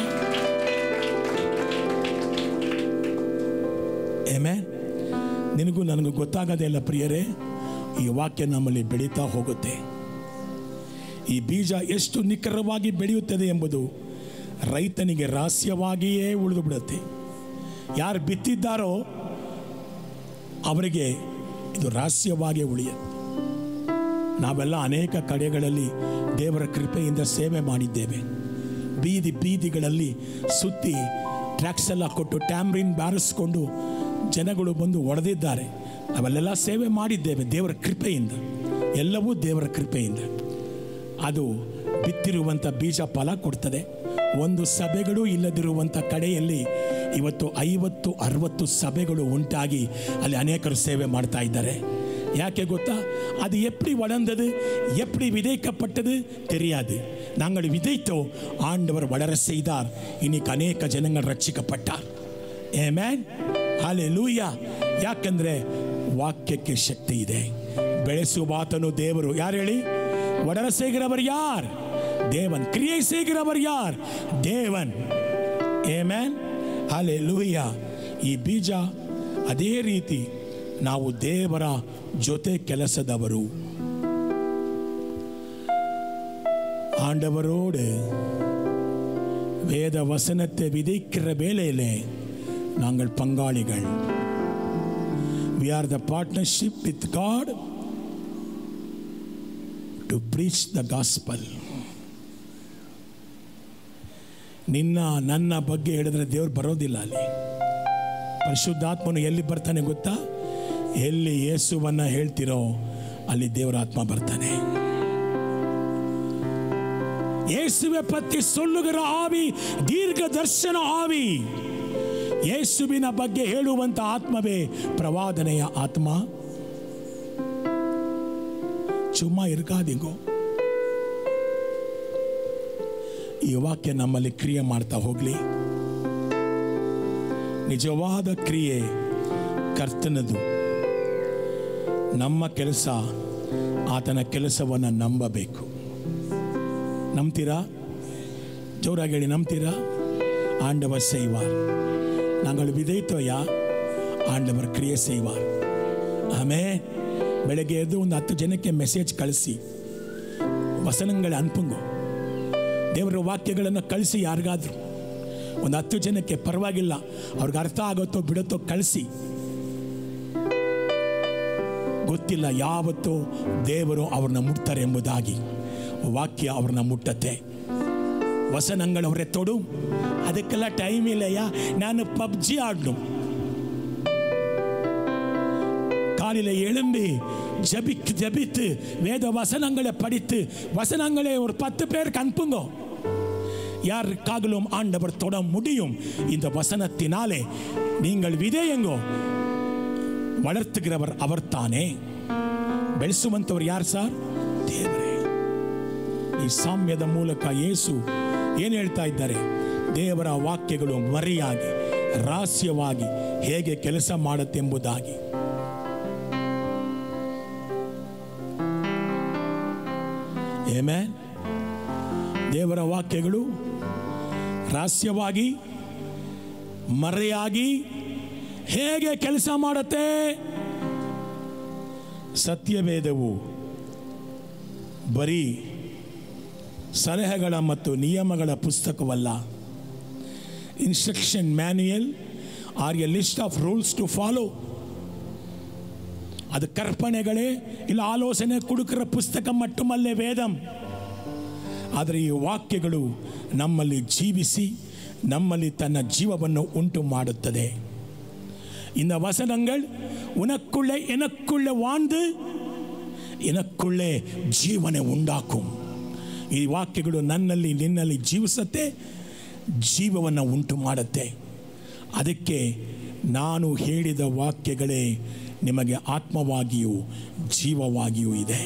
ಆಮೆನ್. ನಿನಗೂ ನನಗೂ ಗೊತ್ತಾಗದೇ ಇಲ್ಲ ಪ್ರಿಯರೇ, ಈ ವಾಕ್ಯ ನಮ್ಮಲ್ಲಿ ಬೆಳೀತಾ ಹೋಗುತ್ತೆ. ಈ ಬೀಜ ಎಷ್ಟು ನಿಖರವಾಗಿ ಬೆಳೆಯುತ್ತದೆ ಎಂಬುದು ರೈತನಿಗೆ ರಹಸ್ಯವಾಗಿಯೇ ಉಳಿದು ಬಿಡುತ್ತೆ. ಯಾರು ಬಿತ್ತಿದ್ದಾರೋ ಅವರಿಗೆ ಇದು ರಹಸ್ಯವಾಗಿ ಉಳಿಯುತ್ತೆ. ನಾವೆಲ್ಲ ಅನೇಕ ಕಡೆಗಳಲ್ಲಿ ದೇವರ ಕೃಪೆಯಿಂದ ಸೇವೆ ಮಾಡಿದ್ದೇವೆ. ಬೀದಿ ಬೀದಿಗಳಲ್ಲಿ ಸುತ್ತಿ ಟ್ರ್ಯಾಕ್ಸ್ ಎಲ್ಲ ಕೊಟ್ಟು ಟ್ಯಾಮ್ರಿನ್ ಬಾರಿಸ್ಕೊಂಡು ಜನಗಳು ಬಂದು ಒಡೆದಿದ್ದಾರೆ. ನಾವೆಲ್ಲ ಸೇವೆ ಮಾಡಿದ್ದೇವೆ ದೇವರ ಕೃಪೆಯಿಂದ. ಎಲ್ಲವೂ ದೇವರ ಕೃಪೆಯಿಂದ. ಅದು ಬಿತ್ತಿರುವಂಥ ಬೀಜ ಫಲ ಕೊಡ್ತದೆ. ಒಂದು ಸಭೆಗಳು ಇಲ್ಲದಿರುವಂಥ ಕಡೆಯಲ್ಲಿ ಇವತ್ತು 50-60 ಸಭೆಗಳು ಉಂಟಾಗಿ ಅಲ್ಲಿ ಅನೇಕರು ಸೇವೆ ಮಾಡ್ತಾ ಇದ್ದಾರೆ. ಯಾಕೆ ಗೊತ್ತಾ? அது எப்படி வளர்ந்தது, எப்படி விதைக்கப்பட்டது தெரியாது. நாங்கள் விதைத்தோம், ஆண்டவர் வளர செய்தார். இன்னைக்கு ಅನೇಕ ಜನಗಳು ರಕ್ಷಿಸಲ್ಪಟ್ಟಾர். ಆಮೆನ್. ಹಲ್ಲೆಲೂಯಾ. ಯಾಕಂದ್ರೆ ವಾಕ್ಯಕ್ಕೆ ಶಕ್ತಿ ಇದೆ. ಬೆಳೆಸುವಾತನು ದೇವರು. ಯಾರು ಹೇಳಿ? வளர செய்கிறவர் யார்? தேவன். கிரியை செய்கிறவர் யார்? தேவன். ಆಮೆನ್. ಹಲ್ಲೆಲೂಯಾ. ಈ ಬೀಜ ಅದೇ ರೀತಿ ನಾವು ದೇವರ ಜೊತೆ ಕೆಲಸದವರು. ஆண்டவரோடு வேத வசனத்தை விதைக்கிற வேளையிலே நாங்கள் பங்காளிகள். We are the partnership with God to preach the gospel. ನಿನ್ನ ನನ್ನ ಬಗ್ಗೆ ಹೇಳಿದ್ರೆ ದೇವರು ಬರೋದಿಲ್ಲ. ಅಲ್ಲಿ ಪರಿಶುದ್ಧಾತ್ಮನು ಎಲ್ಲಿ ಬರ್ತಾನೆ ಗೊತ್ತಾ? ಎಲ್ಲಿ ಯೇಸುವನ್ನ ಹೇಳ್ತಿರೋ ಅಲ್ಲಿ ದೇವರ ಆತ್ಮ ಬರ್ತಾನೆ. ಯೇಸುವೆ ಪತ್ತಿ ಸೊಲ್ಲುಗರ ಆವಿ, ದೀರ್ಘ ದರ್ಶನ ಆವಿ. ಯೇಸುವಿನ ಬಗ್ಗೆ ಹೇಳುವಂತ ಆತ್ಮವೇ ಪ್ರವಾದನೆಯ ಆತ್ಮ. சும்மா இருக்காதீங்கோ. ಈ ವಾಕ್ಯ ನಮ್ಮಲ್ಲಿ ಕ್ರಿಯೆ ಮಾಡ್ತಾ ಹೋಗಲಿ. ನಿಜವಾದ ಕ್ರಿಯೆ ಕರ್ತನದು. ನಮ್ಮ ಕೆಲಸ ಆತನ ಕೆಲಸವನ್ನು ನಂಬಬೇಕು. ನಂಬ್ತೀರಾ? ಜೋರಾಗಿ ಹೇಳಿ, ನಂಬ್ತೀರಾ? ஆண்டவர் செய்வார். நாங்கள் விதைத்தோயா, ஆண்டவர் ಕ್ರಿಯೆ செய்வார். ಆಮೇಲೆ ಬೆಳಗ್ಗೆ ಎದ್ದು ಒಂದು 10 ಜನಕ್ಕೆ ಮೆಸೇಜ್ ಕಳಿಸಿ, ವಸನಗಳು ಅನ್ಪುಂಗು. ದೇವರ ವಾಕ್ಯಗಳನ್ನು ಕಳಿಸಿ. ಯಾರಿಗಾದ್ರೂ ಒಂದು 10 ಜನಕ್ಕೆ, ಪರವಾಗಿಲ್ಲ, ಅವ್ರಿಗೆ ಅರ್ಥ ಆಗುತ್ತೋ ಬಿಡುತ್ತೋ ಕಳಿಸಿ. ಗೊತ್ತಿಲ್ಲ ಯಾವತ್ತೋ ದೇವರು ಅವ್ರನ್ನ ಮುಟ್ತಾರೆ ಎಂಬುದಾಗಿ. ವಾಕ್ಯ ಅವ್ರನ್ನ ಮುಟ್ಟತ್ತೆ. ವಸನಗಳು ಅವರೇ ತೊಡು. ಅದಕ್ಕೆಲ್ಲ ಟೈಮ್ ಇಲ್ಲಯ್ಯ, ನಾನು ಪಬ್ಜಿ ಆಡ್ನು. காலையில் எழும்பி ஜபித்து வேத வசனங்களை படித்து வசனங்களை ஒரு 10 பேருக்கு அனுப்புங்க. யாருக்காகலும் ஆண்டவர் தொட முடியும். இந்த வசனத்தினாலே நீங்கள் விதையுங்கோ. வளர்த்துகிறவர் அவர் ತಾನೇ. ಬೆಳೆಸುವಂತವರು ಯಾರು ಸರ್? ದೇವರೇ. ಈ ಸಾಮ್ಯದ ಮೂಲಕ ಯೇಸು ಏನು ಹೇಳ್ತಾ ಇದ್ದಾರೆ? ದೇವರ ವಾಕ್ಯಗಳು ಮರೆಯಾಗಿ ರಹಸ್ಯವಾಗಿ ಹೇಗೆ ಕೆಲಸ ಮಾಡುತ್ತೆಂಬುದಾಗಿ. ಆಮೆನ್. ದೇವರ ವಾಕ್ಯಗಳು ರಹಸ್ಯವಾಗಿ ಮರೆಯಾಗಿ ಹೇಗೆ ಕೆಲಸ ಮಾಡುತ್ತೆ? ಸತ್ಯವೇದವು ಬರೀ ಸಲಹೆಗಳ ಮತ್ತು ನಿಯಮಗಳ ಪುಸ್ತಕವಲ್ಲ. Instruction manual or a list of rules to follow. அது கற்பனைகளே இல்லை ஆலோசனை கொடுக்கிற புஸ்தகம் மட்டுமல்ல வேதம். ಆದರೆ ಈ ವಾಕ್ಯಗಳು ನಮ್ಮಲ್ಲಿ ಜೀವಿಸಿ ನಮ್ಮಲ್ಲಿ ತನ್ನ ಜೀವವನ್ನು ಉಂಟು ಮಾಡುತ್ತದೆ. இந்த வசனங்கள் உனக்குள்ளே எனக்குள்ளே வாழ்ந்து எனக்குள்ளே ಜೀವನ ಉಂಟಾக்கும். ಈ ವಾಕ್ಯಗಳು ನನ್ನಲ್ಲಿ ನಿನ್ನಲ್ಲಿ ಜೀವಿಸುತ್ತೆ, ಜೀವವನ್ನು ಉಂಟು ಮಾಡುತ್ತೆ. ಅದಕ್ಕೆ ನಾನು ಹೇಳಿದ ವಾಕ್ಯಗಳೇ ನಿಮಗೆ ಆತ್ಮವಾಗಿಯೂ ಜೀವವಾಗಿಯೂ ಇದೆ.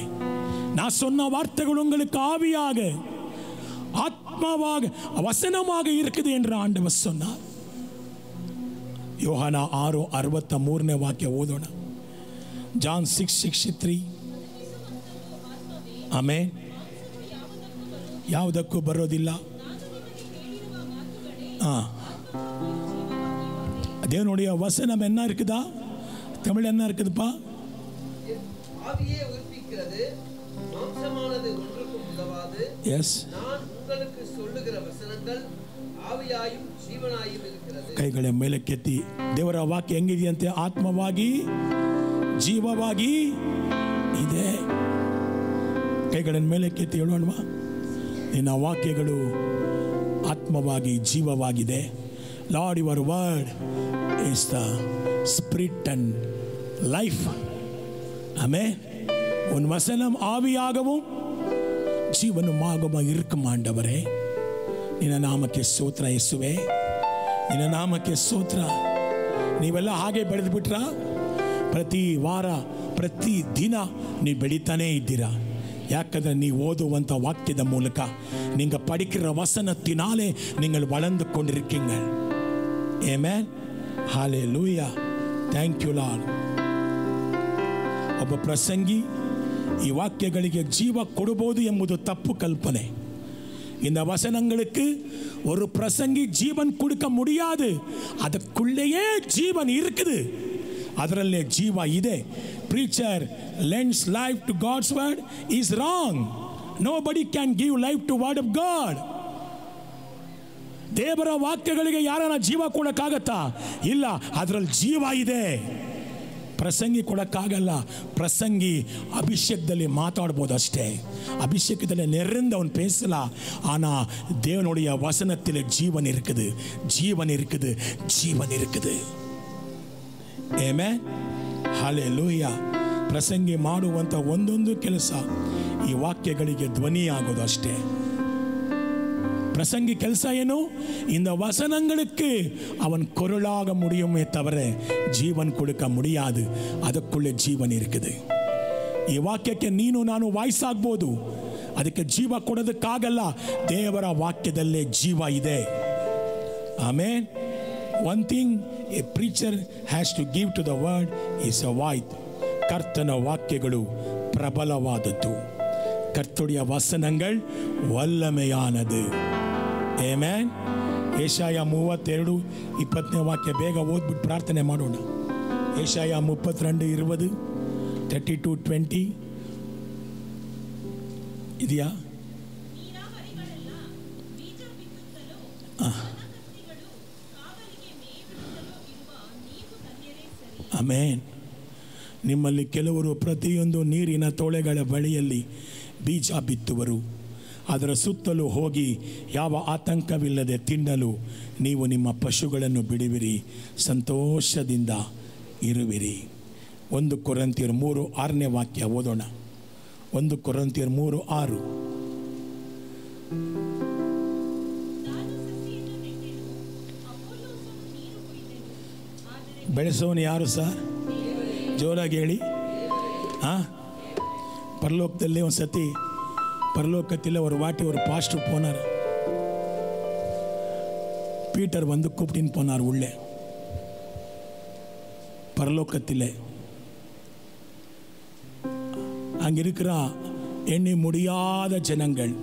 நான் சொன்ன வார்த்தைகள் உங்களுக்கு ஆவியாக ஆத்மாவாக வசனமாக இருக்குது என்று ஆண்டவர் சொன்னார். யோಹಾನ 6:63 ವಾಕ್ಯ ಓದೋಣ. ಜಾನ್ 6:63. ಆಮೆನ್. ಯಾವುದಕ್ಕೂ ಬರೋದಿಲ್ಲ. தேவனுடைய வசனம் என்ன இருக்குதா? தமிழ் என்ன இருக்குதுப்பா? ஆவியே உயிர்ப்பிக்கிறது, மாம்சமானது ஒன்றுக்கும் உதவாது. எஸ். நான் உங்களுக்கு சொல்லுகிற வசனங்கள் ಆವಿಯಾயும் ಜೀವನಾயும் இருக்கிறது. ಕೈಗಳ ಮೇಲಕ್ಕೆತ್ತಿ ದೇವರ ವಾಕ್ಯ ಹೆಂಗಿದೆಯಂತೆ? ಆತ್ಮವಾಗಿ ಜೀವವಾಗಿ ಇದೆ. ಕೈಗಳನ್ನು ಮೇಲಕ್ಕೆತ್ತಿ ಹೇಳೋಣವಾ? ನಿನ್ನ ವಾಕ್ಯಗಳು ಆತ್ಮವಾಗಿ ಜೀವವಾಗಿದೆ. Lord, your word is the spirit and life. Amen. உன் வசனம் ஆவியாகவும் ஜீவனுமாகவும் இருக்கும் ஆண்டவரே. ನಿನ್ನ ನಾಮಕ್ಕೆ ಸ್ತೋತ್ರ ಯೇಸುವೆ, ನಿನ್ನ ನಾಮಕ್ಕೆ ಸ್ತೋತ್ರ. ನೀವೆಲ್ಲ ಹಾಗೆ ಬೆಳೆದು ಬಿಟ್ರಾ? ಪ್ರತಿ ವಾರ ಪ್ರತಿ ದಿನ ನೀವು ಬೆಳೀತಾನೇ ಇದ್ದೀರಾ. ಯಾಕಂದರೆ ನೀವು ಓದುವಂಥ ವಾಕ್ಯದ ಮೂಲಕ நீங்கள் படிக்கிற வசனத்தினாலே நீங்கள் வளர்ந்து கொண்டிருக்கீங்க. ஆமென். ஹalleluya. thank you lord. ಒಬ್ಬ ಪ್ರಸಂಗಿ ಈ ವಾಕ್ಯಗಳಿಗೆ ಜೀವ ಕೊಡಬಹುದು ಎಂಬುದು ತಪ್ಪು ಕಲ್ಪನೆ. இந்த வசனங்களுக்கு ஒரு பிரசங்கி ஜீவன் கொடுக்க முடியாது. ಅದಕ್ಕುள்ளேயே ಜೀವನ್ இருக்குது, ಅದರಲ್ಲೇ ಜೀವ ಇದೆ. preacher lends life to God's word is wrong. nobody can give life to word of God. ದೇವರ ವಾಕ್ಯಗಳಿಗೆ ಯಾರನ್ನ ಜೀವ ಕೊಡಕ್ಕಾಗತ್ತಾ? ಇಲ್ಲ, ಅದರಲ್ಲಿ ಜೀವ ಇದೆ. ಪ್ರಸಂಗಿ ಕೊಡಕ್ಕಾಗಲ್ಲ. ಪ್ರಸಂಗಿ ಅಭಿಷೇಕದಲ್ಲಿ ಮಾತಾಡ್ಬೋದು ಅಷ್ಟೇ. அபிஷேகத்தில் நிறைந்தவன் பேசலாம். ஆனால் தேவனுடைய வசனத்தில் ஜீவன் இருக்குது, ஜீவன் இருக்குது, ஜீவன் இருக்குது. ಆಮೆನ್. ಹಲ್ಲೆಲೂಯಾ. ಪ್ರಸಂಗಿ ಮಾಡುವಂಥ ಒಂದೊಂದು ಕೆಲಸ ಈ ವಾಕ್ಯಗಳಿಗೆ ಧ್ವನಿಯಾಗೋದು ಅಷ್ಟೇ. பிரசங்கி ಕೆಲಸ ಏನು? இந்த வசனங்களுக்கு அவன் குரலாக முடியுமே தவிர ஜீவன் கொடுக்க முடியாது. ಅದಕ್ಕುள்ளே ಜೀವನ இருக்குது. ಈ ವಾಕ್ಯಕ್ಕೆ ನೀನು ನಾನು ವಾಯ್ಸ್ ಆಗ್ಬೋದು, ಅದಕ್ಕೆ ಜೀವ ಕೊಡೋದಕ್ಕಾಗಲ್ಲ. ದೇವರ ವಾಕ್ಯದಲ್ಲೇ ಜೀವ ಇದೆ. Amen. One thing a preacher has to give to the word is a voice. ಕರ್ತನ ವಾಕ್ಯಗಳು ಪ್ರಬಲವಾದದ್ದು, ಕರ್ತುடைய வசனங்கள் வல்லமையானது. ಆಮೆನ್. ಯೆಶಾಯ 32:20 ವಾಕ್ಯ ಬೇಗ ಓದ್ಬಿಟ್ಟು ಪ್ರಾರ್ಥನೆ ಮಾಡೋಣ. ಯೆಶಾಯ 32:20, 32:20 ಇದೆಯಾ? ಆಮೆನ್. ನಿಮ್ಮಲ್ಲಿ ಕೆಲವರು ಪ್ರತಿಯೊಂದು ನೀರಿನ ತೊಳೆಗಳ ಬಳಿಯಲ್ಲಿ ಬೀಜ ಬಿತ್ತುವರು. ಅದರ ಸುತ್ತಲೂ ಹೋಗಿ ಯಾವ ಆತಂಕವಿಲ್ಲದೆ ತಿನ್ನಲು ನೀವು ನಿಮ್ಮ ಪಶುಗಳನ್ನು ಬಿಡುವಿರಿ, ಸಂತೋಷದಿಂದ ಇರುವಿರಿ. 1 ಕೊರಿಂಥಿಯರು 3:6 ವಾಕ್ಯ ಓದೋಣ. 1 ಕೊರಿಂಥಿಯರು 3:6. ಬೆಳೆಸೋನು ಯಾರು ಸರ್? ಜೋರಾಗಿ ಹೇಳಿ. பரலோகத்தில் ஒரு சத்தி பரலோகத்தில் ஒரு வாட்டி ஒரு பாஸ்டர் போனார். பீட்டர் வந்து கூப்பிட்டின்னு போனார் உள்ளே. பரலோகத்தில் அங்கே இருக்கிற ಎಣ್ಣಿ முடியாத ಜನಗಳು,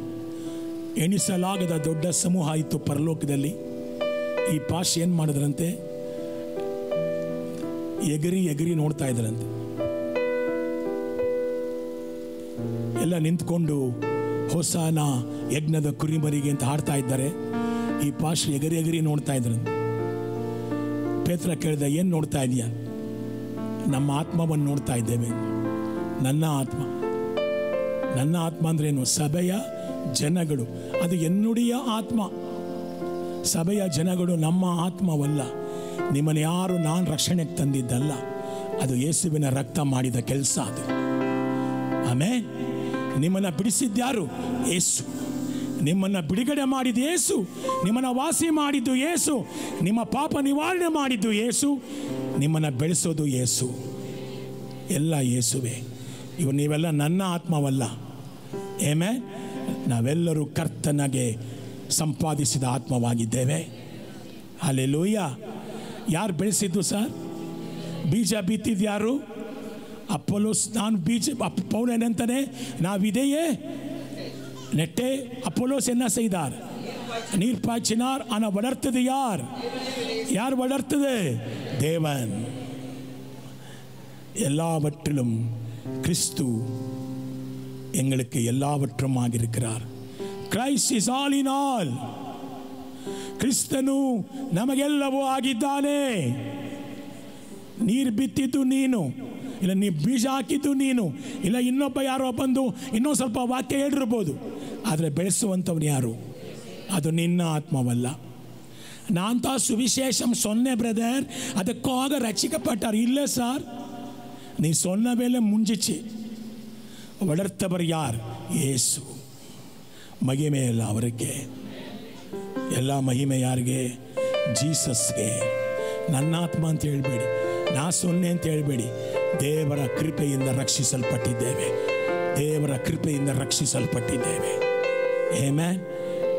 ಎಣಿಸಲಾಗದ ದೊಡ್ಡ ಸಮೂಹ ಇತ್ತು ಪರಲೋಕದಲ್ಲಿ. ಈ ಪಾಶ್ ಏನು ಮಾಡಿದ್ರಂತೆ? ಎಗರಿ ಎಗರಿ ನೋಡ್ತಾ ಇದ್ರಂತೆ. ಎಲ್ಲ ನಿಂತ್ಕೊಂಡು ಹೊಸಾನ ಯಜ್ಞದ ಕುರಿಮರಿಗೆ ಅಂತ ಹಾಡ್ತಾ ಇದ್ದಾರೆ. ಈ ಪಾಶ್ ಎಗರಿ ಎಗರಿ ನೋಡ್ತಾ ಇದ್ರಂತೆ. ಪೇತ್ರ ಕೇಳಿದ, ಏನು ನೋಡ್ತಾ ಇದೆಯಾ? ನಮ್ಮ ಆತ್ಮವನ್ನು ನೋಡ್ತಾ ಇದ್ದೇವೆ. ನನ್ನ ಆತ್ಮ, ನನ್ನ ಆತ್ಮ ಅಂದ್ರೆ ಏನು? ಸಭೆಯ ಜನಗಳು. ಅದು ಎನ್ನುಡಿಯ ಆತ್ಮ. ಸಭೆಯ ಜನಗಳು ನಮ್ಮ ಆತ್ಮವಲ್ಲ. ನಿಮ್ಮನ್ನು ಯಾರು ನಾನು ರಕ್ಷಣೆಗೆ ತಂದಿದ್ದಲ್ಲ, ಅದು ಯೇಸುವಿನ ರಕ್ತ ಮಾಡಿದ ಕೆಲಸ. ಅದು ಆಮೇನ್. ನಿಮ್ಮನ್ನು ಬಿಡಿಸಿದ್ಯಾರು? ಯೇಸು. ನಿಮ್ಮನ್ನು ಬಿಡುಗಡೆ ಮಾಡಿದ ಯೇಸು. ನಿಮ್ಮನ್ನು ವಾಸಿ ಮಾಡಿದ್ದು ಯೇಸು. ನಿಮ್ಮ ಪಾಪ ನಿವಾರಣೆ ಮಾಡಿದ್ದು ಯೇಸು. ನಿಮ್ಮನ್ನು ಬೆಳೆಸೋದು ಯೇಸು. ಎಲ್ಲ ಯೇಸುವೆ. ನೀವೆಲ್ಲ ನನ್ನ ಆತ್ಮವಲ್ಲ. ಆಮೆನ್. ನಾವೆಲ್ಲರೂ ಕರ್ತನಿಗೆ ಸಂಪಾದಿಸಿದ ಆತ್ಮವಾಗಿದ್ದೇವೆ. ಹಲ್ಲೆಲೂಯ. ಯಾರು ಬೆಳೆಸಿದ್ದು ಸರ್? ಬೀಜ ಬಿತ್ತಿದ್ಯಾರು? ಅಪೊಲೋಸ್. ನಾನು ಬೀಜ, ಪೌಲನಂತಾನೆ ನಾವಿದೆಯೇ நெட்டே. அப்போலோஸ் என்ன செய்தார்? நீர் பாய்ச்சினார். ஆனா வளர்த்தது யார்? யார் வளர்த்தது? தேவன். எல்லாவற்றிலும் கிறிஸ்து எங்களுக்கு எல்லாவற்றும் ஆகியிருக்கிறார். Christ is all in all. ಕ್ರಿಸ್ತನು ನಮಗೆಲ್ಲವೂ ಆಗಿದ್ದಾನೆ. ನೀರು ಬಿತ್ತಿದ್ದು ನೀನು, ಇಲ್ಲ ನೀ ಬೀಜ ಹಾಕಿದ್ದು ನೀನು, ಇಲ್ಲ ಇನ್ನೊಬ್ಬ ಯಾರೋ ಬಂದು ಇನ್ನೊಂದು ಸ್ವಲ್ಪ ವಾಕ್ಯ ಹೇಳಿರ್ಬೋದು. ಆದರೆ ಬೆಳೆಸುವಂಥವ್ನು ಯಾರು? ಅದು ನಿನ್ನ ಆತ್ಮವಲ್ಲ. நான் தான் சுவிசேஷம் சொன்னேன் பிரதர், அதுக்காக ரட்சிக்கப்பட்டார். இல்லை சார், நீ சொன்ன வேலை முடிஞ்சிச்சு. வளர்த்தவர் யார்? ಯೇಸು. ಮಹಿಮೆ ಎಲ್ಲ ಅವರಿಗೆ. ಎಲ್ಲ ಮಹಿಮೆ ಯಾರಿಗೆ? ಜೀಸಸ್ಗೆ. ನನ್ನ ಆತ್ಮ ಅಂತ ಹೇಳಬೇಡಿ, ನಾ ಸೊನ್ನೆ ಅಂತ ಹೇಳಬೇಡಿ. ದೇವರ ಕೃಪೆಯಿಂದ ರಕ್ಷಿಸಲ್ಪಟ್ಟಿದ್ದೇವೆ. ದೇವರ ಕೃಪೆಯಿಂದ ರಕ್ಷಿಸಲ್ಪಟ್ಟಿದ್ದೇವೆ. ಆಮೆನ್.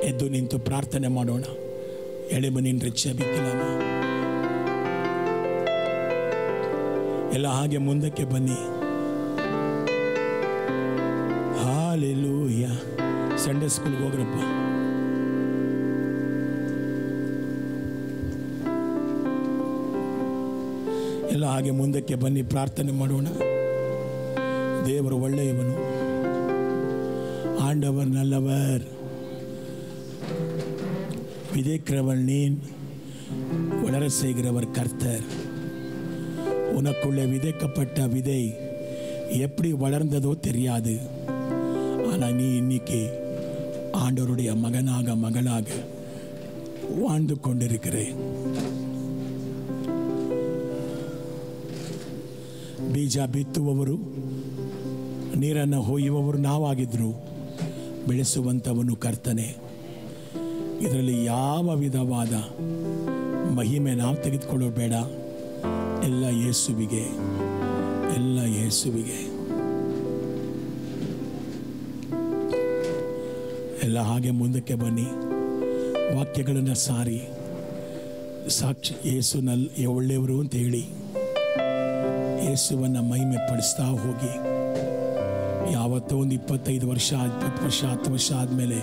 ಎದ್ದು ನಿಂತು ಪ್ರಾರ್ಥನೆ ಮಾಡೋಣ. ಎಳೆಬ ನಿನ್ರೆ ಜಪಿಸಲಾಮ. ಎಲ್ಲ ಹಾಗೆ ಮುಂದಕ್ಕೆ ಬನ್ನಿ. ಹಾಲೆಲೂಯಾ. ಸಂಡೇ ಸ್ಕೂಲ್ಗೆ ಹೋಗ್ರಪ್ಪ. ಎಲ್ಲ ಹಾಗೆ ಮುಂದಕ್ಕೆ ಬನ್ನಿ, ಪ್ರಾರ್ಥನೆ ಮಾಡೋಣ. ದೇವರು ಒಳ್ಳೆಯವನು, ஆண்டவர் நல்லவர். விதைக்கிறவள் நீன், வளர செய்கிறவர் கர்த்தர். உனக்குள்ளே விதைக்கப்பட்ட விதை எப்படி வளர்ந்ததோ தெரியாது. ஆனால் நீ இன்னைக்கு ஆண்டவருடைய மகனாக மகளாக வாழ்ந்து கொண்டிருக்கிறேன். ಬೀಜ ಬಿತ್ತುವವರು, ನೀರನ್ನು ಹೊಯ್ಯುವವರು ನಾವಾಗಿದ್ದರು. ಬೆಳೆಸುವಂಥವನು ಕರ್ತನೆ. ಇದರಲ್ಲಿ ಯಾವ ವಿಧವಾದ ಮಹಿಮೆ ನಾವು ತೆಗೆದುಕೊಳ್ಳೋದು ಬೇಡ. ಎಲ್ಲ ಯೇಸುವಿಗೆ, ಎಲ್ಲ ಯೇಸುವಿಗೆ. ಎಲ್ಲ ಹಾಗೆ ಮುಂದಕ್ಕೆ ಬನ್ನಿ. ವಾಕ್ಯಗಳನ್ನು ಸಾರಿ ಸಾಕ್ಷಿ ಯೇಸುನಲ್ಲಿ ಒಳ್ಳೆಯವರು ಅಂತ ಹೇಳಿ ಯೇಸುವನ್ನು ಮಹಿಮೆ ಪಡಿಸ್ತಾ ಹೋಗಿ. ಯಾವತ್ತೋ ಒಂದು 25 ವರ್ಷ 20 ವರ್ಷ 10 ವರ್ಷ ಆದಮೇಲೆ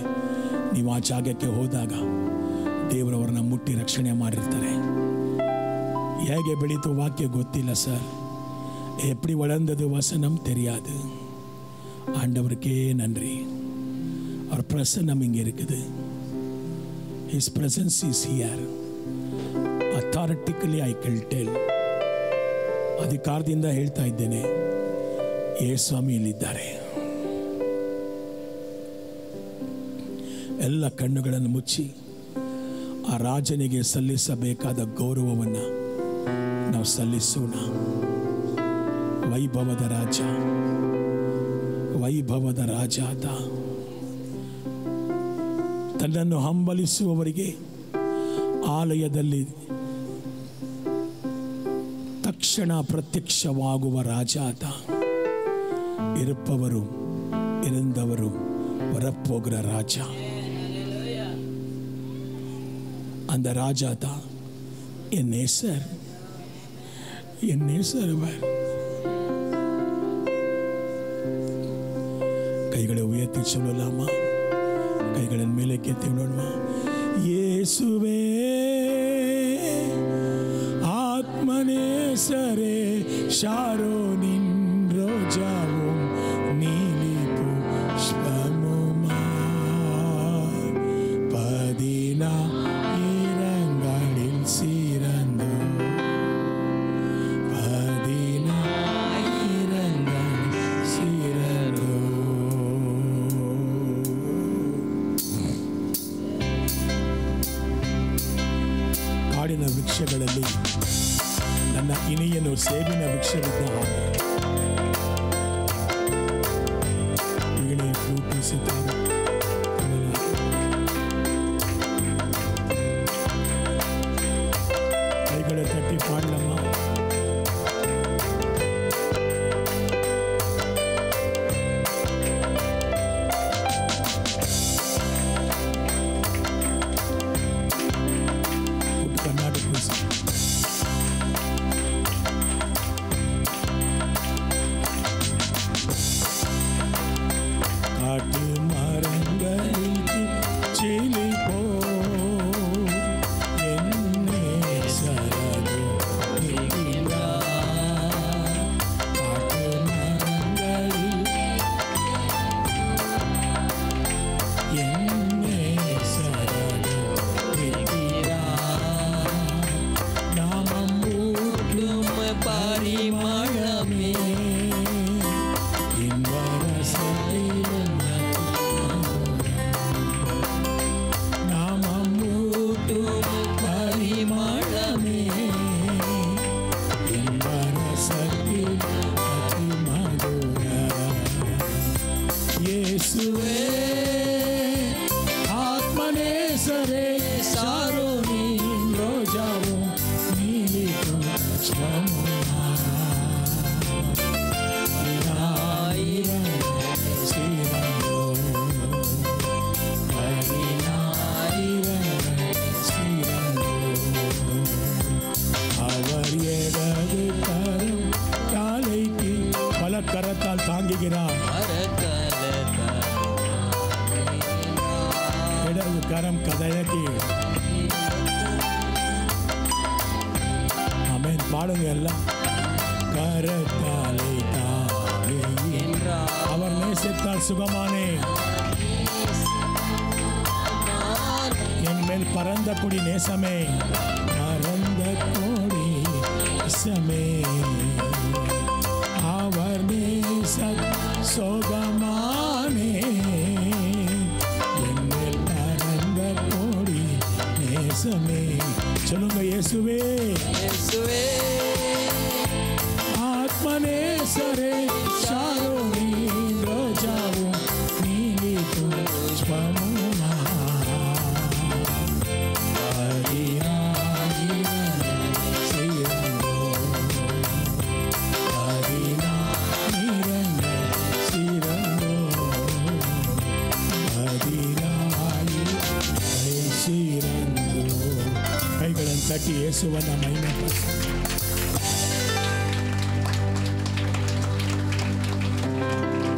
ನೀವು ಆ ಜಾಗಕ್ಕೆ ಹೋದಾಗ ದೇವರವ್ರನ್ನ ಮುಟ್ಟಿ ರಕ್ಷಣೆ ಮಾಡಿರ್ತಾರೆ. ಹೇಗೆ ಬೆಳೀತು ವಾಕ್ಯ ಗೊತ್ತಿಲ್ಲ சார், எப்படி வளர்ந்தது வசனம் தெரியாது. ஆண்டவருக்கே நன்றி. அவர் பிரசன்னம் இங்கே இருக்குது. His presence is here. Authoritatively I can tell. ಅಧಿಕಾರದಿಂದ ಹೇಳ್ತಾ ಇದ್ದೇನೆ, ಯೇಸು ಸ್ವಾಮಿ ಇಲ್ಲಿದ್ದಾರೆ. ಎಲ್ಲ ಕಣ್ಣುಗಳನ್ನು ಮುಚ್ಚಿ ಆ ರಾಜನಿಗೆ ಸಲ್ಲಿಸಬೇಕಾದ ಗೌರವವನ್ನು ನಾವು ಸಲ್ಲಿಸೋಣ. ವೈಭವದ ರಾಜ, ವೈಭವದ ರಾಜಾದ, ತನ್ನನ್ನು ಹಂಬಲಿಸುವವರಿಗೆ ಆಲಯದಲ್ಲಿ ತಕ್ಷಣ ಪ್ರತ್ಯಕ್ಷವಾಗುವ ರಾಜಾದ, இருப்பவரும் இருந்தவரும் வரப்போகிற ராஜா. அந்த ராஜா தான் என் நேசர், என் நேசர். கைகளை உயர்த்தி சொல்லலாமா? கைகளின் மேலே கேத்தி விடணுமா? இயேசுவே ஆத்மநேசரே, ஷாரோனின் ரோஜாவும் நீலி புஷ்பமுமாய் 14 சிறந்தோ, 14 சிறந்தோ. ಕಾಡಿನ ವೃಕ್ಷಗಳಲ್ಲಿ ನನ್ನ ಇನಿಯನು ಸೇಬಿನ ವೃಕ್ಷವಿದ್ದ ಹಾಗೆ ಈಗಲೇ ರೂಪಿಸುತ್ತಾರೆ. ಕೈಗಳ ತಟ್ಟಿ ಪಾಡ್ಲಮ್ಮ. கரத்தால் தாங்குகிறார். இடது கரம் கதையக்கி. ஆமென். பாடுங்க எல்லாம். கரத்தாலே தாங்குகிறார். அவர் நேசித்தால் சுகமானே. என் மேல் பறந்த கொடி நேசமே, பறந்த கொடி நேசமே. அவர் நேசம் சோகமானே, என் மேல் பறந்த கொடி நேசமே. சொல்லுங்க இயேசுவே, இயேசுவே ஆத்மநேசரே, ஷாரோனின் ரோஜாவும் நீலி புஷ்பமுமாய் 14 சிறந்தோ, 14 ತಟ್ಟಿ ಯೇಸುವನ್ನ ಮಹಿಮೆಪಡಿಸಿ.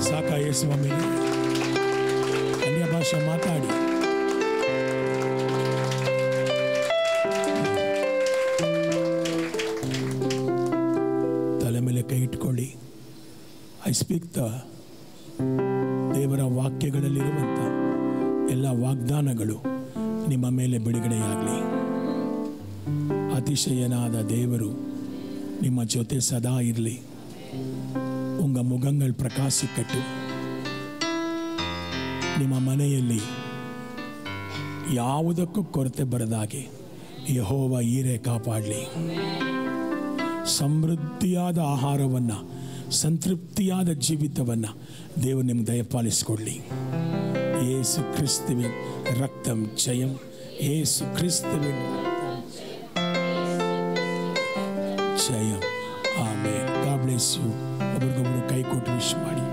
ಸಾಕ ಯೇಸುವ ಮೇಲೆ ಅನ್ಯ ಭಾಷೆ ಮಾತಾಡಿ. ತಲೆ ಮೇಲೆ ಕೈ ಇಟ್ಕೊಳ್ಳಿ. ಐ ಸ್ಪೀಕ್ ದ ದೇವರ ವಾಕ್ಯಗಳಲ್ಲಿರುವಂಥ ಎಲ್ಲ ವಾಗ್ದಾನಗಳು ನಿಮ್ಮ ಮೇಲೆ ಬಿಡುಗಡೆಯಾಗಲಿ. அதிசயனாத தேவரு ನಿಮ್ಮ ಜೊತೆ ಸದಾ ಇರಲಿ. ಉಂಗ ಮುಖங்கள் ಪ್ರಕಾಶಿಕಟ್ಟು. ನಿಮ್ಮ ಮನೆಯಲ್ಲಿ ಯಾವುದಕ್ಕೂ ಕೊರತೆ ಬರದಾಗೆ ಯೆಹೋವ ಈರೆ ಕಾಪಾಡಲಿ. ಸಮೃದ್ಧಿಯಾದ ಆಹಾರವನ್ನು, ಸಂತೃಪ್ತಿಯಾದ ಜೀವಿತವನ್ನು ದೇವರು ನಿಮ್ಗೆ ದಯಪಾಲಿಸಿಕೊಡಲಿ. ಯೇಸು ಕ್ರಿಸ್ತುವಿನ ರಕ್ತಂ ಜಯಂ. ಯೇಸು ಕ್ರಿಸ್ತುವಿನ ಜಯಂ. ಆಮೇನ್. God bless you. ಒಬ್ರಿಗೊಬ್ರು ಕೈ ಕೊಟ್ಟು ವಿಶ್ ಮಾಡಿ.